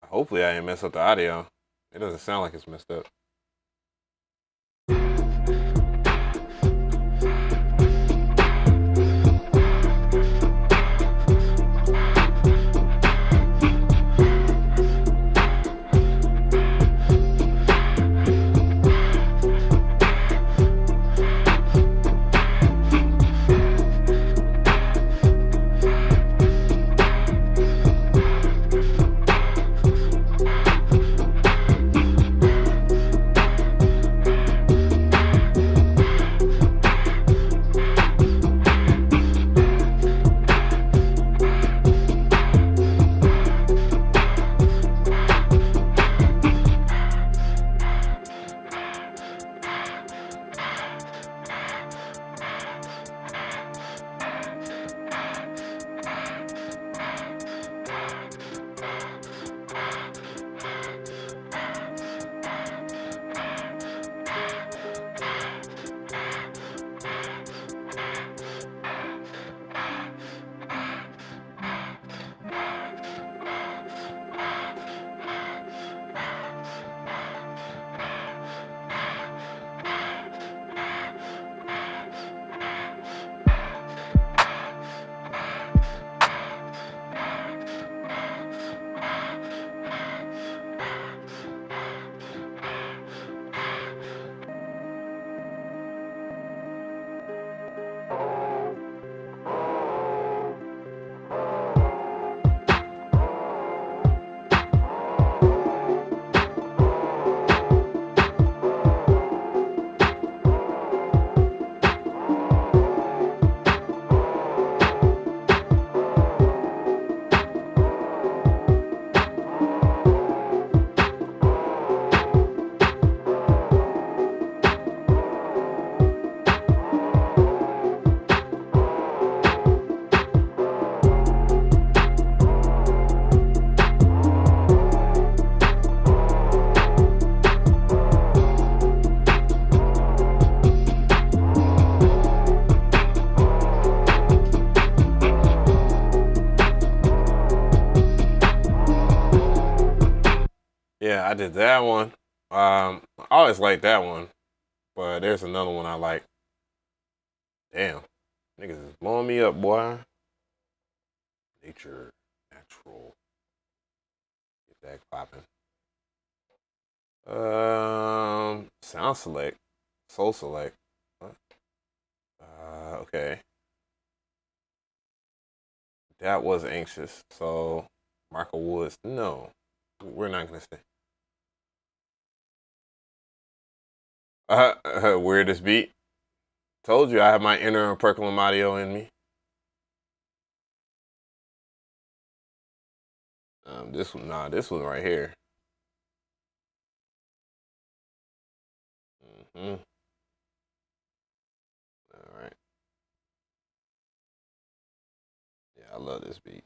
Hopefully I didn't mess up the audio. It doesn't sound like it's messed up. I did that one. I always liked that one, but there's another one I like. Damn, niggas is blowing me up, boy. Natural. Get that popping. Sound select, soul select. What? Okay. That was anxious. So, Michael Woods. No, we're not gonna stay. Weirdest beat. Told you I have my inner Percolum audio in me. This one, this one right here. All right. Yeah, I love this beat.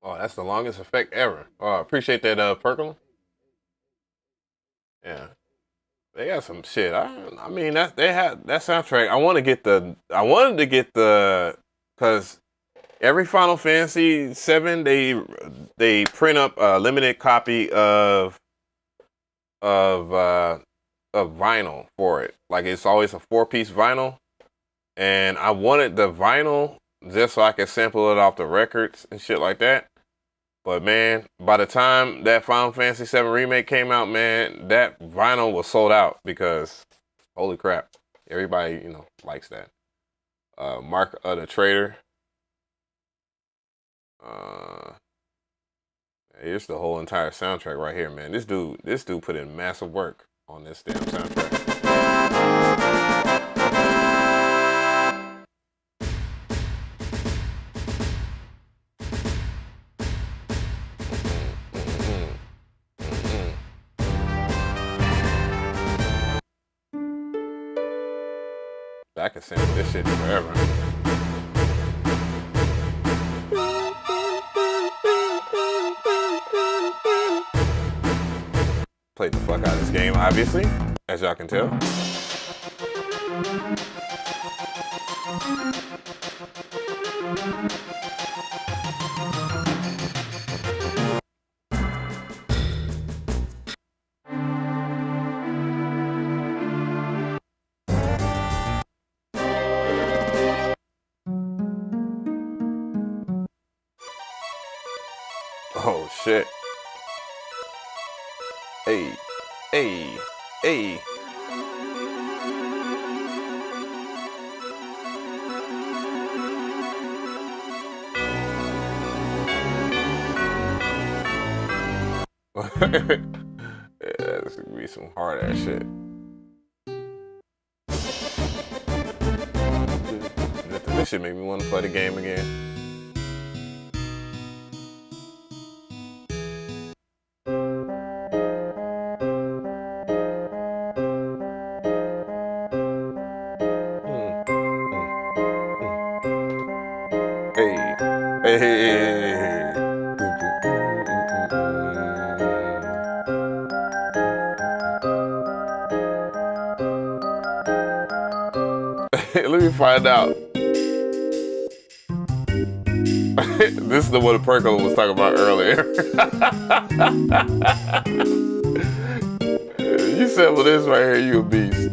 Oh, that's the longest effect ever. Oh, I appreciate that, Percolum. Yeah, they got some shit. I mean, they had that soundtrack. I wanted to get the, cause every Final Fantasy VII they print up a limited copy of vinyl for it. Like it's always a 4-piece vinyl, and I wanted the vinyl just so I could sample it off the records and shit like that. But man, by the time that Final Fantasy VII Remake came out, man, that vinyl was sold out because holy crap, everybody likes that. Mark of the Trader. Here's the whole entire soundtrack right here, man. This dude put in massive work on this damn soundtrack. I can sample this shit forever. Played the fuck out of this game, obviously, as y'all can tell. Oh shit. Hey, hey, hey. Yeah, this could be some hard ass shit. This shit make me want to play the game again. Let me find out. This is the one Perkle was talking about earlier. You sample this right here, you a beast.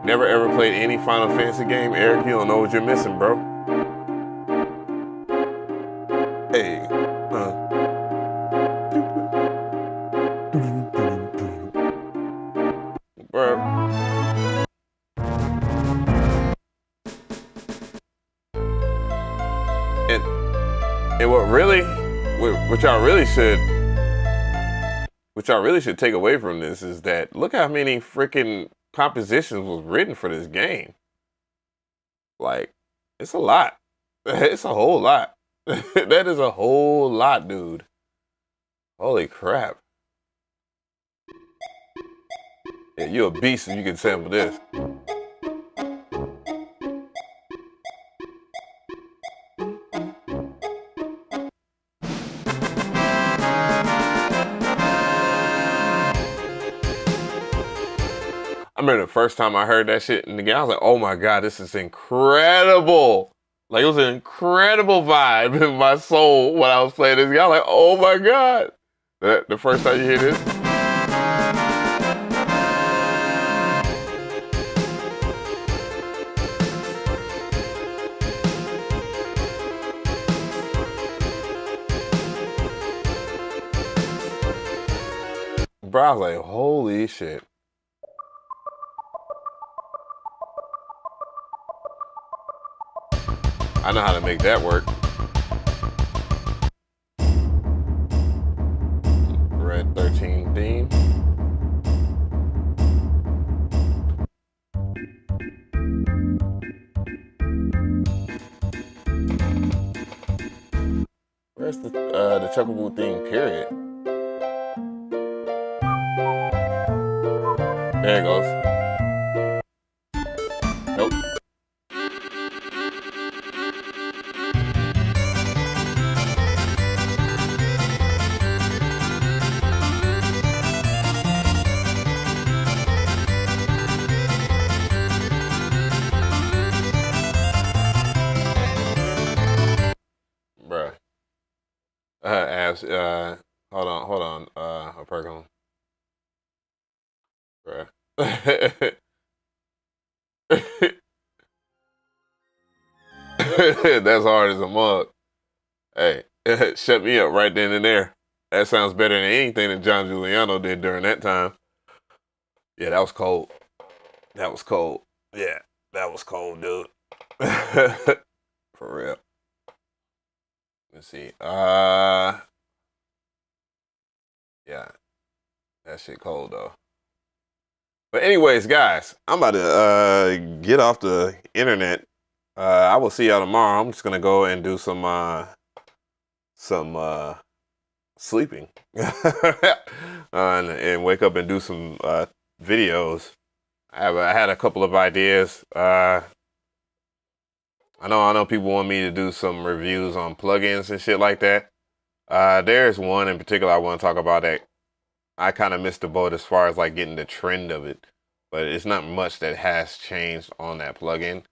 Never ever played any Final Fantasy game, Eric, you don't know what you're missing, bro. Hey. Bro. And what y'all really should take away from this is that look how many freaking compositions was written for this game. Like, it's a lot. It's a whole lot. That is a whole lot, dude. Holy crap. Yeah, you're a beast if you can sample this. I remember the first time I heard that shit in the game, I was like, oh my God, this is incredible. Like, it was an incredible vibe in my soul when I was playing this game. I was like, oh my God. The first time you hear this. Bro, I was like, holy shit. I know how to make that work. Red 13 theme. Where's the Chuckaboo theme, period? There it goes. Nope. Bruh. hold on. A perk on. Bruh. That's hard as a mug. Hey, shut me up right then and there. That sounds better than anything that John Giuliano did during that time. Yeah, that was cold. That was cold. Yeah, that was cold, dude. For real. Let's see. Yeah. That shit cold though. But anyways, guys, I'm about to get off the internet. I will see y'all tomorrow. I'm just gonna go and do some sleeping and wake up and do some videos. I had a couple of ideas. I know people want me to do some reviews on plugins and shit like that. There's one in particular I want to talk about that I kind of missed the boat as far as like getting the trend of it, but it's not much that has changed on that plugin.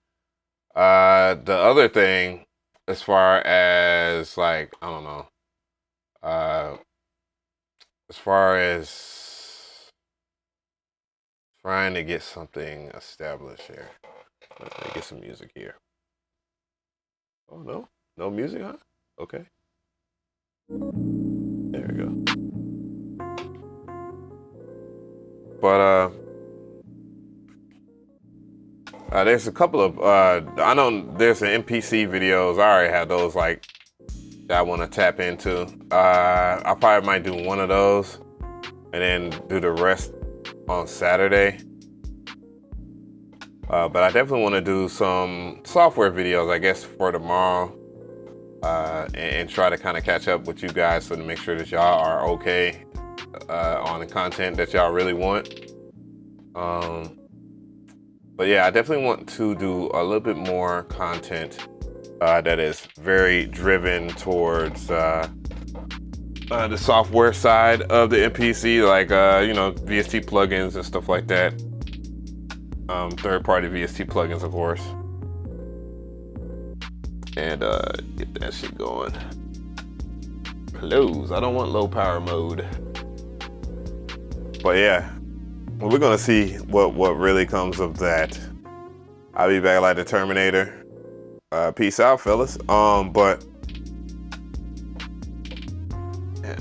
The other thing, as far as like, I don't know, as far as trying to get something established here. Let me get some music here. Oh, no? No music, huh? Okay. There we go. But, there's a couple of, I know there's an MPC videos. I already have those, like, that I want to tap into. I probably might do one of those and then do the rest on Saturday. But I definitely want to do some software videos, I guess, for tomorrow. And try to kind of catch up with you guys so to make sure that y'all are okay on the content that y'all really want. But yeah, I definitely want to do a little bit more content that is very driven towards the software side of the MPC, like you know, VST plugins and stuff like that. Third-party VST plugins, of course. And get that shit going. Close. I don't want low power mode. But yeah, well, we're gonna see what really comes of that. I'll be back like the Terminator. Peace out, fellas. But yeah.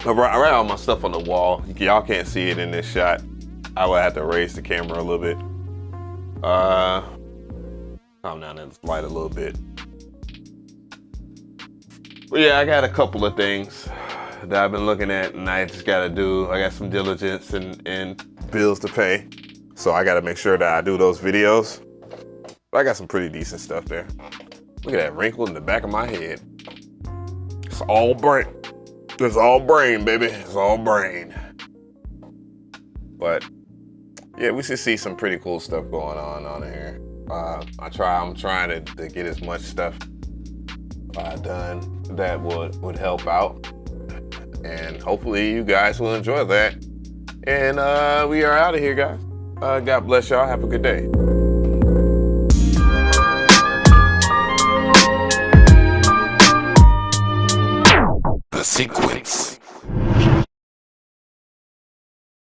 I write all my stuff on the wall. Y'all can't see it in this shot. I would have to raise the camera a little bit. Calm down and light a little bit. But yeah, I got a couple of things that I've been looking at and I just gotta do. I got some diligence and bills to pay. So I gotta make sure that I do those videos. But I got some pretty decent stuff there. Look at that wrinkle in the back of my head. It's all brain. It's all brain, baby. It's all brain. But yeah, we should see some pretty cool stuff going on here. I'm trying to get as much stuff done that would help out, and hopefully you guys will enjoy that. And we are out of here, guys. God bless y'all. Have a good day.